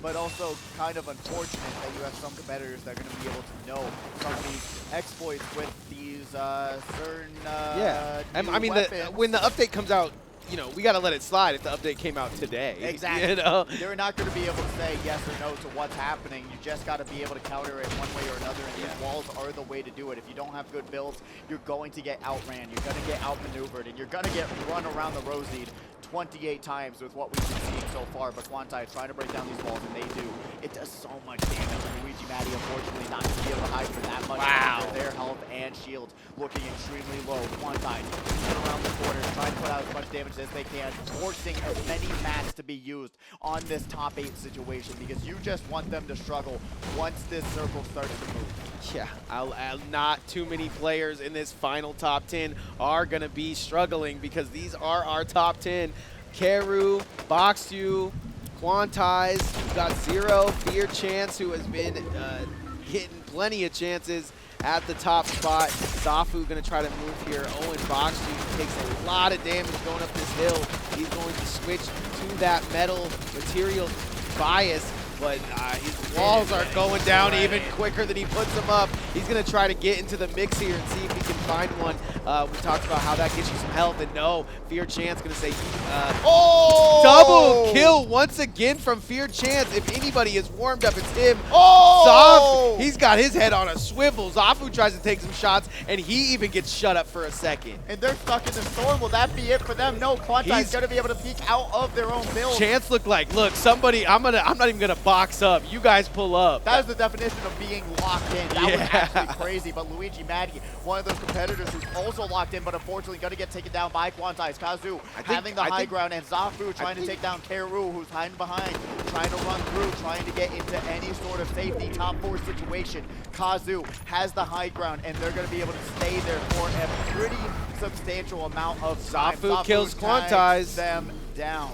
but also kind of unfortunate that you have some competitors that are going to be able to know some of these exploits with these certain I mean, when the update comes out, you know, we got to let it slide if the update came out today. Exactly. You know? They're not going to be able to say yes or no to what's happening. You just got to be able to counter it one way or another, and these walls are the way to do it. If you don't have good builds, you're going to get outran, you're going to get outmaneuvered, and you're going to get run around the Rosied 28 times with what we've been seeing so far. But Quantai is trying to break down these walls, and they do. It does so much damage. Luigi Matty, unfortunately, not going to be able to hide for that much. Wow. Their health and shields looking extremely low. Quantai run around the corners, trying to put out as much damage as they can, forcing as many mats to be used on this top 8 situation, because you just want them to struggle once this circle starts to move. Yeah, not too many players in this final top 10 are going to be struggling, because these are our top 10. Keru, Boxu, Quantize, we've got 0, Fear Chance, who has been hitting plenty of chances at the top spot. Zafu going to try to move here. Owen Boxu takes a lot of damage going up this hill. He's going to switch to that metal material bias, but his walls are going down even quicker than he puts them up. He's going to try to get into the mix here and see if he can find one. We talked about how that gets you some health, and no, Fear Chance going to say, double kill once again from Fear Chance. If anybody is warmed up, it's him. Zafu, he's got his head on a swivel. Zafu tries to take some shots, and he even gets shut up for a second. And they're stuck in the storm. Will that be it for them? No, Quantai is going to be able to peek out of their own build. Chance looked like, look, somebody, I'm not even going to box up. You guys pull up. That is the definition of being locked in. That was Yeah. actually crazy. But Luigi Maddy, one of those competitors who's also locked in, but unfortunately going to get taken down by Quantize. Kazu having the high ground, and Zafu trying to take down Keru, who's hiding behind, trying to run through, trying to get into any sort of safety top 4 situation. Kazu has the high ground, and they're going to be able to stay there for a pretty substantial amount of time. Zafu kills tags Quantize. them down.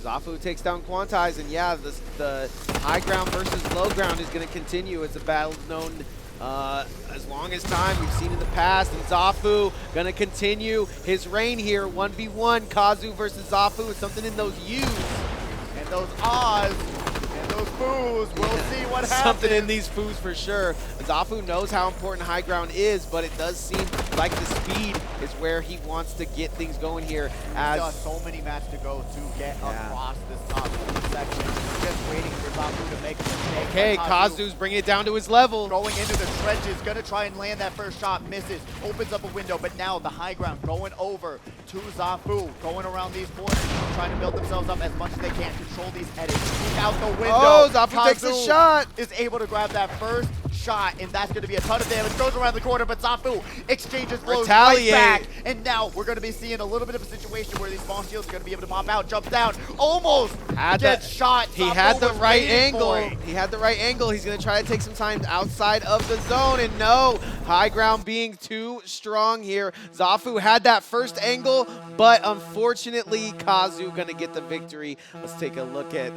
Zafu takes down Quantize, and yeah, the high ground versus low ground is going to continue. It's a battle known as long as time we've seen in the past, and Zafu going to continue his reign here. 1v1, Kazu versus Zafu. It's something in those U's. And those ahs and those boos, we'll see what happens. Something in these foos for sure. Zafu knows how important high ground is, but it does seem like the speed is where he wants to get things going here. As so many matches to go to get across this top section. Just waiting for Zafu to make a mistake. Okay, Kazu's bringing it down to his level. Going into the trenches, gonna try and land that first shot, misses, opens up a window, but now the high ground going over to Zafu, going around these corners, trying to build themselves up as much as they can, control these edits. Look out the window. Oh, Zafu takes a Kazu shot. is able to grab that first shot, and that's going to be a ton of damage. Goes around the corner, but Zafu exchanges blows Retaliate. right back. And now we're going to be seeing a little bit of a situation where these small shields are going to be able to pop out, jump down, almost gets shot. He Zafu had the was right waiting angle. for it. He had the right angle. He's going to try to take some time outside of the zone, and no, high ground being too strong here. Zafu had that first angle, but unfortunately, Kazu going to get the victory. Let's take a look at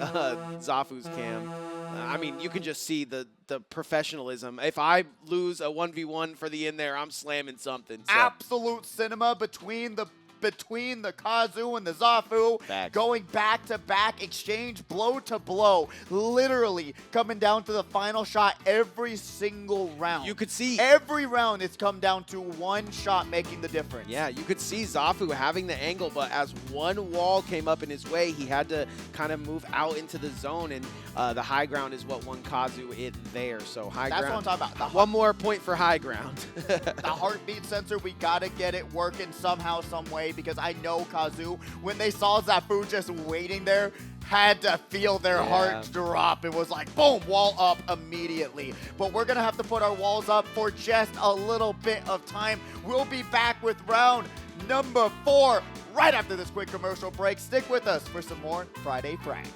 Zafu's cam. I mean, you can just see the professionalism. If I lose a 1v1 for the in there, I'm slamming something. So. Absolute cinema between the Kazu and the Zafu. Facts. Going back to back, exchange blow to blow, literally coming down to the final shot every single round. You could see every round it's come down to one shot making the difference. Yeah, you could see Zafu having the angle, but as one wall came up in his way, he had to kind of move out into the zone, and the high ground is what won Kazu in there. So high ground. That's what I'm talking about. One more point for high ground. The heartbeat sensor, we gotta get it working somehow, some way, because I know Kazu, when they saw Zafu just waiting there, had to feel their hearts drop. It was like, boom, wall up immediately. But we're gonna have to put our walls up for just a little bit of time. We'll be back with round number 4 right after this quick commercial break. Stick with us for some more Friday Frags.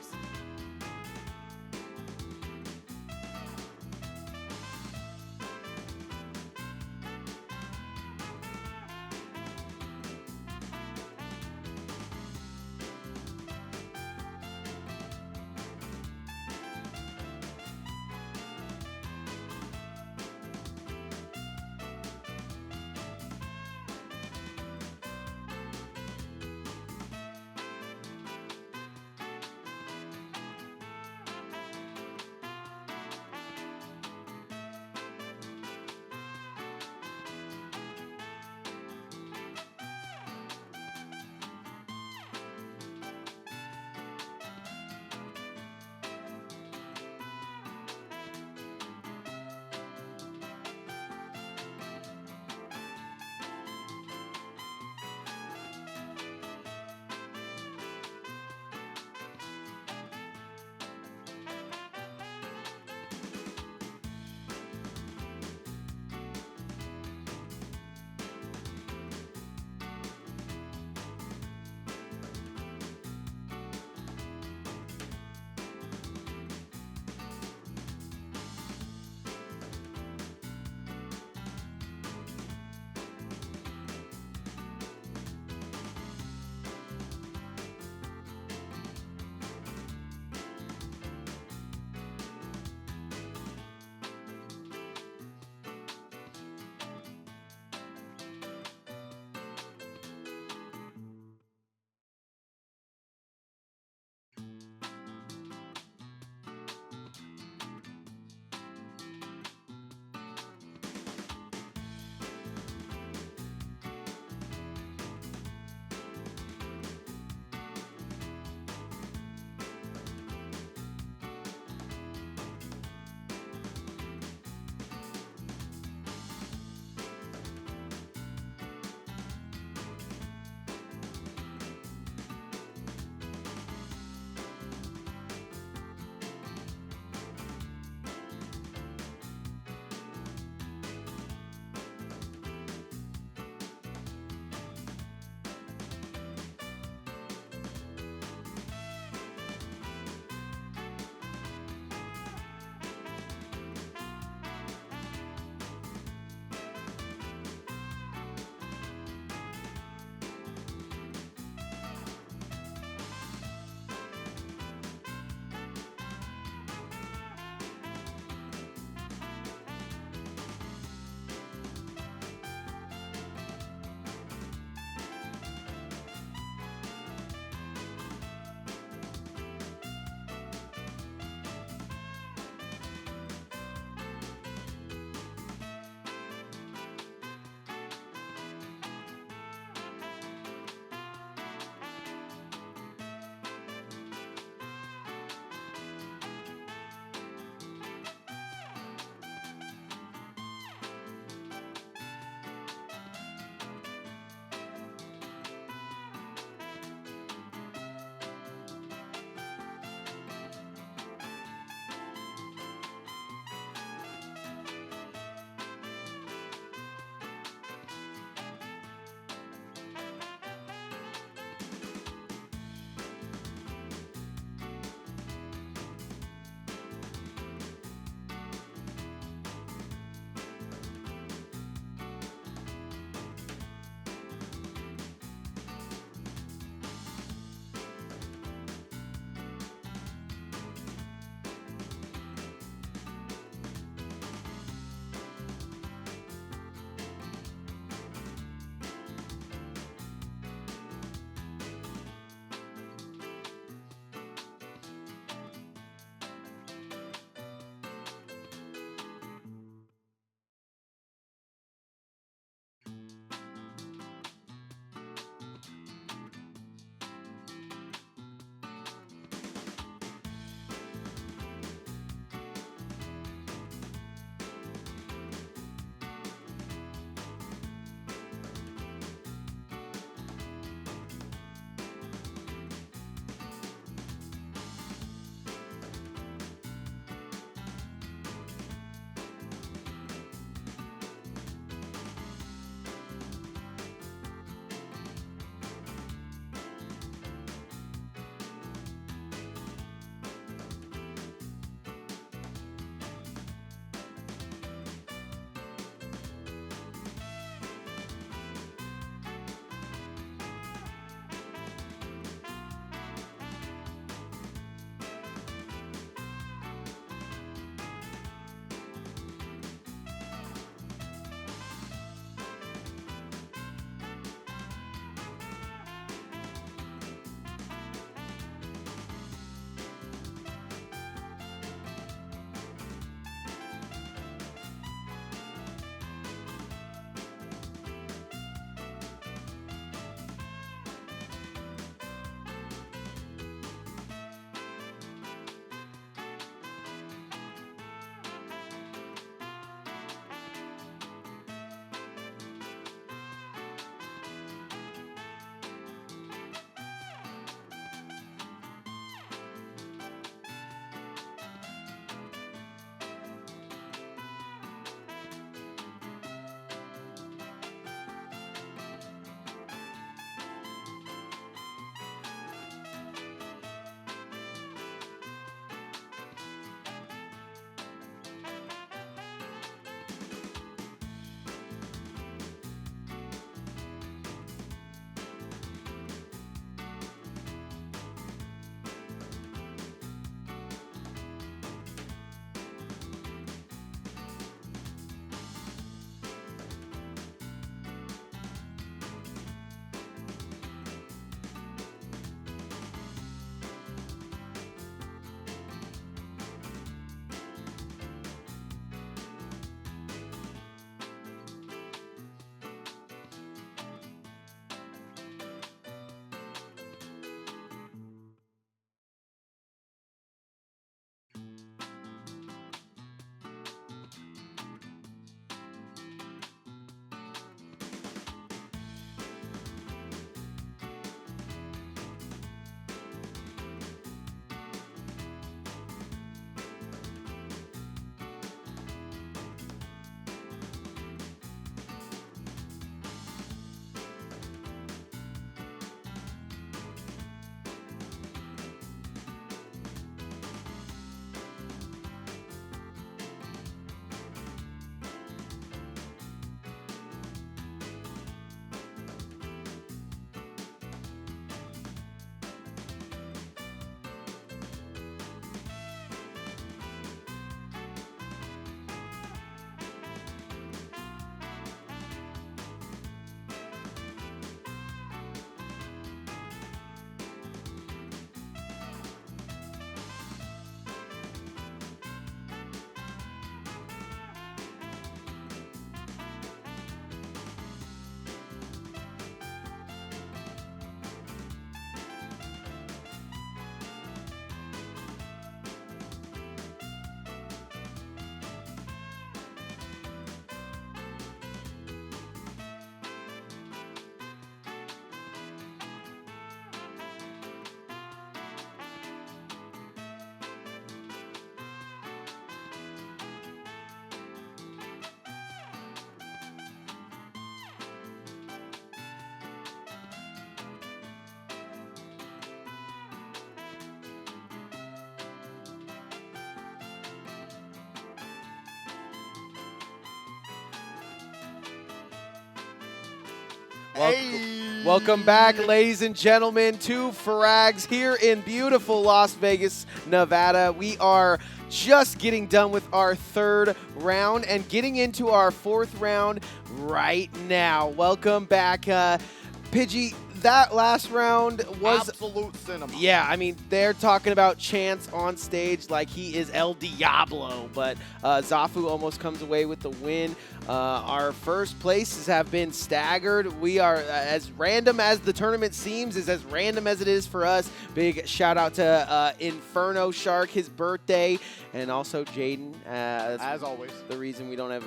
Welcome back, ladies and gentlemen, to FRAGS here in beautiful Las Vegas, Nevada. We are just getting done with our third round and getting into our fourth round right now. Welcome back, Pidgey. That last round was absolute cinema. Yeah, I mean, they're talking about Chance on stage like he is El Diablo, but Zafu almost comes away with the win. Our first places have been staggered. We are as random as the tournament seems, is as random as it is for us. Big shout out to Inferno Shark, his birthday, and also Jaden. As always, the reason we don't have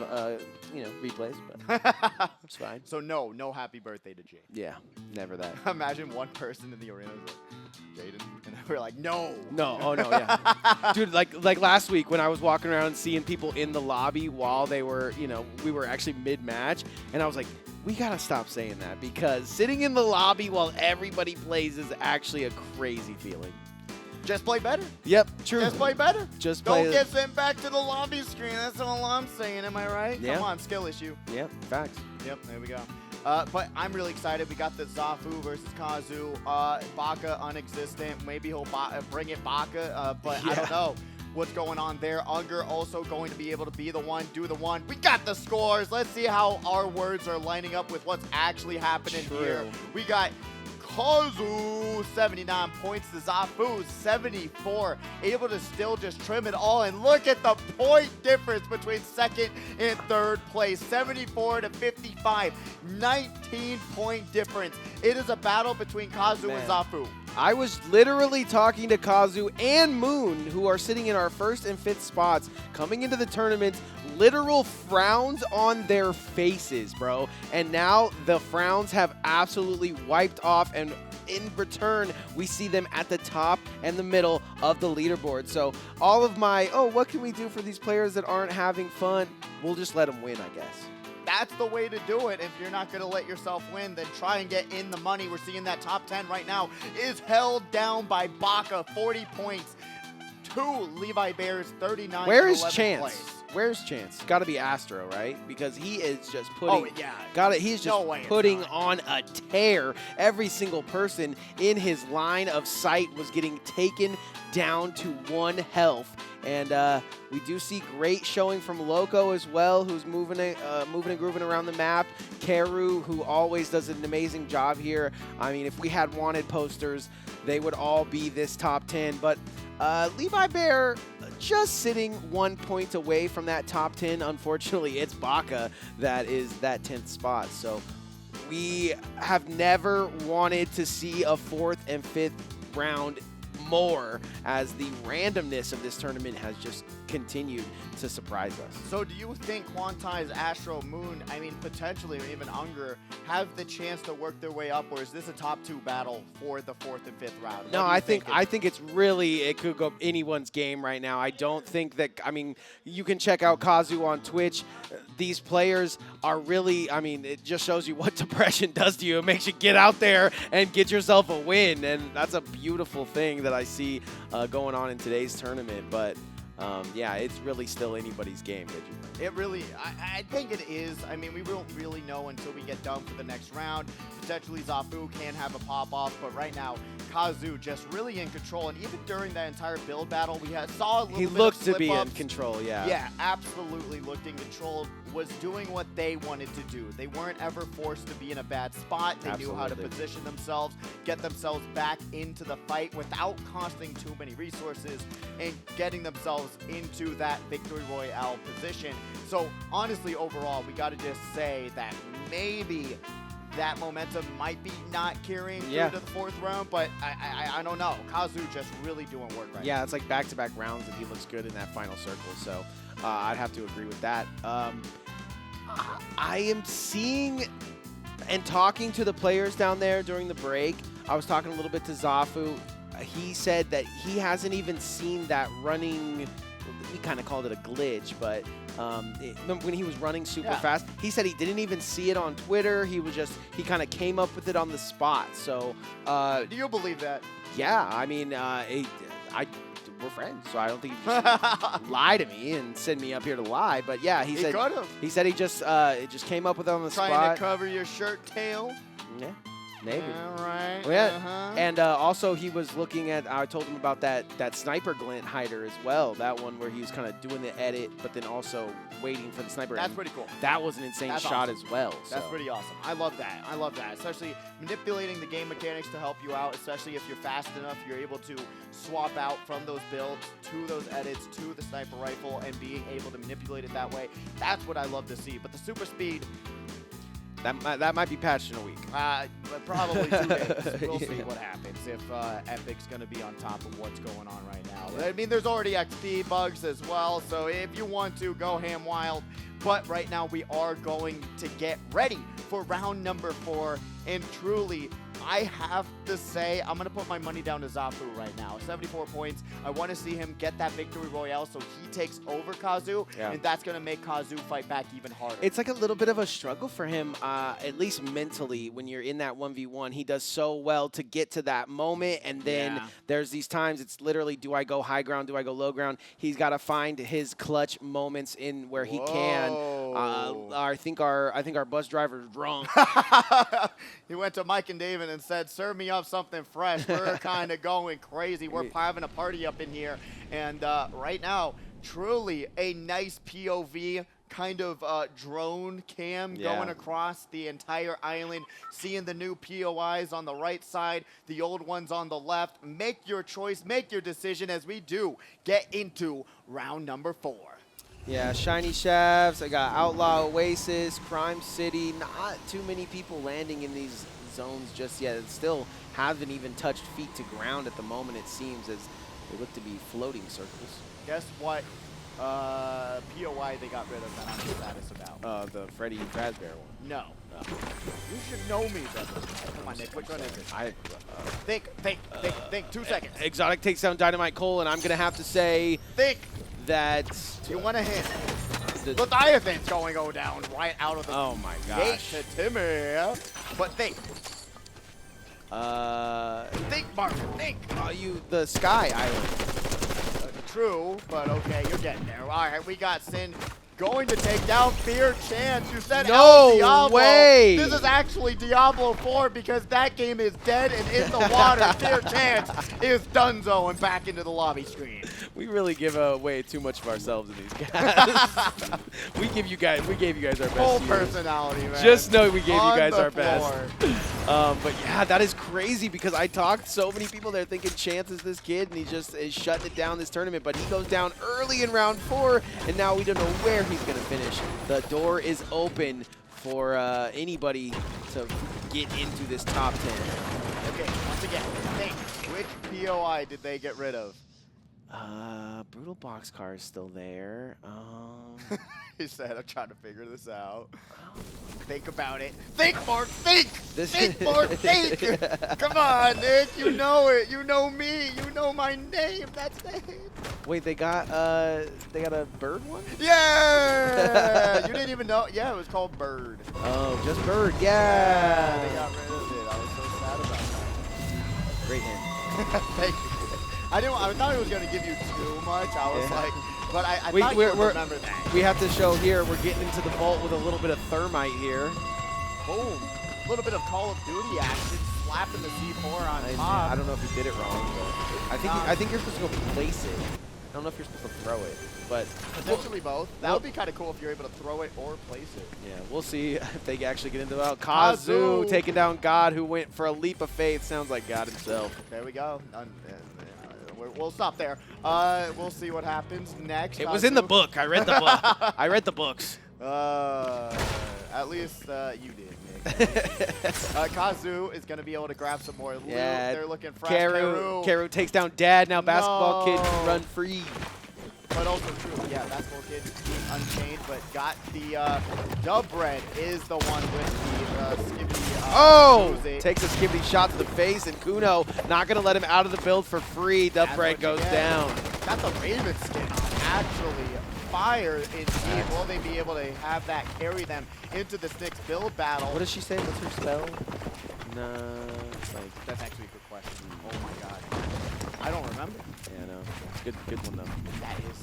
replays, but it's fine. So no happy birthday to Jay. Yeah, never that. Imagine one person in the arena is like, Jaden, and we're like, no. Oh no, yeah. Dude, like last week when I was walking around seeing people in the lobby while they were, we were actually mid-match, and I was like, we gotta stop saying that because sitting in the lobby while everybody plays is actually a crazy feeling. Just play better. Yep, true. Just play better. Just play. Don't get sent back to the lobby screen. That's all I'm saying. Am I right? Yeah. Come on, skill issue. Yep, facts. Yep, there we go. But I'm really excited. We got the Zafu versus Kazu. Baka unexistent. Maybe he'll bring it Baka, but yeah. I don't know what's going on there. Unger also going to be able to be the one, do the one. We got the scores. Let's see how our words are lining up with what's actually happening here. We got Kazu, 79 points to Zafu, 74. Able to still just trim it all. And look at the point difference between second and third place. 74 to 55. 19-point difference. It is a battle between Kazu and Zafu. I was literally talking to Kazu and Moon, who are sitting in our first and fifth spots, coming into the tournament, literal frowns on their faces, bro. And now the frowns have absolutely wiped off, and in return, we see them at the top and the middle of the leaderboard. So all of my, what can we do for these players that aren't having fun? We'll just let them win, I guess. That's the way to do it. If you're not going to let yourself win, then try and get in the money. We're seeing that top 10 right now is held down by Baka, 40 points, to Levi Bears, 39. Where is Chance? Place. Where's Chance? Got to be Astro, right? Because he is just putting. Oh yeah. Got it. He's just putting on a tear. Every single person in his line of sight was getting taken down to 1 health. And we do see great showing from Loco as well, who's moving and grooving around the map. Karu, who always does an amazing job here. I mean, if we had wanted posters, they would all be this top 10. But Levi Bear just sitting 1 point away from that top 10. Unfortunately, it's Baka that is that 10th spot. So we have never wanted to see a 4th and 5th round more, as the randomness of this tournament has just continued to surprise us. So do you think Quantize, Astro, Moon, I mean potentially, or even Unger, have the chance to work their way up, or is this a top 2 battle for the 4th and 5th round? No, I think it's really, it could go anyone's game right now. I don't think that, I mean, you can check out Kazu on Twitch. These players are really, I mean, it just shows you what depression does to you. It makes you get out there and get yourself a win, and that's a beautiful thing that I see going on in today's tournament. But yeah, it's really still anybody's game, Pidgey. It really, I think it is. I mean, we won't really know until we get done for the next round. Potentially Zafu can have a pop-off, but right now, Kazu just really in control. And even during that entire build battle, we saw a little bit of looked to be in slip-ups. control, yeah. Yeah, absolutely looked in control, was doing what they wanted to do. They weren't ever forced to be in a bad spot. They knew how to position themselves, get themselves back into the fight without costing too many resources and getting themselves into that Victory Royale position. So honestly, overall, we got to just say that maybe that momentum might be not carrying through to the 4th round, but I don't know. Kazu just really doing work right now. Yeah, it's like back-to-back rounds, and he looks good in that final circle, so I'd have to agree with that. I am seeing and talking to the players down there during the break. I was talking a little bit to Zafu. He said that he hasn't even seen that running, he kind of called it a glitch, but when he was running super fast, he said he didn't even see it on Twitter. He kind of came up with it on the spot. So do you believe that? Yeah, I mean, we're friends, so I don't think he should lie to me and send me up here to lie. But yeah, he said he just came up with it on the spot. Trying to cover your shirt tail. Yeah, maybe. All right. Oh, yeah. And also he was looking at, I told him about that sniper glint hider as well. That one where he was kind of doing the edit, but then also waiting for the sniper. That's pretty cool. That was an insane shot as well. That's pretty awesome. I love that. I love that. Especially manipulating the game mechanics to help you out, especially if you're fast enough, you're able to swap out from those builds to those edits to the sniper rifle and being able to manipulate it that way. That's what I love to see. But the super speed, that might be patched in a week. probably 2 days. We'll see what happens if Epic's going to be on top of what's going on right now. I mean, there's already XP bugs as well, so if you want to, go ham wild. But right now, we are going to get ready for round number 4, and truly, I have to say, I'm going to put my money down to Zafu right now. 74 points. I want to see him get that victory royale so he takes over Kazu, and that's going to make Kazu fight back even harder. It's like a little bit of a struggle for him, at least mentally, when you're in that 1v1. He does so well to get to that moment, and then there's these times it's literally, do I go high ground, do I go low ground? He's got to find his clutch moments in where he can. I think our bus driver is wrong. He went to Mike and David and said, serve me up something fresh. We're kind of going crazy. We're having a party up in here. And right now, truly a nice POV kind of drone cam going across the entire island, seeing the new POIs on the right side, the old ones on the left. Make your choice, make your decision as we do get into round number 4. Yeah, Shiny Shafts, I got Outlaw Oasis, Crime City. Not too many people landing in these zones just yet. It still haven't even touched feet to ground at the moment, it seems, as they look to be floating circles. Guess what POI they got rid of that I'm status about? The Freddy Fazbear one. No. You should know me, brother. Come on, Nick, which one is it? Think. 2 seconds. Exotic takes down Dynamite Cole, and I'm going to have to say... Think. That... You want a hint? Leviathan's going to go down right out of the gate to Timmy. But think. Think, Mark. Think. The Sky Island. True, but okay, you're getting there. All right, we got Sin going to take down Fear Chance. You said no Diablo. Way. This is actually Diablo 4 because that game is dead and in the water. Fear Chance is donezo and back into the lobby screen. We really give away too much of ourselves in these guys. we gave you guys our best. Full personality, man. Just know we gave you guys our floor. best. But yeah, that is crazy because I talked to so many people there thinking Chance is this kid and he just is shutting it down this tournament. But he goes down early in round 4, and now we don't know where he's going to finish. The door is open for anybody to get into this top 10. Okay, once again, think, which POI did they get rid of? Brutal Boxcar is still there. He said, I'm trying to figure this out. Think about it. Think, Mark, think! Think, Mark, think! Come on, Nick, you know it. You know me. You know my name. That's it. Wait, they got a bird one? Yeah! You didn't even know. Yeah, it was called Bird. Oh, just Bird. Yeah. They got rid of it. I was so sad about that. Great hint. Thank you. I thought it was going to give you too much. I was like, but I thought you would remember that. We have to show here, we're getting into the vault with a little bit of thermite here. Boom. A little bit of Call of Duty action, slapping the C4 on top. I don't know if he did it wrong, but I think you're supposed to go place it. I don't know if you're supposed to throw it, but potentially both. That would be kind of cool if you're able to throw it or place it. Yeah, we'll see if they actually get into that. Kazu taking down God, who went for a leap of faith. Sounds like God himself. There we go. We'll stop there. We'll see what happens next. It was in the book. I read the book. I read the books. At least you did, Nick. Kazu is going to be able to grab some more loot. Yeah, they're looking fresh. Karu takes down Dad. Now Basketball Kid can run free. But also true, yeah, Basketball Kid being unchained, but got the Dub Bread is the one with the skibbity. Takes a skibbity shot to the face, and Kuno not going to let him out of the build for free. Dub Bread goes down. Got the Raven skin actually fire indeed. Will they be able to have that carry them into the Styx build battle? What does she say? What's her spell? No, that's actually a good question. Oh my god. I don't remember. Yeah, no. It's good one though. That is,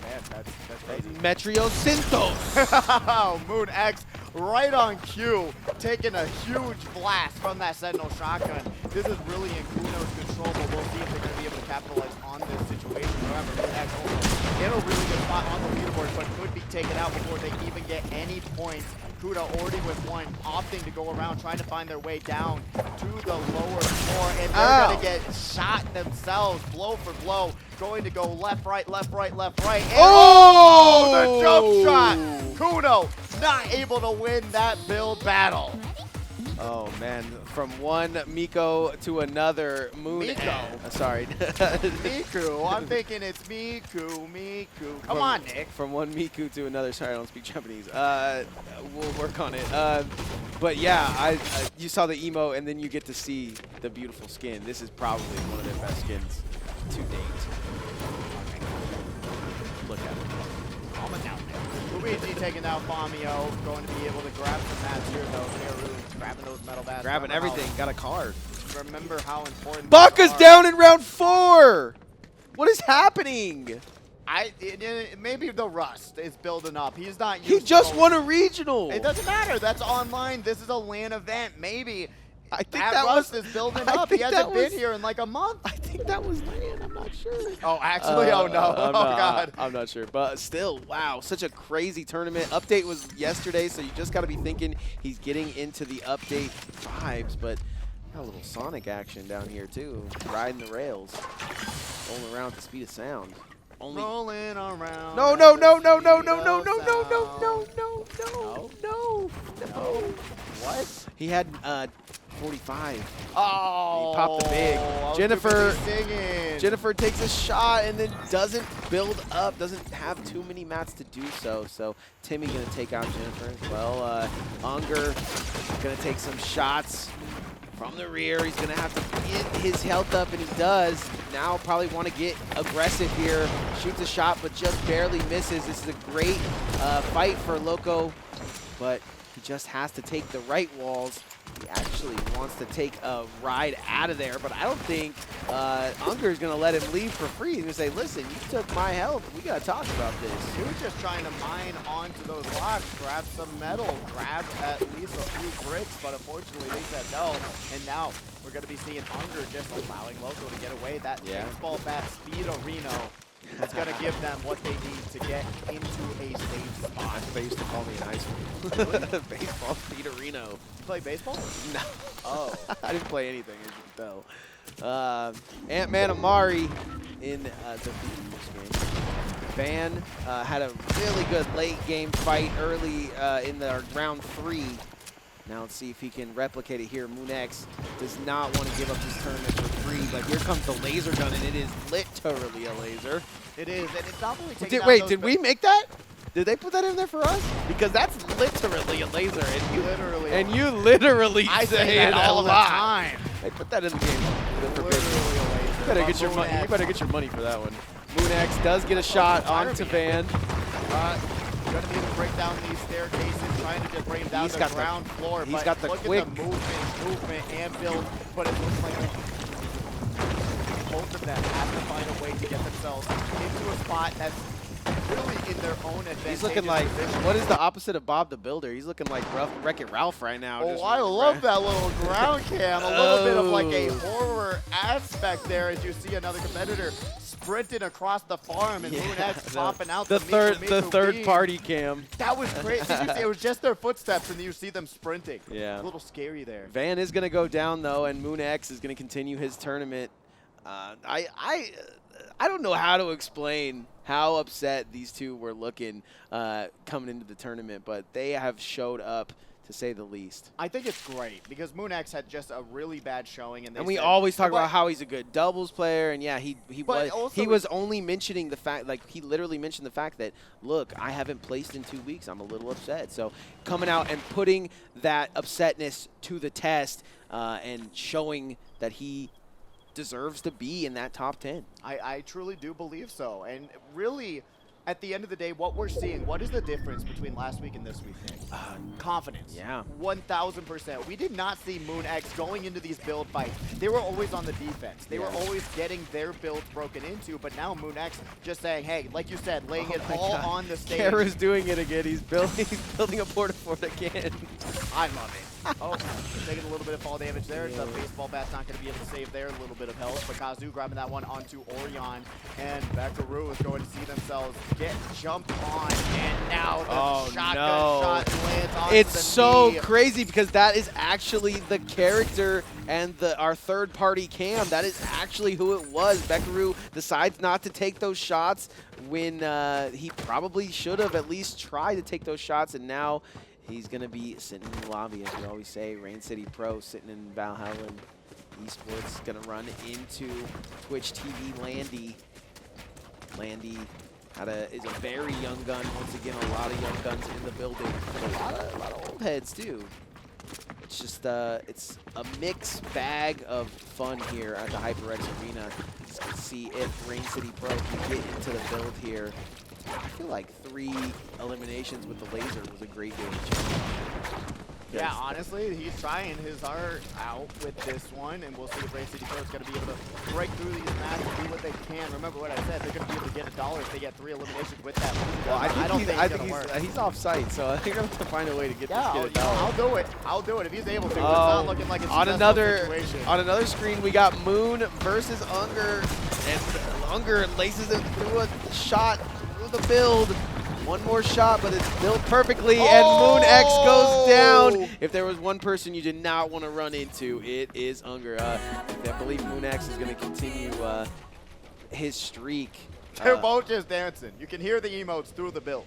man, that's crazy. Metrio Synthos! Moon X right on cue, taking a huge blast from that Sentinel shotgun. This is really in Kuno's control, but we'll see if they're going to be able to capitalize on this situation. However, Moonx also in a really good spot on the leaderboard, but could be taken out before they even get any points. Kuno already with one, opting to go around, trying to find their way down to the lower floor, and they're going to get shot themselves, blow for blow, going to go left, right, left, right, left, right, and the jump shot! Kuno not able to win that build battle. Oh man, from one Miko to another, Miko. Sorry. Miku, I'm thinking it's Miku. Come on, Nick. From one Miku to another. Sorry, I don't speak Japanese. We'll work on it. But yeah, you saw the emo, and then you get to see the beautiful skin. This is probably one of their best skins to date. Look at it. Almost down there. Luigi taking down Famio, going to be able to grab some mats here though. Neru grabbing those metal bats. Grabbing everything. Got a card. Remember how important. Baka's down in round 4. What is happening? Maybe the rust is building up. He's not. He just won a regional. It doesn't matter. That's online. This is a LAN event. Maybe. I think that rust is building up. He hasn't been here in like a month. I think that was LAN. I'm not sure. Oh, actually? Oh, no. Oh, God. I'm not sure. But still, wow, such a crazy tournament. Update was yesterday, so you just got to be thinking he's getting into the update vibes. But got a little Sonic action down here, too. Riding the rails. Rolling around at the speed of sound. Rolling around. No. What? He had 45. Oh. He popped the big. Jennifer takes a shot and then doesn't build up, doesn't have too many mats to do so. So Timmy gonna take out Jennifer as well. Unger gonna take some shots from the rear. He's gonna have to get his health up, and he does. Now probably want to get aggressive here. Shoots a shot, but just barely misses. This is a great fight for Loco, but he just has to take the right walls. He actually wants to take a ride out of there, but I don't think Unger is going to let him leave for free. He's going to say, listen, you took my health. We got to talk about this. He was just trying to mine onto those rocks, grab some metal, grab at least a few bricks, but unfortunately they said no. And now we're going to be seeing Unger just allowing Loco to get away. That baseball bat speed Reno is going to give them what they need to get into a safe spot. That's what they used to call me in high school. Baseball speed Reno. You play baseball? No. Oh. I didn't play anything, as you can tell. Ant-Man Amari in the Beatles game. Van had a really good late game fight early in the round 3. Now let's see if he can replicate it here. Moonx does not want to give up this tournament for free, but here comes the laser gun, and it is literally a laser. It is, and it's not really taking Wait, did we make that? Did they put that in there for us? Because that's literally a laser, and you literally say that it all a the lot. time. Hey, put that in the game. Literally a laser. You better get your money. You better get your money for that one. Moonx does get a shot onto Van. Going to be able to break down these staircases, trying to just bring him down to the ground floor. He's got the quick at the movement and build, but it looks like both of them have to find a way to get themselves into a spot that's really in their own advantage. He's looking like, what is the opposite of Bob the Builder? He's looking like Wreck-It Ralph right now. Oh, I love that little ground cam. A little bit of like a horror aspect there as you see another competitor sprinting across the farm and Moonx popping out the third party cam. That was great. It was just their footsteps and you see them sprinting. Yeah. A little scary there. Van is going to go down though, and Moonx is going to continue his tournament. I don't know how to explain how upset these two were looking coming into the tournament, but they have showed up, to say the least. I think it's great because Moonx had just a really bad showing, and we always talk about how he's a good doubles player, and yeah, he was only mentioning the fact, like he literally mentioned the fact that, look, I haven't placed in 2 weeks, I'm a little upset. So coming out and putting that upsetness to the test and showing that he deserves to be in that top 10. I truly do believe so, and really, at the end of the day, what we're seeing, what is the difference between last week and this week, Nick? Confidence. Yeah. 1,000%. We did not see MoonX going into these build fights. They were always on the defense. They were always getting their builds broken into, but now MoonX just saying, hey, like you said, laying it all on the stage. Kara's doing it again. He's building a port-a-fort again. I love it. Oh, taking a little bit of fall damage there. The baseball bat's not going to be able to save there. A little bit of health, but Kazu grabbing that one onto Orion, and Bekaru is going to see themselves get jumped on, and now the shotgun shot lands onto It's the so knee. crazy because that is actually the character and our third-party cam. That is actually who it was. Bekaru decides not to take those shots when he probably should have at least tried to take those shots, and now he's going to be sitting in the lobby, as we always say. Rain City Pro sitting in Valhalla. Esports going to run into Twitch TV Landy. Landy is a very young gun. Once again, a lot of young guns in the building. But a lot of old heads, too. It's just it's a mixed bag of fun here at the HyperX Arena. Let's see if Rain City Pro can get into the build here. I feel like 3 eliminations with the laser was a great gauge. Yeah, honestly, he's trying his heart out with this one, and we'll see if Rain City Pro is going to be able to break through these matches, do what they can. Remember what I said, they're going to be able to get $1 if they get 3 eliminations with that. Well, I don't think it's going to work. He's off site, so I think I'm going to have to find a way to get this kid $1. I'll do it. I'll do it if he's able to. It's not looking like it's on a another situation. On another screen, we got Moon versus Unger, and Unger laces him through a shot through the build. One more shot, but it's built perfectly, and MoonX goes down. If there was one person you did not want to run into, it is Unger. I believe MoonX is going to continue his streak. They're both just dancing. You can hear the emotes through the build.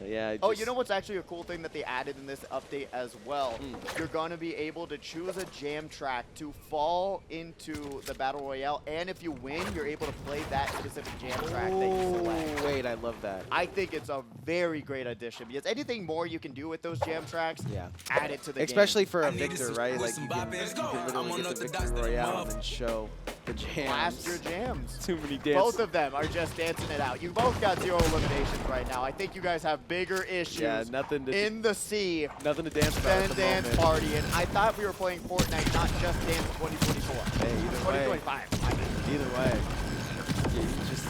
Yeah. Oh, you know what's actually a cool thing that they added in this update as well? You're going to be able to choose a jam track to fall into the Battle Royale, and if you win, you're able to play that specific jam track that you select. Wait, I love that. I think it's a very great addition, because anything more you can do with those jam tracks, add it to the Especially game. for a victor, right? Like you can literally get the Victory Royale and show the jams. Blast your jams. Too many dances. Both of them are just dancing it out. You both got 0 eliminations right now. I think you guys have bigger issues in the sea nothing to dance about than Dance Party. And I thought we were playing Fortnite, not just Dance 2024. Hey, either 2025. Either way. Yeah, you just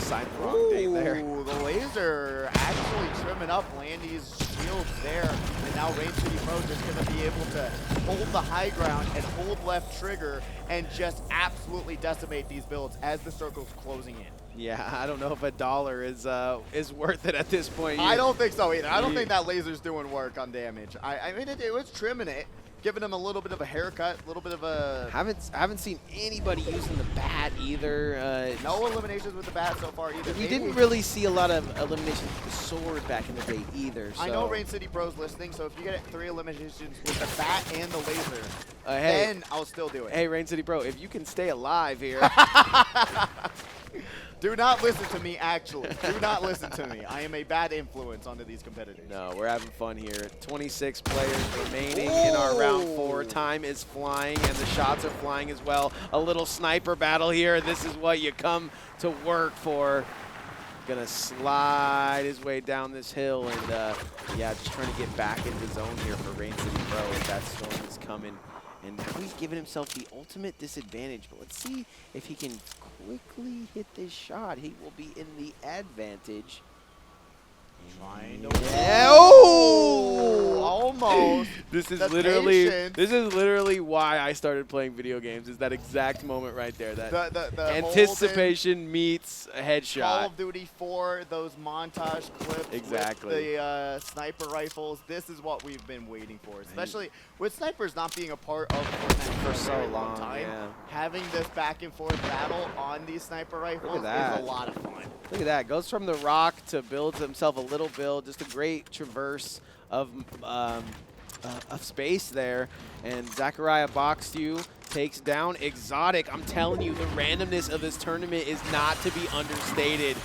signed the wrong date there. Ooh, the laser actually trimming up Landy's shields there. And now Rain City Pro just going to be able to hold the high ground and hold left trigger and just absolutely decimate these builds as the circle's closing in. Yeah, I don't know if $1 is worth it at this point. I don't think so either. I don't think that laser's doing work on damage. I mean, it was trimming it, giving him a little bit of a haircut, a little bit of a... Haven't seen anybody using the bat either. No eliminations with the bat so far either. We didn't really see a lot of eliminations with the sword back in the day either. So. I know Rain City Pro's listening, so if you get 3 eliminations with the bat and the laser, hey, then I'll still do it. Hey, Rain City Pro, if you can stay alive here. Do not listen to me, actually. Do not listen to me. I am a bad influence onto these competitors. No, we're having fun here. 26 players remaining in our round 4. Time is flying, and the shots are flying as well. A little sniper battle here. This is what you come to work for. Gonna slide his way down this hill, and yeah, just trying to get back into zone here for Rain City Pro if that storm is coming. And now he's given himself the ultimate disadvantage, but let's see if he can quickly hit this shot. He will be in the advantage. Yeah. Oh, almost. This is The literally patience. this is literally why I started playing video games. Is that exact moment right there? That The anticipation meets a Call headshot. of Duty 4, those montage clips Exactly. with the sniper rifles. This is what we've been waiting for, especially with snipers not being a part of Fortnite for For so a very long long, time. yeah. Having this back and forth battle on these sniper rifles is that. a lot of fun. Look at that. Goes from the rock to builds himself a little build. Just a great traverse of space there. And Zachariah boxed you. Takes down Exotic. I'm telling you, the randomness of this tournament is not to be understated.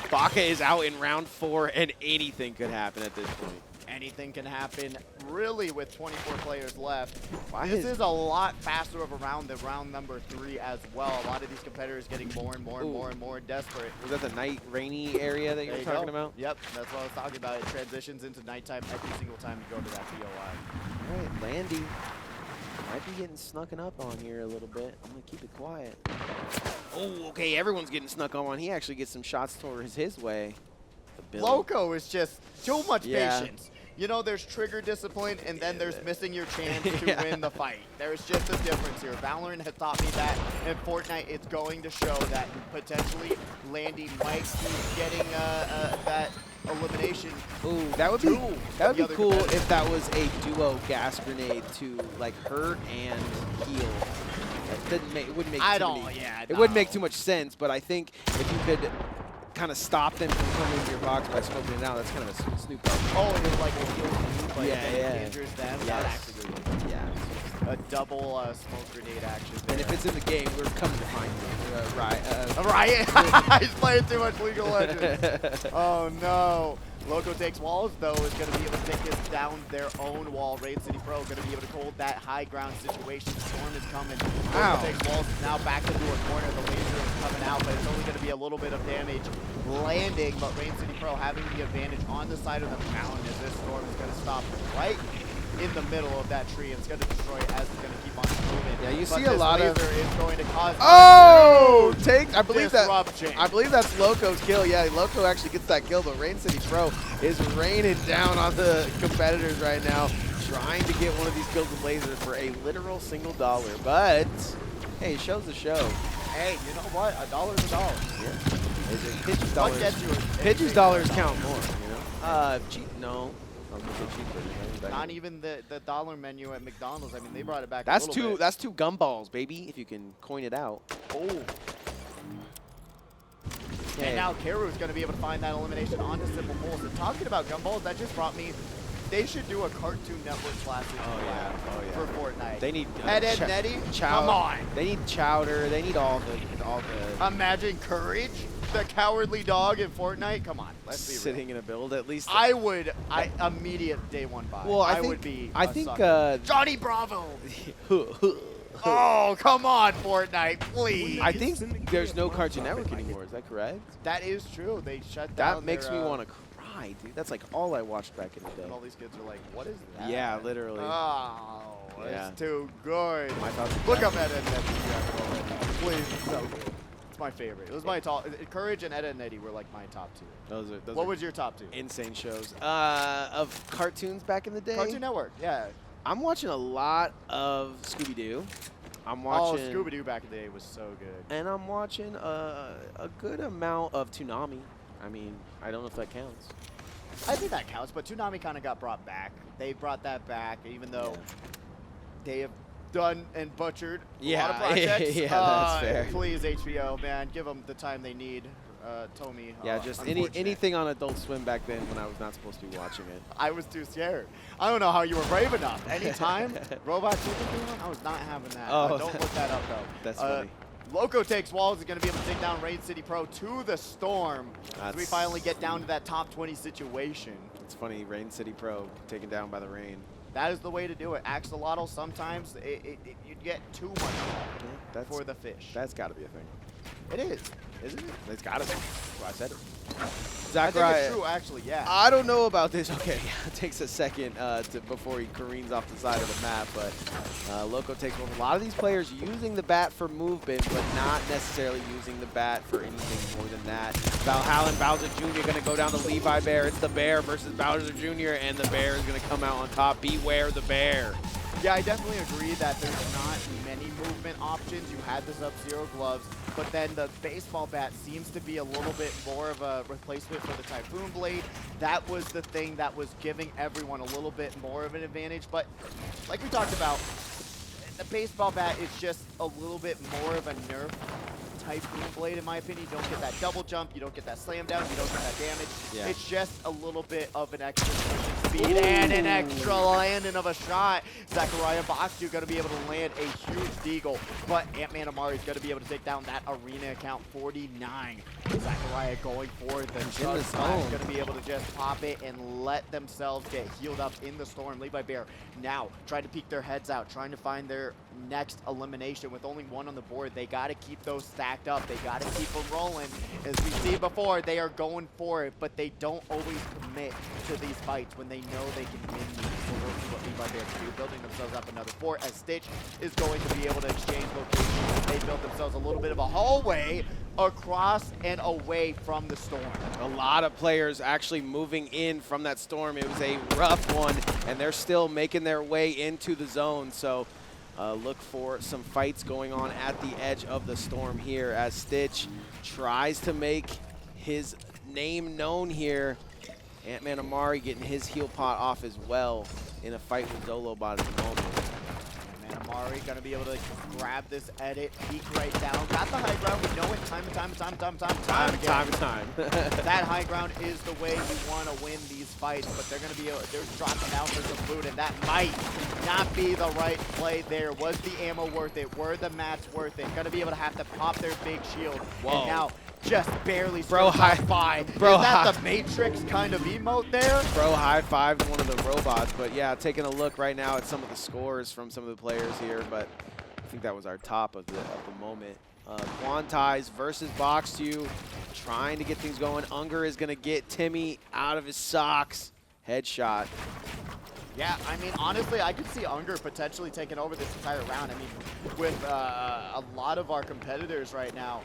Baka is out in round 4, and anything could happen at this point. anything can happen really with 24 players left. Why This is a lot faster of a round than round number 3 as well. A lot of these competitors getting more and more and more and more desperate. Was that the night rainy area that you were talking about? Yep, that's what I was talking about. It transitions into nighttime every single time you go to that POI. All right, Landy might be getting snucken up on here a little bit. I'm going to keep it quiet. Oh, okay, everyone's getting snuck on. He actually gets some shots towards his way. Loco is just too much Yeah. patience. You know, there's trigger discipline, and then there's missing your chance to win the fight. There's just a difference here. Valorant has taught me that, and Fortnite it's going to show that potentially Landy might be getting that elimination. Ooh, that would be cool if that was a duo gas grenade to like hurt and heal. That it wouldn't make too much sense, but I think if you could kind of stop them from coming into your box by smoking it out, that's kind of a Snoop Dogg. Oh, and it's like a heal you, but Yeah, then yeah. it injures them. Yes. That actually would be Yeah. a double smoke grenade action there. And if it's in the game, we're coming to find you. Right. Riot. He's playing too much League of Legends. Oh no. Loco takes walls though, is going to be able to take this down their own wall. Raid City Pro going to be able to hold that high ground situation. Storm is coming. Loco takes walls now back into a corner. The laser is coming out, but it's only going to be a little bit of damage landing. But Raid City Pro having the advantage on the side of the mountain as this storm is going to stop right in the middle of that tree, and it's going to destroy it as it's going to keep on moving. Yeah, you but see a lot of. Laser is going to cause. Oh, I believe disruption. I believe that's Loco's kill. Yeah, Loco actually gets that kill, but Rain City Pro is raining down on the competitors right now, trying to get one of these kills with lasers for a literal $1. But hey, it shows the show. Hey, you know what? $1 is $1. Yeah. Pitch's What dollars. gets you a- Pitch's dollars count more. You know. No. I was gonna say cheaper. Not even the dollar menu at McDonald's. I mean, they brought it back. That's a little bit. that's two gumballs, baby. If you can coin it out. Oh. And now Karu is going to be able to find that elimination onto Simple Pulse. And talking about gumballs, that just brought me. They should do a Cartoon Network classic for Fortnite. They need Ed Nettie. Come on. They need Chowder. They need all the. Imagine Courage, the cowardly dog in Fortnite. Come on, let's be real. Sitting in a build at least. I immediate day one buy. Well, I would be. I think Johnny Bravo. Oh, come on, Fortnite, please. I think there's no Cartoon Network anymore. Is that correct? That is true. They shut down. That makes me want to cry, dude. That's like all I watched back in the day. And all these kids are like, what is that? Yeah, literally. Oh, Yeah. it's too good. My thoughts are Look bad. up Ed and Nettie. Please, it's so good. It's my favorite. It was my top. Courage and Ed and Nettie were like my top two. Those What are was your top two? insane shows. Of cartoons back in the day. Cartoon Network, yeah. I'm watching a lot of Scooby-Doo. I'm watching. Oh, Scooby-Doo back in the day was so good. And I'm watching a good amount of Toonami. I mean, I don't know if that counts. I think that counts, but Toonami kind of got brought back. They brought that back, even though they have done and butchered a lot of projects. Yeah, that's fair. Please, HBO, man, give them the time they need. Tomy. Yeah, just anything on Adult Swim back then when I was not supposed to be watching it. I was too scared. I don't know how you were brave enough. Anytime Robot Chicken, I was not having that. Oh, don't look that up, though. That's funny. Loco takes walls. Is going to be able to take down Raid City Pro to the Storm. As we finally get down to that top 20 situation. It's funny, Rain City Pro taken down by the rain. That is the way to do it. Axolotl, sometimes you get too much for the fish. That's got to be a thing. It is, isn't it? It's got to be. That's why I said it. I think it's true, actually, yeah. I don't know about this. Okay, it takes a second before he careens off the side of the map, but Loco takes over. A lot of these players using the bat for movement, but not necessarily using the bat for anything more than that. Valhalla and Bowser Jr. going to go down to Levi Bear. It's the Bear versus Bowser Jr., and the Bear is going to come out on top. Beware the Bear. Yeah, I definitely agree that there's not many movement options. You had the Sub-Zero gloves, but then the baseball bat seems to be a little bit more of a replacement for the Typhoon Blade. That was the thing that was giving everyone a little bit more of an advantage. But like we talked about, the baseball bat is just a little bit more of a nerf Typhoon Blade, in my opinion. You don't get that double jump, you don't get that slam down, you don't get that damage. Yeah. It's just a little bit of an extra push speed and an extra landing of a shot. Zachariah Boxu going to be able to land a huge deagle, but Ant-Man Amari is going to be able to take down that arena account 49. Zachariah going for the Chug Smash, going to be able to just pop it and let themselves get healed up in the storm. Levi Bear now trying to peek their heads out, trying to find their next elimination with only one on the board. They got to keep those stacked up. They got to keep them rolling. As we see before, they are going for it, but they don't always commit to these fights when they know they can win these. So we'll see what Levi Bear can do, building themselves up another fort as Stitch is going to be able to exchange locations. They built themselves a little bit of a hallway across and away from the storm. A lot of players actually moving in from that storm. It was a rough one, and they're still making their way into the zone. So look for some fights going on at the edge of the storm here as Stitch tries to make his name known here. Ant-Man Amari getting his heal pot off as well in a fight with Zolobot at the moment. Ant-Man Amari gonna be able to grab this edit, peek right down, got the high ground. We know it time and time again. That high ground is the way you want to win these fights, but they're gonna be they're dropping down for some food, and that might not be the right play there. Was the ammo worth it? Were the mats worth it? Gonna be able to have to pop their big shield. Whoa. And now just barely Bro, high five. Bro, is that the Matrix kind of emote there? Bro, high-fived one of the robots. But yeah, taking a look right now at some of the scores from some of the players here, but I think that was our top of the moment. Quantize versus Boxu, trying to get things going. Unger is going to get Timmy out of his socks. Headshot. Yeah, I mean, honestly, I could see Unger potentially taking over this entire round. I mean, with a lot of our competitors right now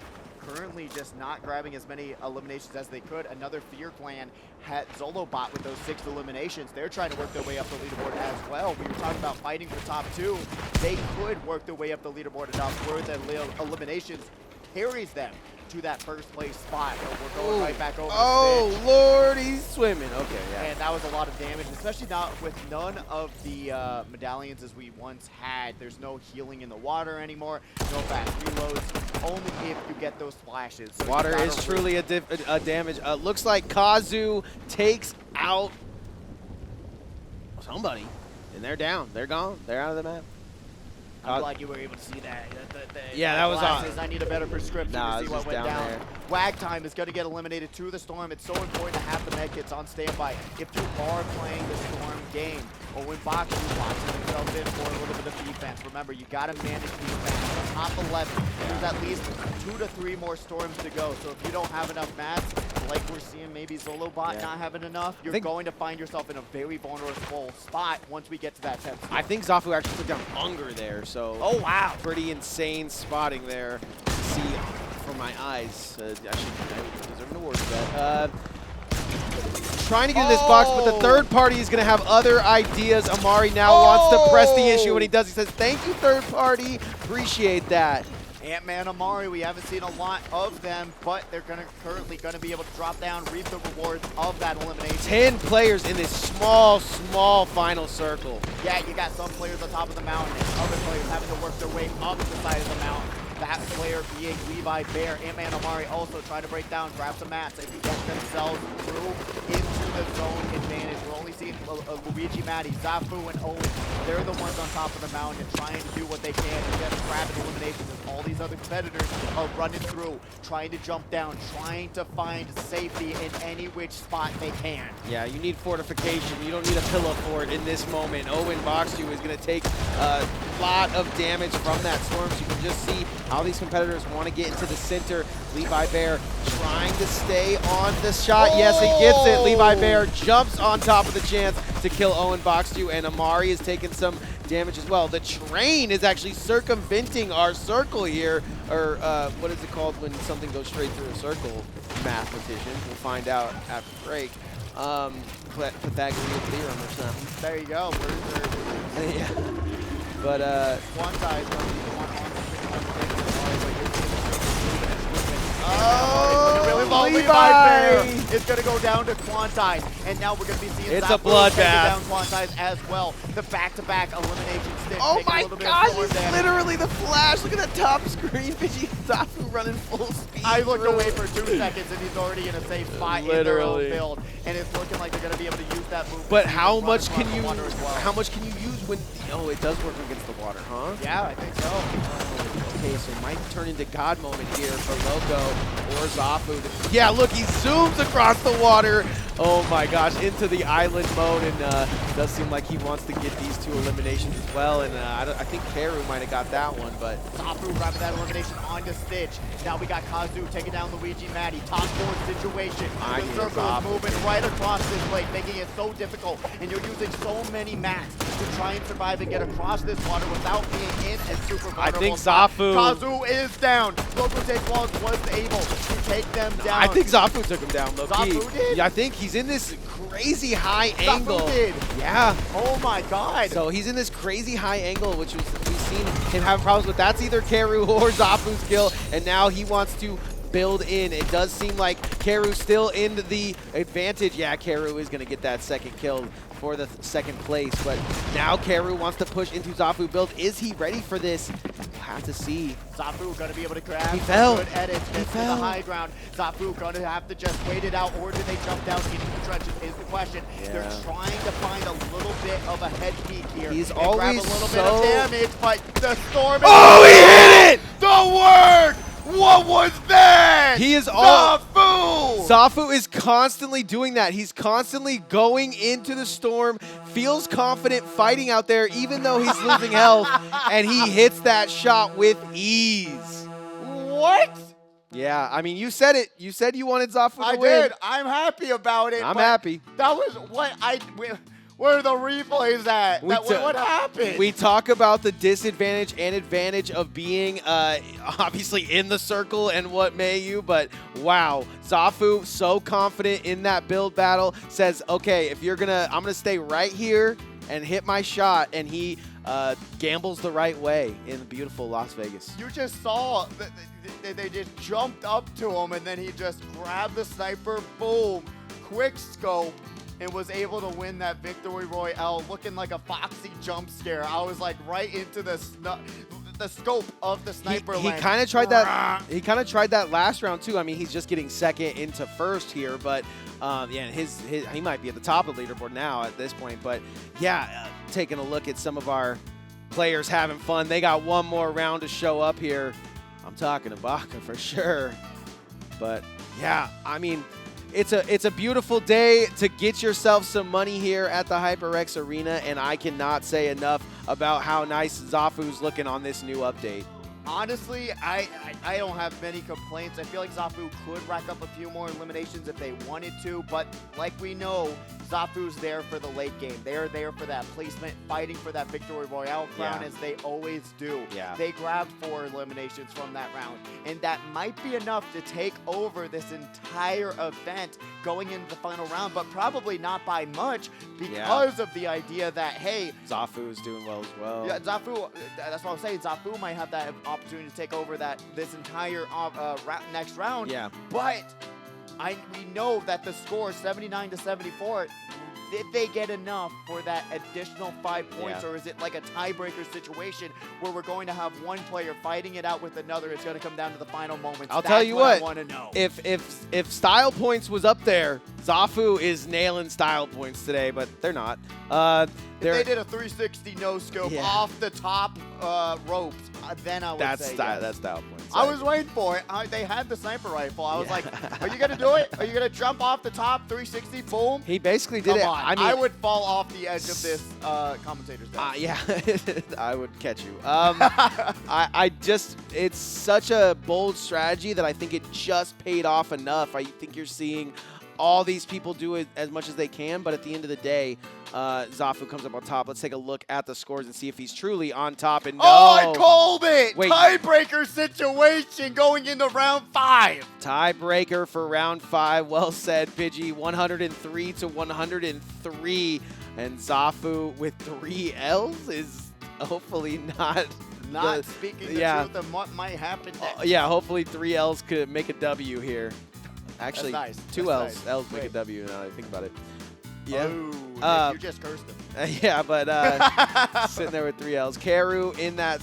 currently just not grabbing as many eliminations as they could. Another Fear Clan had Zolobot with those 6 eliminations. They're trying to work their way up the leaderboard as well. We were talking about fighting for top 2. They could work their way up the leaderboard enough where the eliminations carries them to that first place spot. But we're going right back over Oh, the Lord, he's swimming. Okay, yeah. and that was a lot of damage, especially not with none of the medallions as we once had. There's no healing in the water anymore, no fast reloads, only if you get those flashes. So Water is truly a damage. Looks like Kazu takes out somebody, and they're down. They're gone. They're out of the map. I'm glad you were able to see that. Yeah, that was awesome. I need a better prescription to see what went down. There. Wag Time is going to get eliminated to the Storm. It's so important to have the medkits on standby. If you are playing the Storm game, or when boxing themselves in for a little bit of defense, remember, you got to manage defense. Top 11, there's at least 2 to 3 more Storms to go. So if you don't have enough mats, like we're seeing maybe Zolobot not having enough, you're going to find yourself in a very vulnerable spot once we get to that 10th. I think Zafu actually took down Unger there, so oh wow, pretty insane spotting there to see from my eyes. I deserve an award for that. Trying to get in this box, but the third party is going to have other ideas. Amari now wants to press the issue. When he does, he says, "Thank you, third party. Appreciate that." Ant-Man Amari, we haven't seen a lot of them, but they're currently going to be able to drop down, reap the rewards of that elimination. 10 players in this small final circle. Yeah, you got some players on top of the mountain and other players having to work their way up the side of the mountain. That player being Levi Bear. Ant-Man Amari also trying to break down, grab some mats, and get themselves through into the zone advantage. We're only seeing Luigi, Maddie, Zafu, and Owen. They're the ones on top of the mountain trying to do what they can and just grab an elimination as all these other competitors are running through, trying to jump down, trying to find safety in any which spot they can. Yeah, you need fortification. You don't need a pillow fort in this moment. Owen Boxu is going to take a lot of damage from that storm, so you can just see how these competitors want to get into the center. Levi Bear trying to stay on the shot. Yes, he gets it. Levi Bear jumps on top of the chance to kill Owen Boxu, and Amari is taking some damage as well. The train is actually circumventing our circle here, or what is it called when something goes straight through a circle? Mathematician. We'll find out after break. Pythagorean theorem or something. There you go. Yeah. But Quantize going to be the one on the oh, really low. Levi Bear is going to go down to Quantize. And now we're going to be seeing It's Zafu a bloodbath. taking down Quantize as well. The back-to-back elimination stick. Oh taking a my little bit of gosh, storm it's damage. literally the flash. Look at that top screen. Pidgey Zafu running full speed. I looked through. away for 2 seconds and he's already in a safe spot in their own build. And it's looking like they're going to be able to use that move. But to how run much across can the you water as well. how much can you use when it does work against the water, huh? Yeah, I think so. Okay, so it might turn into God moment here for Loco or Zafu. Yeah, look, he zooms across the water. Oh my gosh, into the island mode, and it does seem like he wants to get these 2 eliminations as well. And I think Karu might have got that one, but Zafu grabbing that elimination onto Stitch. Now we got Kazu taking down Luigi Matty. Top 4 situation. I The need circle Zafu. is moving right across this lake, making it so difficult. And you're using so many mats to try and survive and get across this water without being in a super vulnerable I think spot. Zafu. Kazu is down. Local Take Walls was able to take them down. I think Zafu took him down, low key. Zafu did? Yeah, I think he's in this crazy high angle. Zafu did. Yeah. Oh my god. So he's in this crazy high angle, which we've seen him having problems with. That's either Karu or Zafu's kill, and now he wants to build in. It does seem like Karu's still in the advantage. Yeah, Karu is going to get that second kill for the second place, but now Karu wants to push into Zafu build. Is he ready for this? We'll have to see. Zafu gonna be able to grab He some fell. good edits, He gets to the fell. high ground. Zafu gonna have to just wait it out, or do they jump down into the trenches is the question. Yeah. They're trying to find a little bit of a head peek here. He's and grab always a little bit so- of damage, but the storm Oh, he hit it! The word! What was that? He is all- Zafu! Zafu is constantly doing that. He's constantly going into the storm, feels confident fighting out there even though he's losing health, and he hits that shot with ease. What? Yeah, I mean, you said it. You said you wanted Zafu to I win. did. I'm happy about it. I'm but happy. That was what where are the replays at? What happened? We talk about the disadvantage and advantage of being obviously in the circle and what may you, but wow, Zafu so confident in that build battle, says, okay, if you're I'm gonna stay right here and hit my shot, and he gambles the right way in beautiful Las Vegas. You just saw they just jumped up to him, and then he just grabbed the sniper, boom, quick scope, and was able to win that victory royale looking like a Foxy jump scare. I was like right into the scope of the sniper He lens. kind of tried that. He kind of tried that last round too. I mean, he's just getting second into first here, but yeah, he might be at the top of the leaderboard now at this point. But yeah, taking a look at some of our players having fun. They got one more round to show up here. I'm talking Ibaka for sure. But yeah, I mean, it's a beautiful day to get yourself some money here at the HyperX Arena, and I cannot say enough about how nice Zafu's looking on this new update. Honestly, I don't have many complaints. I feel like Zafu could rack up a few more eliminations if they wanted to, but like we know, Zafu's there for the late game. They're there for that placement, fighting for that Victory Royale crown, Yeah. as they always do. Yeah. They grabbed 4 eliminations from that round, and that might be enough to take over this entire event going into the final round, but probably not by much because of the idea that, hey, Zafu is doing well as well. yeah, Zafu, that's what I'm saying. Zafu might have that opportunity to take over this entire next round. Yeah. But we know that the score 79-74. Did they get enough for that additional 5 points, Yeah. or is it like a tiebreaker situation where we're going to have one player fighting it out with another? It's going to come down to the final moments. I'll tell you I what, want to know. If style points was up there, Zafu is nailing style points today, but they're not. If they did a 360 no scope Yeah. off the top ropes, then I would that's say style. yes. That's style points. I was waiting for it. They had the sniper rifle. I was Yeah. like, are you going to do it? Are you going to jump off the top 360? Boom. He basically did Come it. on. I mean, I would fall off the edge of this commentator's desk. yeah, I would catch you. I just, it's such a bold strategy that I think it just paid off enough. I think you're seeing all these people do it as much as they can, but at the end of the day, Zafu comes up on top. Let's take a look at the scores and see if he's truly on top. And no, Oh, I called it! Wait. Tiebreaker situation going into round 5. tiebreaker for round 5. Well said, Pidgey. 103-103, and Zafu with 3 L's is hopefully not. Not speaking the yeah. truth of what might happen next. Yeah, hopefully 3 L's could make a W here. Actually, That's nice. two That's L's. nice. L's make a Wait. W now that I think about it. Yeah. Oh, Nick, you just cursed him. Yeah, but sitting there with 3 L's. Karu in that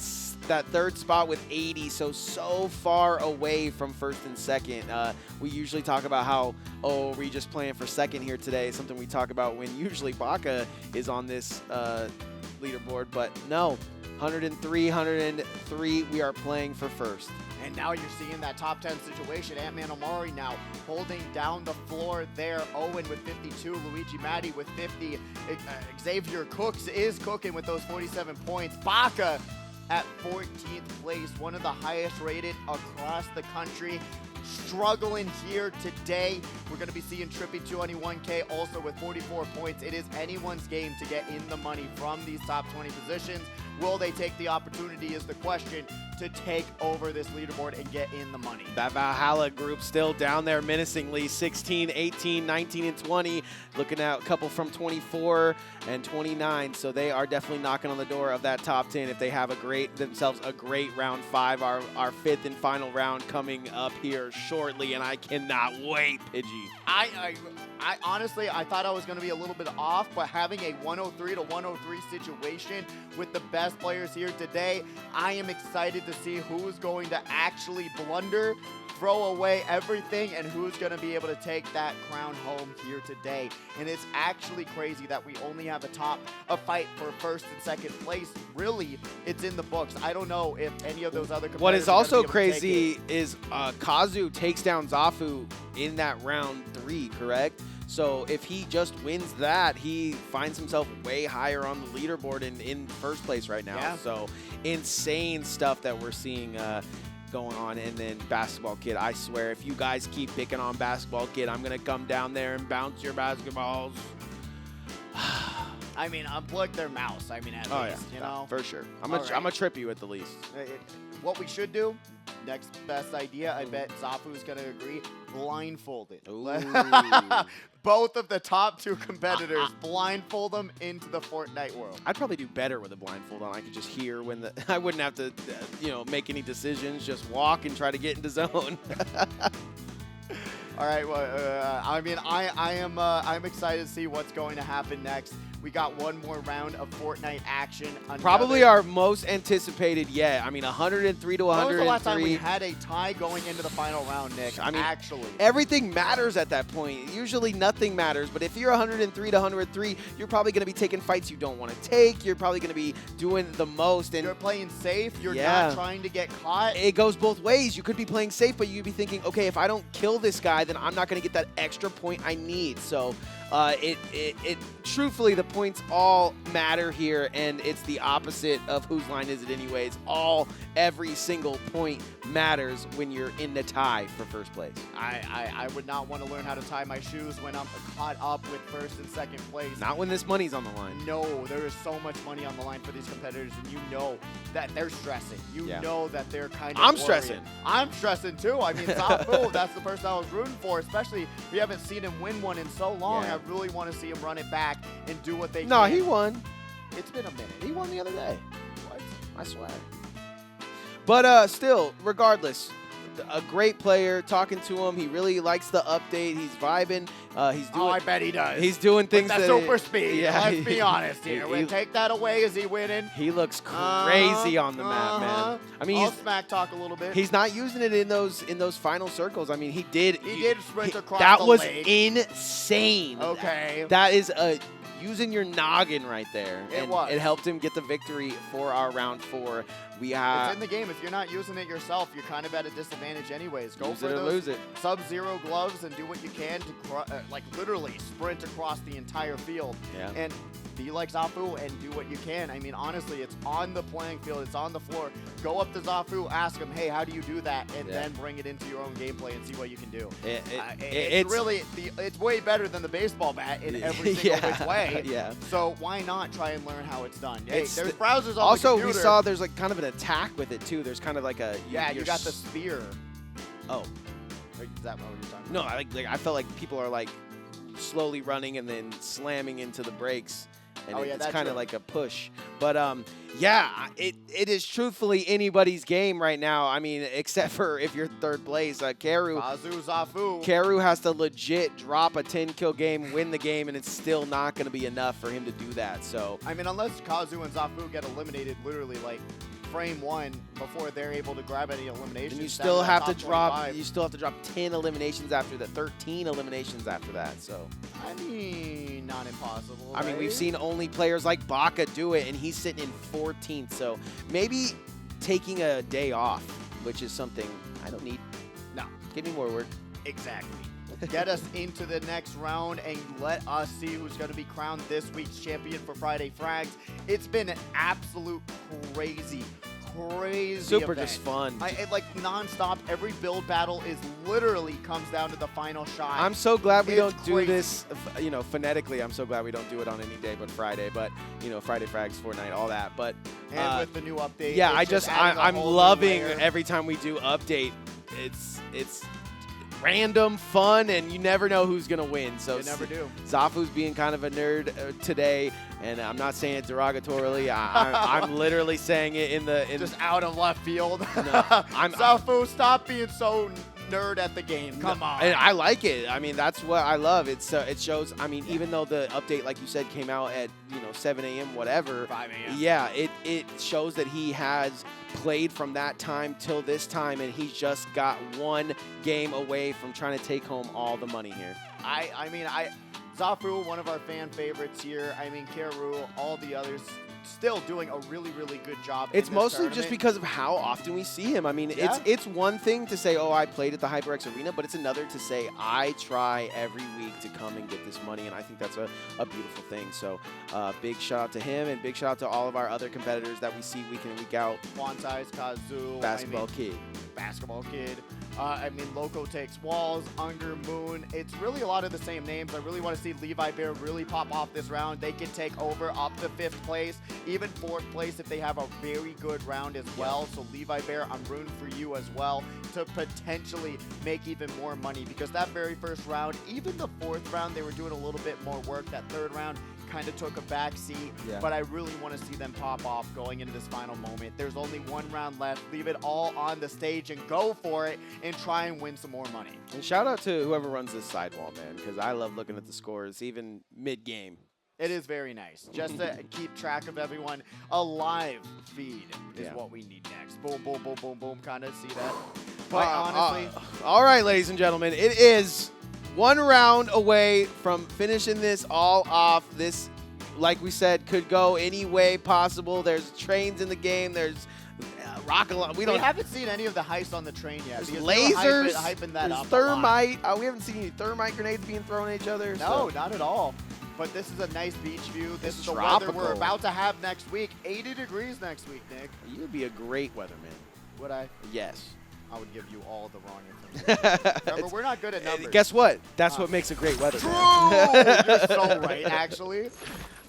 third spot with 80, so far away from first and second. We usually talk about how, oh, we just playing for second here today, something we talk about when usually Baka is on this leaderboard, but no, 103, we are playing for first. And now you're seeing that top 10 situation. Ant-Man Omari now holding down the floor there. Owen with 52, Luigi Matti with 50. Xavier Cooks is cooking with those 47 points. Baka at 14th place, one of the highest rated across the country. Struggling here today. We're going to be seeing Trippy 221K also with 44 points. It is anyone's game to get in the money from these top 20 positions. Will they take the opportunity is the question to take over this leaderboard and get in the money. That Valhalla group still down there menacingly, 16, 18, 19, and 20. Looking at a couple from 24 and 29, so they are definitely knocking on the door of that top 10 if they have themselves a great round 5, our fifth and final round coming up here shortly, and I cannot wait, Pidgey. I honestly, I thought I was going to be a little bit off, but having a 103 to 103 situation with the best players here today, I am excited to see who's going to actually blunder, throw away everything, and who's going to be able to take that crown home here today. And it's actually crazy that we only have a fight for first and second place. Really, it's in the books. I don't know if any of those other competitors What is are gonna also be able to take crazy is Kazu takes down Zafu in that round 3, correct? So if he just wins that, he finds himself way higher on the leaderboard in first place right now. Yeah. So insane stuff that we're seeing going on. And then Basketball Kid, I swear, if you guys keep picking on Basketball Kid, I'm going to come down there and bounce your basketballs. I mean, unplug their mouse. I mean, at least, you know? For sure. I'm All going right. to trip you at the least. What we should do, next best idea, I bet Zafu's going to agree, blindfolded. Ooh. Both of the top 2 competitors, blindfold them into the Fortnite world. I'd probably do better with a blindfold on. I could just hear when I wouldn't have to, make any decisions. Just walk and try to get into zone. All right, well, I mean, I'm excited to see what's going to happen next. We got one more round of Fortnite action. Probably our most anticipated yet. I mean, 103 to 103. When was the last time we had a tie going into the final round, Nick? I mean, actually. Everything matters at that point. Usually nothing matters, but if you're 103 to 103, you're probably going to be taking fights you don't want to take. You're probably going to be doing the most. And you're playing safe. You're Yeah. not trying to get caught. it goes both ways. You could be playing safe, but you'd be thinking, okay, if I don't kill this guy, then I'm not going to get that extra point I need. So truthfully, the points all matter here, and it's the opposite of whose line is it anyways. Every single point matters when you're in the tie for first place. I would not want to learn how to tie my shoes when I'm caught up with first and second place. Not when this money's on the line. No, there is so much money on the line for these competitors, and you know that they're stressing. You Yeah. know that they're kind of I'm worried. stressing. I'm stressing too. I mean, Zafu, that's the person I was rooting for, especially we haven't seen him win one in so long. Yeah. I really want to see him run it back and do what they No, can. he won. It's been a minute. He won the other day. What? I swear. But still, regardless, a great player. Talking to him, he really likes the update. He's vibing. He's doing. Oh, I bet he does. He's doing things With that super speed. Yeah, Let's be honest here. We take that away. Is he winning? He looks crazy on the map, man. I mean, I'll smack talk a little bit. he's not using it in those final circles. I mean, he did. He did sprint across That the was lake. insane. Okay. That is using your noggin right there. It was. It helped him get the victory for our round 4. We It's have in the game. If you're not using it yourself, you're kind of at a disadvantage anyways. Go use for it or those lose it. Sub-Zero gloves and do what you can to, like, literally sprint across the entire field. Yeah. And be like Zafu and do what you can. I mean, honestly, it's on the playing field. It's on the floor. Go up to Zafu, ask him, hey, how do you do that? And then bring it into your own gameplay and see what you can do. It's really, it's way better than the baseball bat in every single which way. Yeah. So why not try and learn how it's done? Hey, It's there's the- browsers on the Also, we computer. saw there's like kind of an attack with it too. There's kind of like a Yeah, you're you got the s- spear. Oh, Is that what you're talking no, about? I felt like people are like slowly running and then slamming into the brakes, and Oh, yeah, it's that's kind of true. like a push. But yeah, it is truthfully anybody's game right now. I mean, except for if you're third place, Karu. Kazu, Zafu. Karu has to legit drop a 10-kill game, win the game, and it's still not going to be enough for him to do that. So I mean, unless Kazu and Zafu get eliminated literally like frame 1 before they're able to grab any eliminations. and you down still that have to top drop 25. you still have to drop 10 eliminations after that, 13 eliminations after that. So I mean, not impossible. I mean, we've right? seen only players like Baka do it, and he's sitting in 14th. So maybe taking a day off, which is something I don't need. No. Give me more work. Exactly. Get us into the next round and let us see who's going to be crowned this week's champion for Friday Frags. It's been an absolute crazy Super event. just fun. Like nonstop. Every build battle is literally comes down to the final shot. I'm so glad we It's don't do crazy. this, phonetically. I'm so glad we don't do it on any day but Friday. But, Friday Frags, FORTNITE, all that. But and with the new update. yeah, it's adding a I'm whole new loving layer. every time we do update. It's random, fun, and you never know who's gonna win. So You never do. Zafu's being kind of a nerd today, and I'm not saying it derogatorily. I'm literally saying it in Just out of left field. I'm- Zafu, stop being so nerd at the game. Come on. And I like it. I mean, that's what I love. It shows. I mean, even though the update, like you said, came out at 7 a.m. whatever. 5 a.m. Yeah, it shows that he has played from that time till this time, and he's just got one game away from trying to take home all the money here. Zafu, one of our fan favorites here. I mean, Karu, all the others still doing a really, really good job. It's in this mostly just tournament. because of how often we see him. I mean, Yeah. it's one thing to say, oh, I played at the HyperX Arena, but it's another to say, I try every week to come and get this money, and I think that's a beautiful thing. So big shout out to him, and big shout out to all of our other competitors that we see week in and week out. Quantize, Kazu, Basketball Kid. Basketball Kid. Loco Takes Walls, Unger Moon. It's really a lot of the same names. I really want to see Levi Bear really pop off this round. They can take over up to 5th place, even 4th place if they have a very good round as well. So Levi Bear, I'm rooting for you as well to potentially make even more money, because that very first round, even the 4th round, they were doing a little bit more work. That 3rd round kind of took a back seat, Yeah. but I really want to see them pop off going into this final moment. There's only one round left. Leave it all on the stage and go for it and try and win some more money. And shout out to whoever runs this sidewall, man, because I love looking at the scores, even mid-game. It is very nice. Just to keep track of everyone. A live feed is Yeah. what we need next. Boom, boom, boom, boom, boom. Kind of see that. But honestly, all right, ladies and gentlemen, it is one round away from finishing this all off. This, like we said, could go any way possible. There's trains in the game. There's rocket. We haven't seen any of the heist on the train yet. There's because they were lasers. hyping that There's up a lot. thermite. We haven't seen any thermite grenades being thrown at each other. No, so. not at all. But this is a nice beach view. This It's is the weather we're tropical. about to have next week. 80 degrees next week, Nick. You would be a great weatherman. Would I? Yes. I would give you all the wrong information. Remember, we're not good at numbers. Guess what? That's what makes a great weatherman. True! You're so right, actually.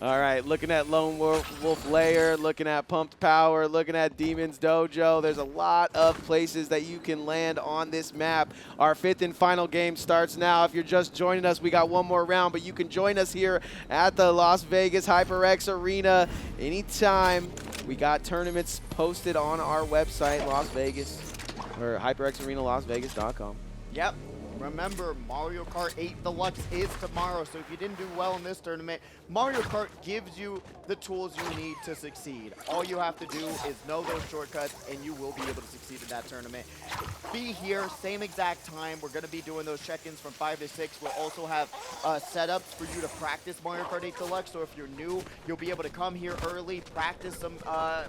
All right, looking at Lone Wolf Lair, looking at Pumped Power, looking at Demon's Dojo. There's a lot of places that you can land on this map. Our 5th and final game starts now. If you're just joining us, we got one more round, but you can join us here at the Las Vegas HyperX Arena anytime. We got tournaments posted on our website, Las Vegas, or HyperXArenaLasVegas.com. Yep. Remember, Mario Kart 8 Deluxe is tomorrow, so if you didn't do well in this tournament, Mario Kart gives you the tools you need to succeed. All you have to do is know those shortcuts, and you will be able to succeed in that tournament. Be here, same exact time. We're going to be doing those check-ins from 5 to 6. We'll also have setups for you to practice Mario Kart 8 Deluxe, so if you're new, you'll be able to come here early, practice some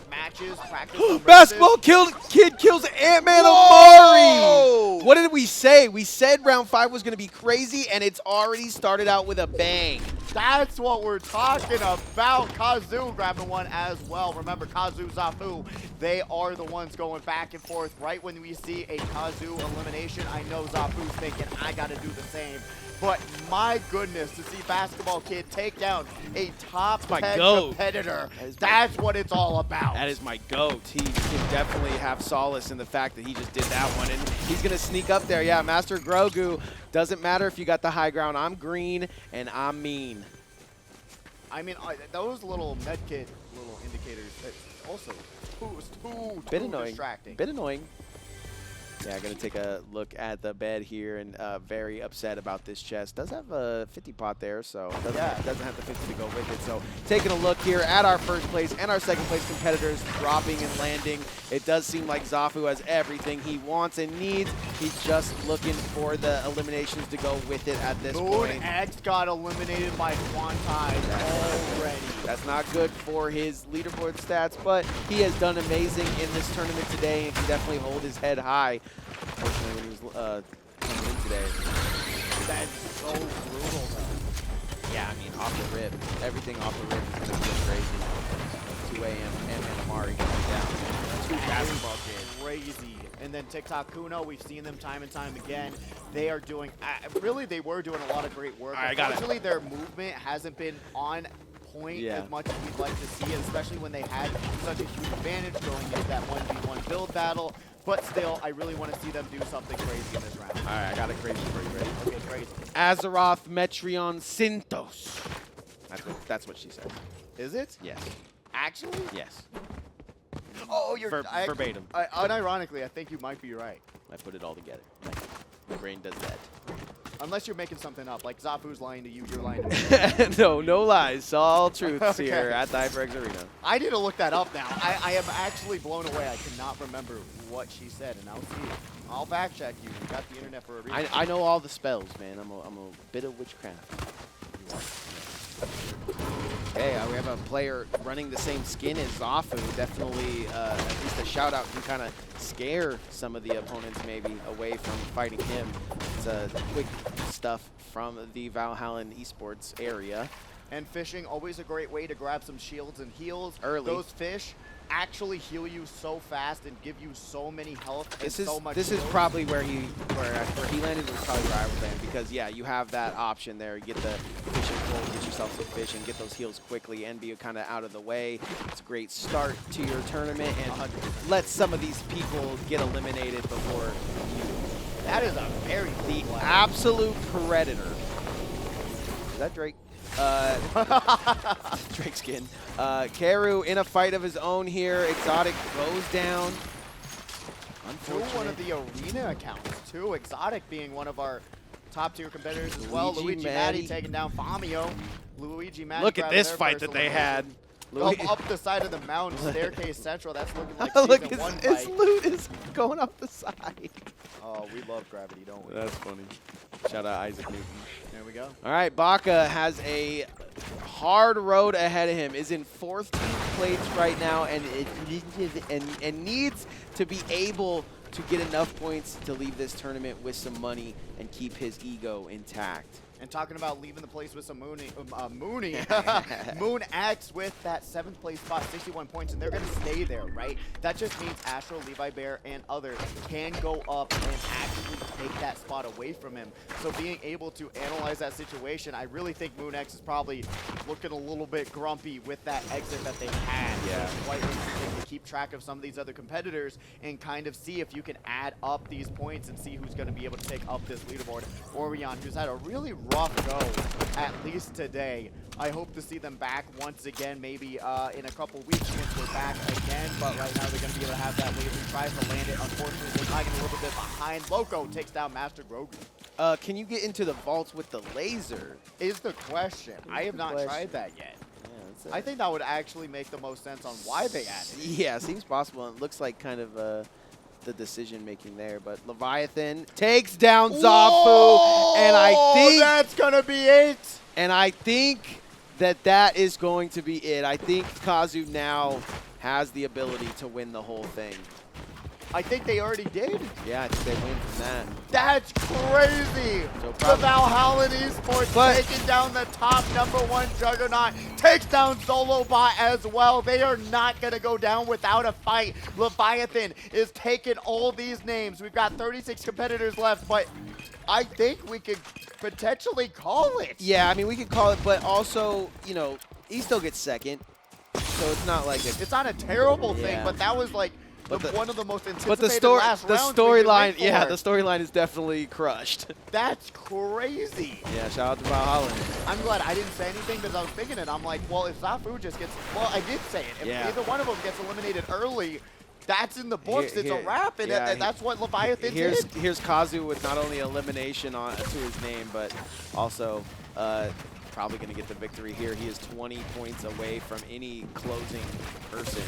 matches, practice some Basketball Kid kills Ant-Man Amari! What did we say? We said round 5 was going to be crazy, and it's already started out with a bang. That's what we're talking about. Kazu grabbing one as well. Remember, Kazu, Zafu, they are the ones going back and forth. Right when we see a Kazu elimination, I know Zafu's thinking, I got to do the same. But my goodness, to see Basketball Kid take down a top 10 competitor, that's what it's all about. That is my GOAT. He can definitely have solace in the fact that he just did that one. And he's going to sneak up there. Yeah, Master Grogu, doesn't matter if you got the high ground. I'm green and I'm mean. I mean, those little medkit little indicators, that's also too distracting. Bit annoying. Yeah, gonna take a look at the bed here and very upset about this chest. Does have a 50 pot there, so doesn't have the 50 to go with it. So taking a look here at our first place and our second place competitors dropping and landing. It does seem like Zafu has everything he wants and needs. He's just looking for the eliminations to go with it at this point. X got eliminated by Quantai already. That's not good for his leaderboard stats, but he has done amazing in this tournament today and can definitely hold his head high. Unfortunately, when he was coming in today. That's so brutal, though. Yeah, I mean, off the rip. Everything off the rip is going to feel crazy. 2 a.m. and Amari going down. 2 basketball games. Crazy. And then TikTok Kuno, we've seen them time and time again. They are doing, really, they were doing a lot of great work. Unfortunately, their movement hasn't been on point as much as we'd like to see, especially when they had such a huge advantage going into that 1v1 build battle. But still, I really want to see them do something crazy in this round. All right, I got a crazy for you. Ready? Okay, crazy. Azeroth Metreon Synthos. That's what she said. Is it? Yes. Actually? Yes. Oh, you're verbatim. Unironically, I think you might be right. I put it all together. My brain does that. Unless you're making something up, like Zafu's lying to you, you're lying to me. No lies. All truths here at the HyperX Arena. I need to look that up now. I am actually blown away. I cannot remember what she said, and I'll see. I'll fact check you. You got the internet for a reason. I know all the spells, man. I'm a bit of witchcraft. Hey, we have a player running the same skin as Zafu. Definitely, at least a shout out can kind of scare some of the opponents maybe away from fighting him. It's quick stuff from the Valhallan Esports area. And fishing, always a great way to grab some shields and heals. Early. Those fish actually heal you so fast and give you so many health and so much This is probably where he landed was probably where I would land, because yeah, you have that option there. You get the fishing pole, get yourself some fish and get those heals quickly and be kind of out of the way. It's a great start to your tournament and let some of these people get eliminated before you. That is a very the absolute predator. Is that Drake? Drake skin. Karu in a fight of his own here. Exotic goes down. Unfortunately. One of the arena accounts, too. Exotic being one of our top tier competitors as well. Luigi Matti taking down Famio. Luigi Matti. Look at this fight that they had. Up the side of the mountain, staircase central. That's looking like look, season 1 his loot is going up the side. Oh, we love gravity, don't we? That's funny. Shout out Isaac Newton. There we go. All right, Baka has a hard road ahead of him. Is in 14th place right now, and needs to be able to get enough points to leave this tournament with some money and keep his ego intact. And talking about leaving the place with some Moon X with that 7th place spot, 61 points, and they're going to stay there, right? That just means Astro, Levi Bear, and others can go up and actually take that spot away from him. So being able to analyze that situation, I really think Moon X is probably looking a little bit grumpy with that exit that they had. Yeah. So it's quite interesting to keep track of some of these other competitors and kind of see if you can add up these points and see who's going to be able to take up this leaderboard. Orion, who's had a really rough go, at least today. I hope to see them back once again, maybe in a couple weeks once we're back again. But right now they're going to be able to have that lead. He tries to land it. Unfortunately, they're lagging a little bit behind. Loco takes down Master Grogu. Can you get into the vaults with the laser? Is the question. I have not tried that yet. Yeah, I think that would actually make the most sense on why they added it. Yeah, seems possible. It looks like kind of the decision making there, but Leviathan takes down Zafu, and I think that's gonna be it. And I think that is going to be it. I think Kazu now has the ability to win the whole thing. I think they already did. Yeah, I think they win from that. That's crazy. So the Valhallan Esports taking down the top #1 juggernaut. Takes down Zolobot as well. They are not going to go down without a fight. Leviathan is taking all these names. We've got 36 competitors left, but I think we could potentially call it. Yeah, I mean, we could call it, but also, you know, he still gets second. So it's not like it's not a terrible thing, but that was like one of the most anticipated But the last rounds we've been storyline, waiting yeah, for. the storyline is definitely crushed. That's crazy. Yeah, shout out to Valhalla. I'm glad I didn't say anything because I was thinking it. I'm like, well, if Zafu just gets, well, I did say it. If either one of them gets eliminated early, that's in the books. It's a wrap, and that's what Leviathan did. Here's Kazu with not only elimination to his name, but also probably going to get the victory here. He is 20 points away from any closing person.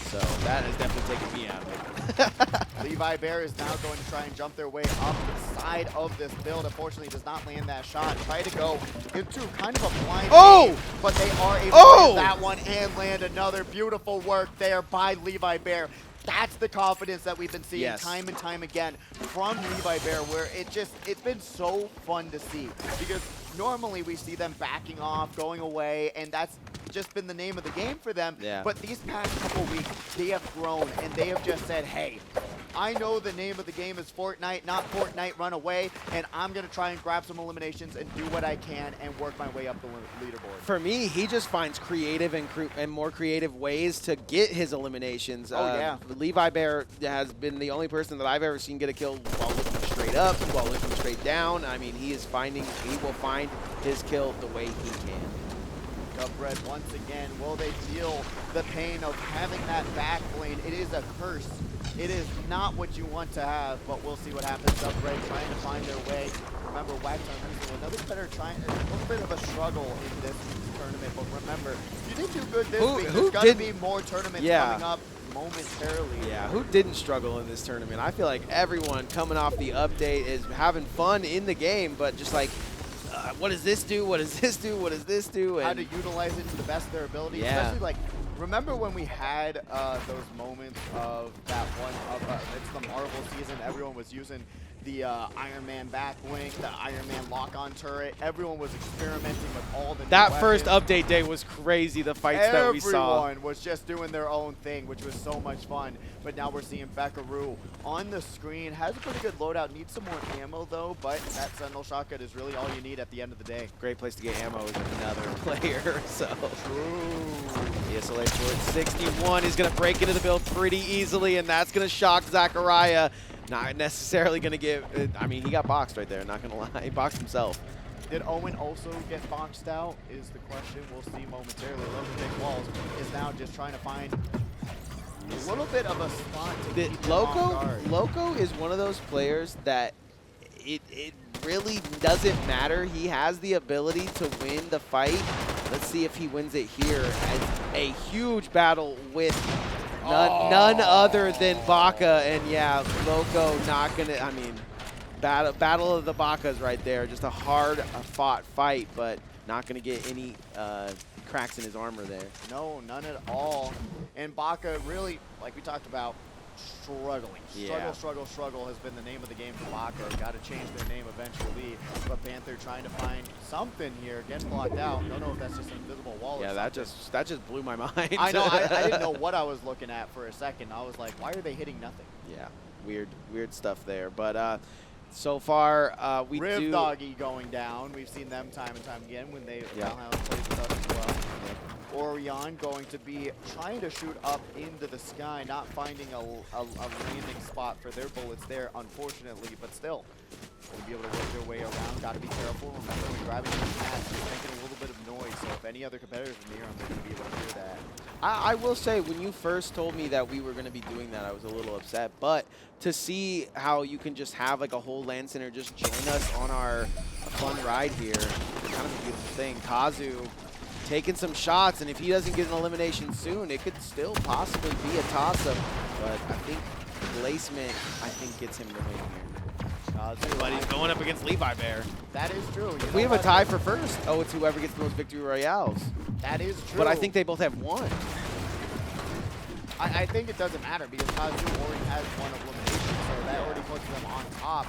So that is definitely taking me out of it. Levi Bear is now going to try and jump their way up the side of this build. Unfortunately, does not land that shot. Try to go into kind of a blind lead, but they are able to get that one and land another. Beautiful work there by Levi Bear. That's the confidence that we've been seeing time and time again from Levi Bear, where it's been so fun to see, because normally we see them backing off, going away, and that's just been the name of the game for them. But these past couple weeks, they have grown, and they have just said, hey, I know the name of the game is Fortnite, not Fortnite run away, and I'm going to try and grab some eliminations and do what I can and work my way up the leaderboard. For me, he just finds creative and more creative ways to get his eliminations. Levi Bear has been the only person that I've ever seen get a kill while looking straight up, while looking straight down. I mean, he will find his kill the way he can. Cupbread, once again, will they feel the pain of having that back lane? It is a curse. It is not what you want to have, but we'll see what happens. Cupbread trying to find their way. Remember, Wax on another player trying a little bit of a struggle in this tournament, but remember, you did do good this week. There's got to be more tournaments coming up momentarily. Yeah, who didn't struggle in this tournament? I feel like everyone coming off the update is having fun in the game, but just like, what does this do? What does this do? What does this do? And how to utilize it to the best of their ability. Especially like, remember when we had those moments of that one, it's the Marvel season, everyone was using the Iron Man back wing, the Iron Man lock-on turret. Everyone was experimenting with all the new weapons. First update day was crazy, the fights that we saw. Everyone was just doing their own thing, which was so much fun. But now we're seeing Beckaroo on the screen. Has a pretty good loadout. Needs some more ammo, though, but that Sentinel shotgun is really all you need at the end of the day. Great place to get ammo is another player, so. True. ESLA for 61 is going to break into the build pretty easily, and that's going to shock Zachariah. Not necessarily going to give, I mean, he got boxed right there, not going to lie. He boxed himself. Did Owen also get boxed out is the question. We'll see momentarily. Logan Big Walls is now just trying to find a little bit of a spot to keep him on guard. Loco is one of those players that it really doesn't matter. He has the ability to win the fight. Let's see if he wins it here. And a huge battle with none other than Baka, and yeah, Loco not gonna, I mean, battle of the Bakas right there. Just a hard fought fight, but not gonna get any cracks in his armor there. No, none at all. And Baka really, like we talked about, struggling. Struggle has been the name of the game for Baka. Got to change their name eventually. But Panther trying to find something here. Getting blocked out. Don't know if that's just an invisible wall or something. that just blew my mind. I know. I didn't know what I was looking at for a second. I was like, why are they hitting nothing? Yeah, weird stuff there. But so far, we Riv do. Doggy going down. We've seen them time and time again when they plays with us as well. Orion going to be trying to shoot up into the sky, not finding a landing spot for their bullets there, unfortunately, but still. Going to be able to work their way around. Got to be careful. Remember, when grabbing these mats, you're making a little bit of noise, so if any other competitors are near them, they're going to be able to hear that. I will say, when you first told me that we were going to be doing that, I was a little upset. But to see how you can just have like a whole LAN center just join us on our fun ride here, it's kind of a beautiful thing. Kazu taking some shots, and if he doesn't get an elimination soon, it could still possibly be a toss-up. But I think placement, gets him the win here. But he's going up against Levi Bear. That is true. We have a tie for first. Oh, it's whoever gets the most victory royales. That is true. But I think they both have one. I think it doesn't matter because Kazu already has one elimination, so that already puts them on top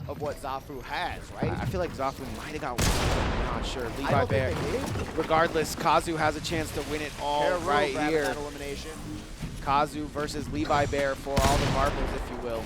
of what Zafu has, right? I feel like Zafu might have got one. I'm not sure. Levi Bear. Regardless, Kazu has a chance to win it all right here. That elimination. Kazu versus Levi Bear for all the marbles, if you will.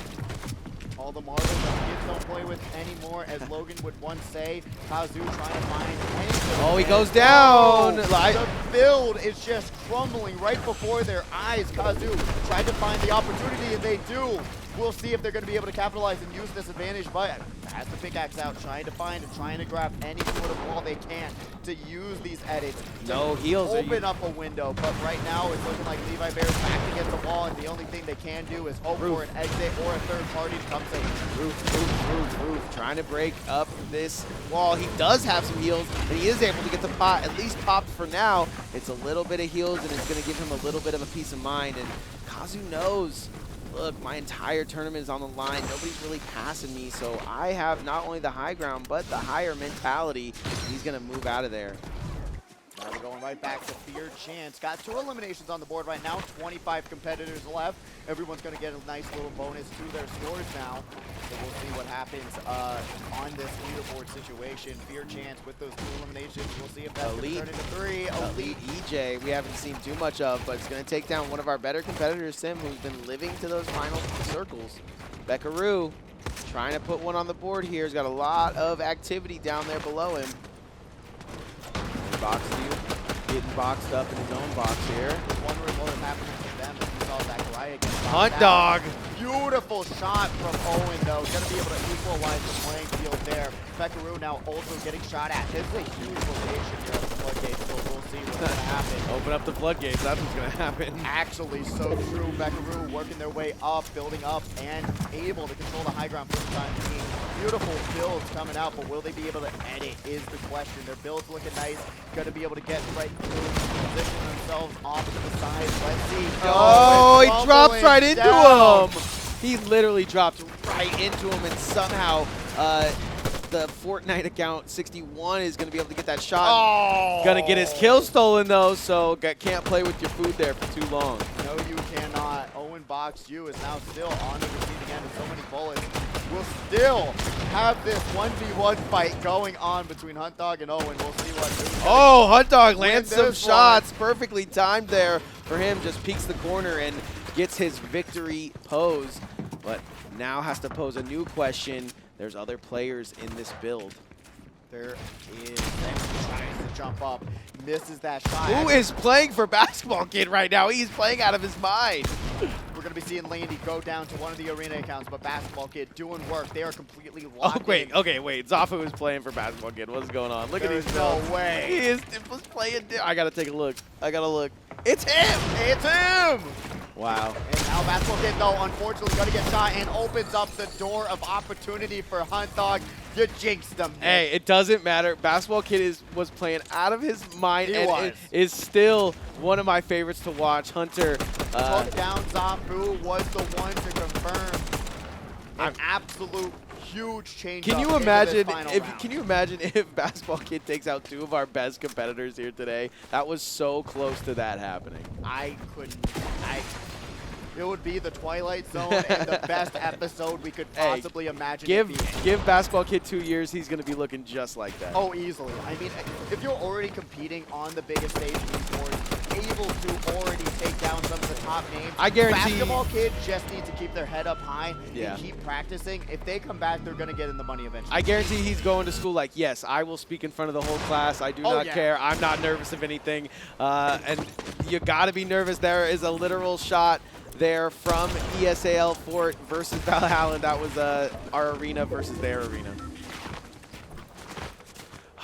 All the marbles that kids don't play with anymore, as Logan would once say. Kazu trying to find anything. Oh, he goes down. The build is just crumbling right before their eyes. Kazu tried to find the opportunity, and they do. We'll see if they're going to be able to capitalize and use this advantage, but has the pickaxe out, trying to find and trying to grab any sort of wall they can to use these edits. No heals. Open up a window, but right now it's looking like Levi Bear's back against the wall, and the only thing they can do is hope for an exit or a third party to come save. Roof. Trying to break up this wall. He does have some heals, and he is able to get the pot at least popped for now. It's a little bit of heals, and it's going to give him a little bit of a peace of mind, and Kazu knows, look, my entire tournament is on the line. Nobody's really passing me, so I have not only the high ground, but the higher mentality. He's going to move out of there. Now we're going right back to Fear Chance. Got 2 eliminations on the board right now, 25 competitors left. Everyone's going to get a nice little bonus to their scores now. So we'll see what happens on this leaderboard situation. Fear Chance with those 2 eliminations. We'll see if that's going to turn into 3. Elite EJ, we haven't seen too much of, but it's going to take down one of our better competitors, Sim, who's been living to those final circles. Beckaroo trying to put one on the board here. He's got a lot of activity down there below him. Box you, getting boxed up in his own box here. Wondering what was happening to them. We saw Zachariah get Hunt Dog. Beautiful shot from Owen, though. Going to be able to equalize the playing field there. Beckaroo now also getting shot at. This is a huge rotation here at the floodgates, so we'll see what's going to happen. Open up the floodgates. That's what's going to happen. Actually, so true. Beckaroo working their way up, building up, and able to control the high ground for the time being. Beautiful builds coming out, but will they be able to edit is the question. Their build's looking nice. Going to be able to get right through, position themselves off to the side. Let's see. Oh, he drops right into him. He literally dropped right into him, and somehow the FORTNITE account 61 is going to be able to get that shot. Oh. Going to get his kill stolen, though, so can't play with your food there for too long. No, you cannot. Owen Box U is now still on the receiving end of so many bullets. We'll still have this 1v1 fight going on between Hunt Dog and Owen. We'll see what. Oh, Hunt Dog lands some shots. Perfectly timed there for him. Just peeks the corner and gets his victory pose. But now has to pose a new question. There's other players in this build. There is tries to jump up, misses that shot. Who is playing for Basketball Kid right now? He's playing out of his mind. We're going to be seeing Landy go down to one of the arena accounts, but Basketball Kid doing work. They are completely locked in. Wait. Zafu is playing for Basketball Kid. What's going on? Look at these builds. No way. He is playing. I got to take a look. It's him. It's him. Wow. And now Basketball Kid, though, unfortunately going to get shot and opens up the door of opportunity for Hunt Dog. You jinxed them. Hey, it doesn't matter. Basketball Kid was playing out of his mind, It is still one of my favorites to watch. Hunter. Took down Zafu, was the one to confirm an absolute huge change. Can you imagine if Basketball Kid takes out 2 of our best competitors here today? That was so close to that happening. It would be the Twilight Zone and the best episode we could possibly imagine. Give Basketball Kid 2 years, he's going to be looking just like that. Oh, easily. I mean, if you're already competing on the biggest stage in esports, able to already take down some of the top names, I guarantee Basketball Kid just needs to keep their head up high Yeah. and keep practicing. If they come back, they're going to get in the money eventually. I guarantee he's going to school like, yes, I will speak in front of the whole class. I do not care. I'm not nervous of anything. And you got to be nervous. There is a literal shot there from ESAL Fort versus Valhalla. That was our arena versus their arena.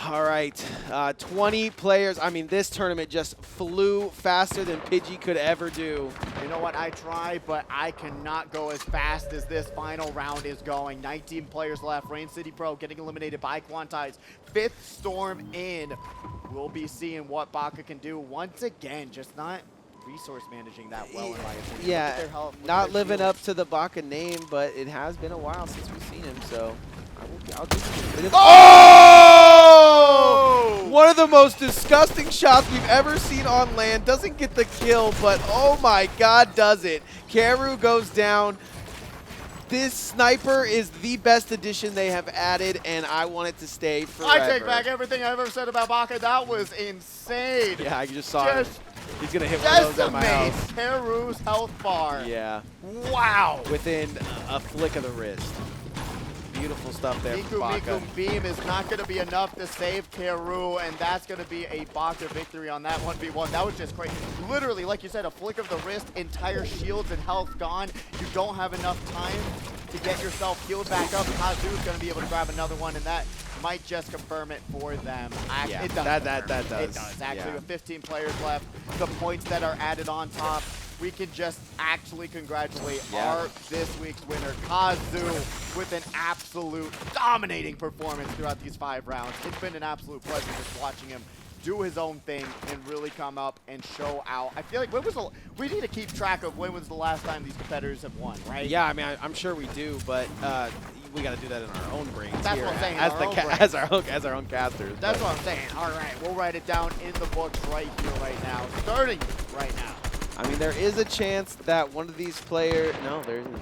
All right, 20 players. I mean, this tournament just flew faster than Pidgey could ever do. You know what? I try, but I cannot go as fast as this final round is going. 19 players left. Rain City Pro getting eliminated by Quantize. 5th Storm in. We'll be seeing what Baka can do once again. Just not resource managing that well, in my opinion. Yeah, not living up to the Baka name, but it has been a while since we've seen him, so I'll do it. Oh! One of the most disgusting shots we've ever seen on land. Doesn't get the kill, but oh my god, does it. Karu goes down. this sniper is the best addition they have added, and I want it to stay forever. I take back everything I've ever said about Baka. That was insane. Yeah, I just saw it. Just He's going to hit one of those at my decimate house. Teru's health bar. Yeah. Wow. Within a flick of the wrist. Beautiful stuff there from Baka. Miku beam is not going to be enough to save Teru, and that's going to be a Baka victory on that 1v1. That was just crazy. Literally, like you said, a flick of the wrist, entire shields and health gone. You don't have enough time to get yourself healed back up. Kazu's going to be able to grab another one, and that might just confirm it for them. Yeah, it does. that does. It does. Actually, Yeah. with 15 players left, the points that are added on top, we can just actually congratulate our this week's winner, Kazu, with an absolute dominating performance throughout these 5 rounds. It's been an absolute pleasure just watching him do his own thing and really come up and show out. I feel like we need to keep track of when was the last time these competitors have won, right? Yeah, I mean, I'm sure we do, but we got to do that in our own brains. That's here what I'm saying, as our our own casters. That's but what I'm saying. All right, we'll write it down in the books right here, right now. Starting right now. I mean, there is a chance that one of these players. No, there isn't.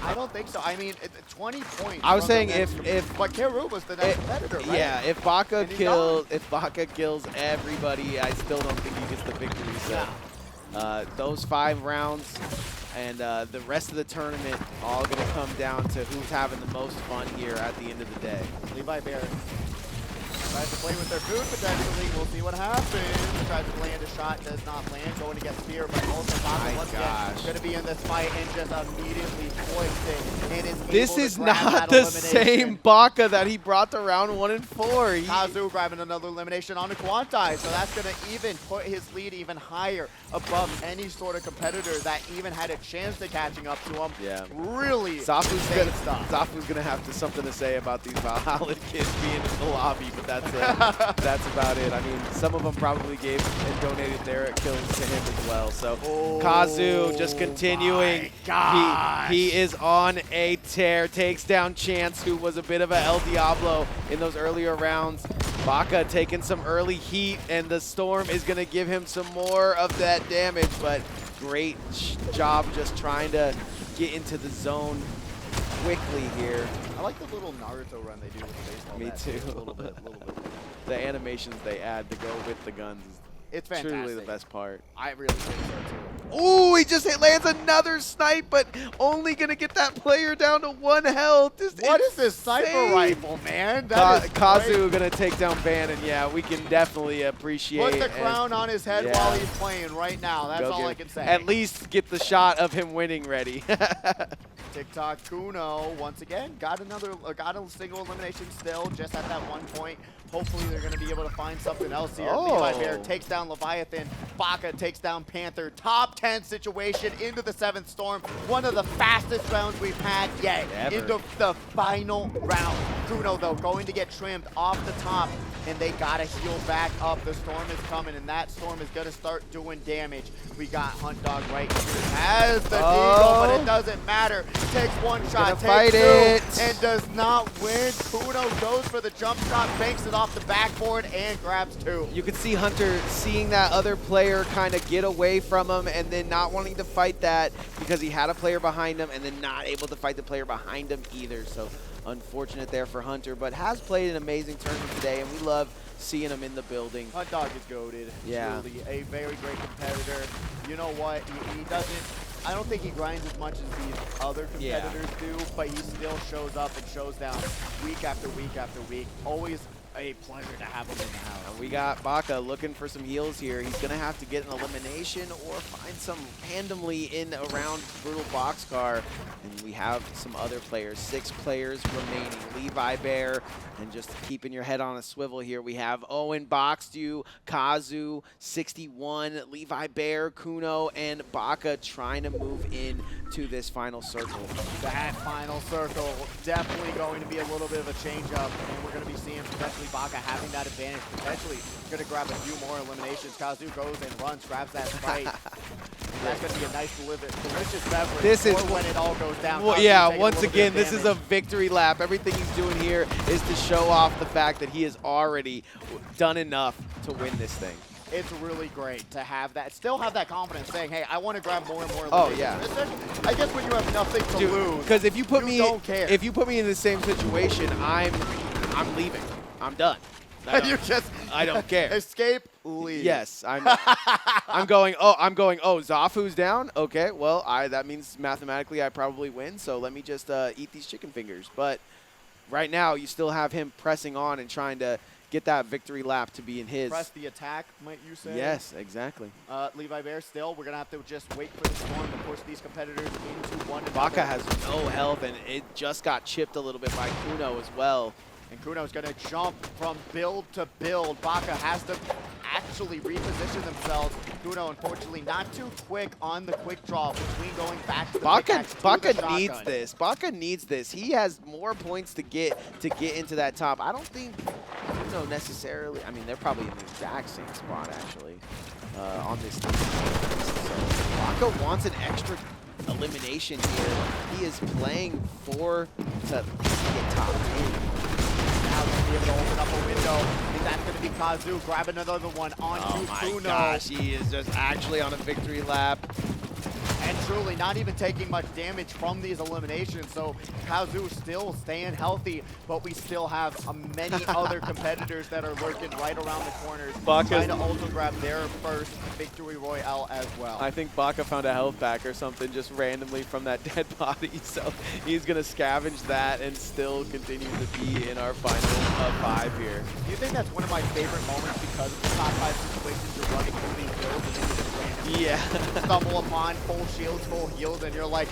I don't think so. I mean, 20 points. I was from the saying next but Keru was the next competitor, right? Yeah, if Baka And he's kills everybody, I still don't think he gets the victory. So those 5 rounds and the rest of the tournament all gonna come down to who's having the most fun here at the end of the day. Levi Bear tries to play with their food potentially. We'll see what happens. Tries to land a shot, does not land. Going to get spear, but also Baka once again going to be in this fight and just immediately poised it. And is This able to is grab not that the elimination. same Baka that he brought to round 1 and 4. Kazu grabbing another elimination on the Quantai, so that's going to even put his lead even higher above any sort of competitor that even had a chance to catching up to him. Yeah. Really Zafu's stuff. gonna have something to say about these Valhalla kids being in the lobby, but that's that's about it. I mean, some of them probably gave and donated their kills to him as well. So Kazu just continuing. He is on a tear. Takes down Chance, who was a bit of a El Diablo in those earlier rounds. Baka taking some early heat, and the Storm is going to give him some more of that damage, but great job just trying to get into the zone quickly here. I like the little Naruto run they do with the baseball Me bat. too. A little bit. The animations they add to go with the guns It's is fantastic. truly the best part. I really think so too. Ooh, he just lands another snipe, but only going to get that player down to 1 health. What is this sniper rifle, man? Kazu going to take down Van, and yeah, we can definitely appreciate. Put the crown on his head while he's playing right now. That's all I can say. At least get the shot of him winning ready. TikTok Kuno once again got a single elimination still, just at that 1 point. Hopefully they're going to be able to find something else here. Levi Bear takes down Leviathan. Baka takes down Panther. Top 10 situation into the 7th Storm. One of the fastest rounds we've had yet. Ever. Into the final round. Kuno, though, going to get trimmed off the top, and they got to heal back up. The Storm is coming, and that Storm is going to start doing damage. We got Hunt Dog right here. Has the deagle, but it doesn't matter. Takes 1 shot, takes 2, and does not win. Kuno goes for the jump shot, banks it off the backboard, and grabs 2. You can see Hunter seeing that other player kind of get away from him and then not wanting to fight that because he had a player behind him and then not able to fight the player behind him either. So unfortunate there for Hunter, but has played an amazing tournament today, and we love seeing him in the building. Hunt Dog is goated. Yeah. Truly a very great competitor. You know what? He doesn't. I don't think he grinds as much as these other competitors do, but he still shows up and shows down week after week after week. Always a pleasure to have him in the house. We got Baka looking for some heals here. He's going to have to get an elimination or find some randomly in around Brutal Boxcar. And we have some other players, 6 players remaining. Levi Bear, and just keeping your head on a swivel here, we have Owen, Boxdew, Kazu, 61, Levi Bear, Kuno, and Baka trying to move in to this final circle. That final circle definitely going to be a little bit of a change-up, and we're going to be seeing potentially Baka having that advantage, potentially going to grab a few more eliminations. Kazu goes and runs, grabs that fight. That's going to be a nice delicious beverage. This is when it all goes down. Well, yeah, once again, this is a victory lap. Everything he's doing here is to show off the fact that he has already done enough to win this thing. it's really great to have that, still have that confidence saying, hey, I want to grab more and more. Oh, yeah. I guess when you have nothing to lose, because if you put me, don't care. if you put me in the same situation, I'm leaving. I'm done. You just I don't care. Escape, leave. Yes, I'm going. Oh, Zafu's down. Okay, well, that means mathematically I probably win. So let me just eat these chicken fingers. But right now, you still have him pressing on and trying to get that victory lap to be in his. Press the attack, might you say? Yes, exactly. Levi Bear still, we're going to have to just wait for the storm to push these competitors into one another. Baka has no health, and it just got chipped a little bit by Kuno as well. And Kuno's going to jump from build to build. Baka has to actually reposition themselves. Kuno, unfortunately, not too quick on the quick draw between going back to the pickaxe to the Baka shotgun. needs this. Baka needs this. He has more points to get into that top. I don't think Kuno necessarily. I mean, they're probably in the exact same spot actually on this team. So Baka wants an extra elimination here. He is playing to get top 8. Now going to be able to open up a window. And that's going to be Kazu. Grab another one onto Kuno. Oh my gosh, he is just actually on a victory lap. And truly not even taking much damage from these eliminations. So Kazu still staying healthy, but we still have many other competitors that are lurking right around the corners, trying to also grab their first victory royale as well. I think Baka found a health pack or something just randomly from that dead body, so he's going to scavenge that and still continue to be in our final 5 here. Do you think that's one of my favorite moments because of the top 5 situations you're running through these builds and you just randomly stumble upon full shields, full heals, and you're like,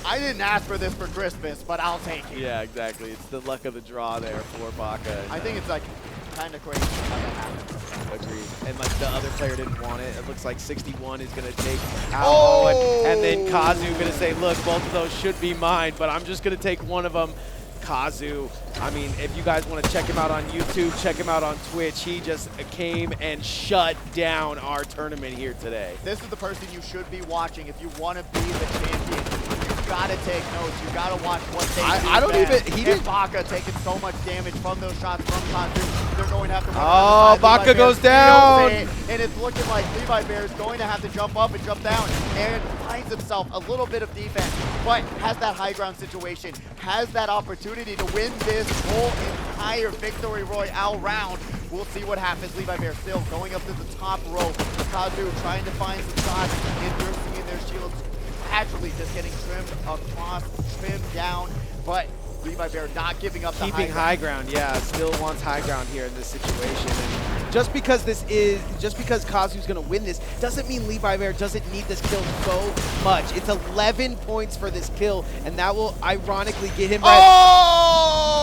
I didn't ask for this for Christmas, but I'll take it. Yeah, exactly. It's the luck of the draw there for Baka. I think it's like kind of crazy how that happens. Agreed. And like the other player didn't want it. It looks like 61 is going to take out. And then Kazu going to say, look, both of those should be mine, but I'm just going to take one of them. Kazu, I mean, if you guys want to check him out on YouTube, check him out on Twitch. He just came and shut down our tournament here today. This is the person you should be watching if you want to be the champion. You've got to take notes. You've got to watch what they do. I don't best. even, he didn't. Baka taking so much damage from those shots from Kazu. They're going to have to run Oh, Baka goes down. And it's looking like Levi Bear is going to have to jump up and jump down. And finds himself a little bit of defense, but has that high ground situation, has that opportunity to win this whole entire victory royale round. We'll see what happens. Levi Bear still going up to the top rope. Kazu trying to find some shots, and you're seeing their shields casually just getting trimmed across, trimmed down, but Levi Bear not giving up the keeping high ground. Yeah, still wants high ground here in this situation. And just because Kazu's gonna win this doesn't mean Levi Bear doesn't need this kill so much. It's 11 points for this kill, and that will ironically get him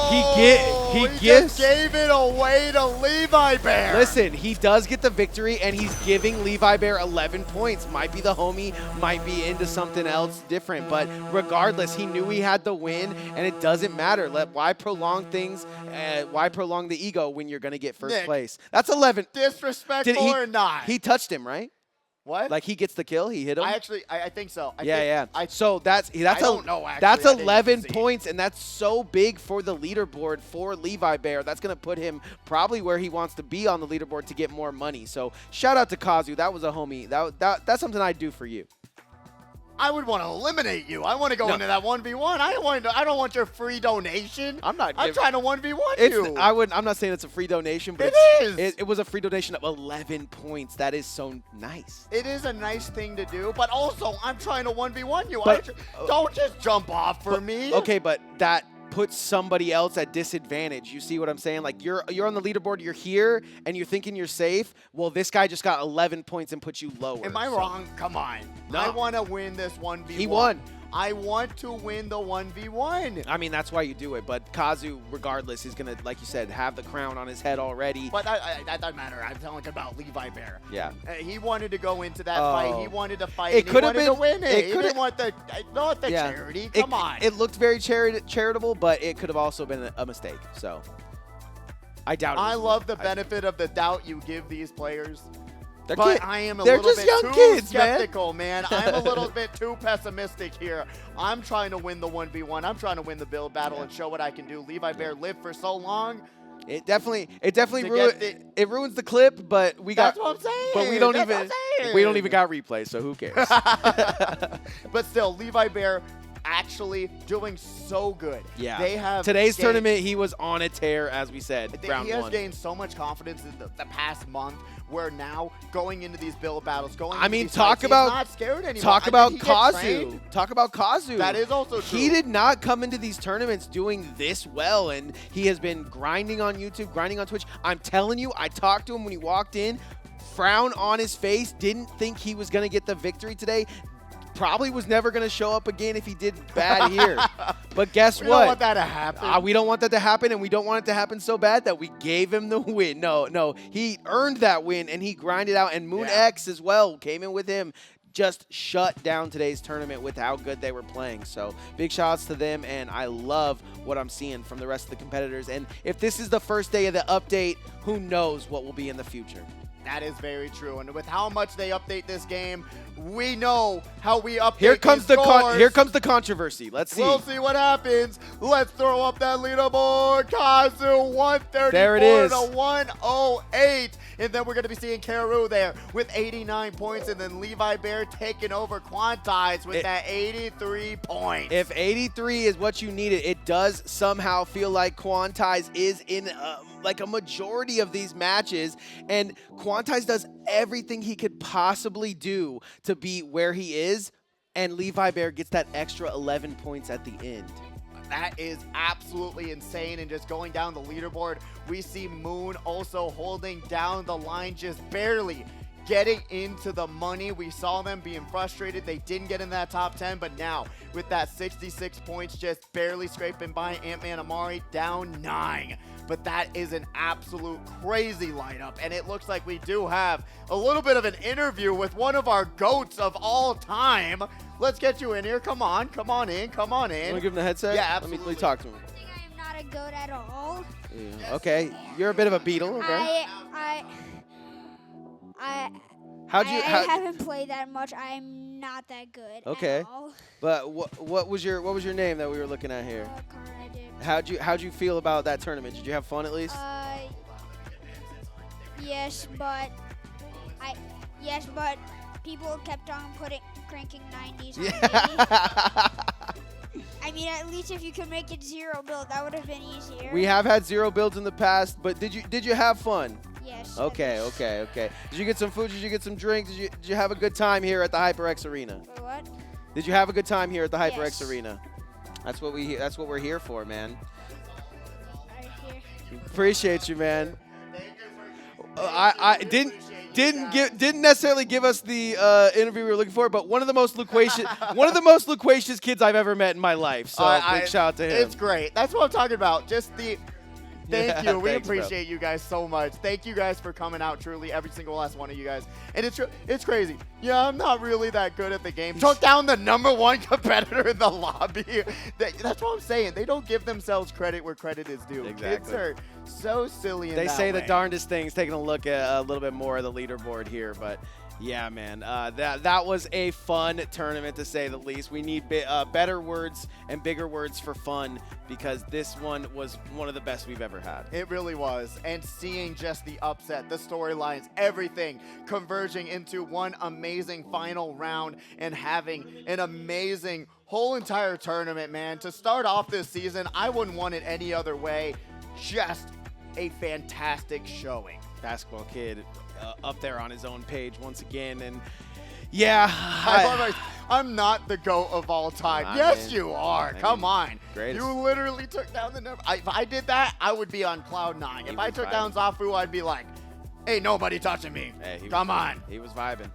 he just gave it away to Levi Bear. Listen, he does get the victory, and he's giving Levi Bear 11 points. Might be the homie, might be into something else different, but regardless, he knew he had the win, and it doesn't matter. Why prolong things? Why prolong the ego when you're gonna get first place? That's 11. Disrespectful or not? He touched him, right? What? Like he gets the kill, he hit him. I think so. So that's I don't know, actually. That's 11 points, and that's so big for the leaderboard for Levi Bear. That's gonna put him probably where he wants to be on the leaderboard to get more money. So shout out to Kazu. That was a homie. That's something I'd do for you. I would want to eliminate you. I want to go into that 1v1. I don't want your free donation. I'm trying to 1v1 you. I'm not saying it's a free donation, but it was a free donation of 11 points. That is so nice. It is a nice thing to do, but also I'm trying to 1v1 you. But, don't just jump off for me. Okay, but that puts somebody else at disadvantage. You see what I'm saying? Like you're on the leaderboard, you're here, and you're thinking you're safe. Well, this guy just got 11 points and put you lower. Am I wrong? Come on. No. I want to win this 1v1. He won. I want to win the 1v1. I mean, that's why you do it. But Kazu, regardless, is going to, like you said, have the crown on his head already. But that doesn't matter. I'm talking about Levi Bear. Yeah. He wanted to go into that fight. He wanted to fight. It could have been to win it. He didn't want the charity. Come on. It looked very charitable, but it could have also been a mistake. So I doubt it. I love the benefit of the doubt you give these players. But I am a they're little just bit young too kids, skeptical, man. I'm a little bit too pessimistic here. I'm trying to win the 1v1. I'm trying to win the build battle and show what I can do. Levi Bear lived for so long. It definitely it ruins the clip, but we got. That's what I'm saying. But we don't even got replay, so who cares? But still, Levi Bear actually doing so good. Yeah. They have today's gained- tournament, he was on a tear, as we said. Round He has one. gained so much confidence in the past month. Where now going into these build battles, I mean, these talk fights, about he's not scared anymore. Talk I about mean, he gets Kazu. trained. Talk about Kazu. That is also true. He did not come into these tournaments doing this well, and he has been grinding on YouTube, grinding on Twitch. I'm telling you, I talked to him when he walked in, frown on his face, didn't think he was going to get the victory today. Probably was never going to show up again if he did bad here. But guess We what? don't want that to happen. We don't want that to happen, and we don't want it to happen so bad that we gave him the win. No, he earned that win, and he grinded out. And Moon X as well came in with him, just shut down today's tournament with how good they were playing. So big shout outs to them, and I love what I'm seeing from the rest of the competitors. And if this is the first day of the update, who knows what will be in the future. That is very true, and with how much they update this game, we know how we update Here comes these the scores. here comes the controversy. Let's see. We'll see what happens. Let's throw up that leaderboard. Kazu 134 There it is. to 108. And then we're going to be seeing Karu there with 89 points, and then Levi Bear taking over Quantize with that 83 points. If 83 is what you needed, it does somehow feel like Quantize is in like a majority of these matches, and Quantize does everything he could possibly do to be where he is, and Levi Bear gets that extra 11 points at the end. That is absolutely insane. And just going down the leaderboard, we see Moon also holding down the line, just barely getting into the money. We saw them being frustrated. They didn't get in that top 10, but now with that 66 points, just barely scraping by Ant-Man Amari, down 9. But that is an absolute crazy lineup, and it looks like we do have a little bit of an interview with one of our GOATs of all time. Let's get you in here. Come on in. You want to give him the headset? Yeah, Let absolutely. me talk to him. I think I am not a goat at all. Yeah. Okay, you're a bit of a beetle. Okay. I haven't played that much. I'm not that good. Okay. At all. But what was your name that we were looking at here? How'd you feel about that tournament? Did you have fun at least? Yes, but people kept on cranking 90s on me. I mean, at least if you could make it 0 build, that would have been easier. We have had 0 builds in the past, but did you have fun? Yes. Okay. Did you get some food? Did you get some drinks? Did you have a good time here at the HyperX Arena? Wait, what? Did you have a good time here at the HyperX Yes. Arena? That's what we're here for, man. Right here. Appreciate you, man. I didn't necessarily give us the interview we were looking for, but one of the most loquacious kids I've ever met in my life. So big shout out to him. It's great. That's what I'm talking about. Just the Thank you. We Thanks, bro. appreciate you guys so much. Thank you guys for coming out, truly, every single last one of you guys. And it's crazy. Yeah, I'm not really that good at the game. Took down the #1 competitor in the lobby. That's what I'm saying. They don't give themselves credit where credit is due. Exactly. Kids are so silly in They that say the way. darndest things, taking a look at a little bit more of the leaderboard here, but yeah, man, that was a fun tournament to say the least. We need better words and bigger words for fun, because this one was one of the best we've ever had. It really was. And seeing just the upset, the storylines, everything converging into one amazing final round and having an amazing whole entire tournament, man. To start off this season, I wouldn't want it any other way. Just a fantastic showing. Basketball Kid up there on his own page once again, and yeah, I'm not the GOAT of all time. Nah, yes, man. you are. I Come mean, on. greatest. You literally took down the number. If I did that, I would be on cloud 9. If I took down Zafu, I'd be like, ain't nobody touching me. Hey, Come on. He was vibing.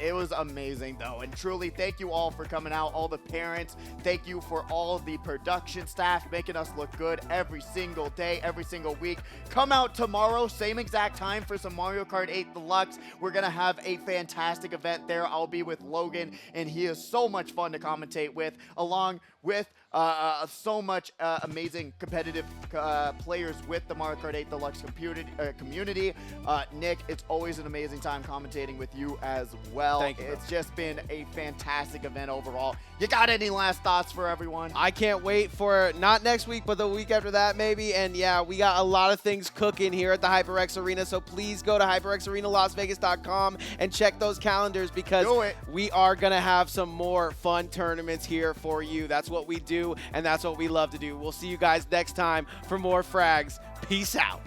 It was amazing, though, and truly thank you all for coming out, all the parents. Thank you for all the production staff making us look good every single day, every single week. Come out tomorrow, same exact time, for some Mario Kart 8 Deluxe. We're going to have a fantastic event there. I'll be with Logan, and he is so much fun to commentate with, along with so much amazing competitive players with the Mario Kart 8 Deluxe community. Nick, it's always an amazing time commentating with you as well. Thank you, bro. It's just been a fantastic event overall. You got any last thoughts for everyone? I can't wait for not next week, but the week after that maybe. And yeah, we got a lot of things cooking here at the HyperX Arena. So please go to HyperXArenaLasVegas.com and check those calendars because we are going to have some more fun tournaments here for you. That's what we do, and that's what we love to do. We'll see you guys next time for more frags. Peace out.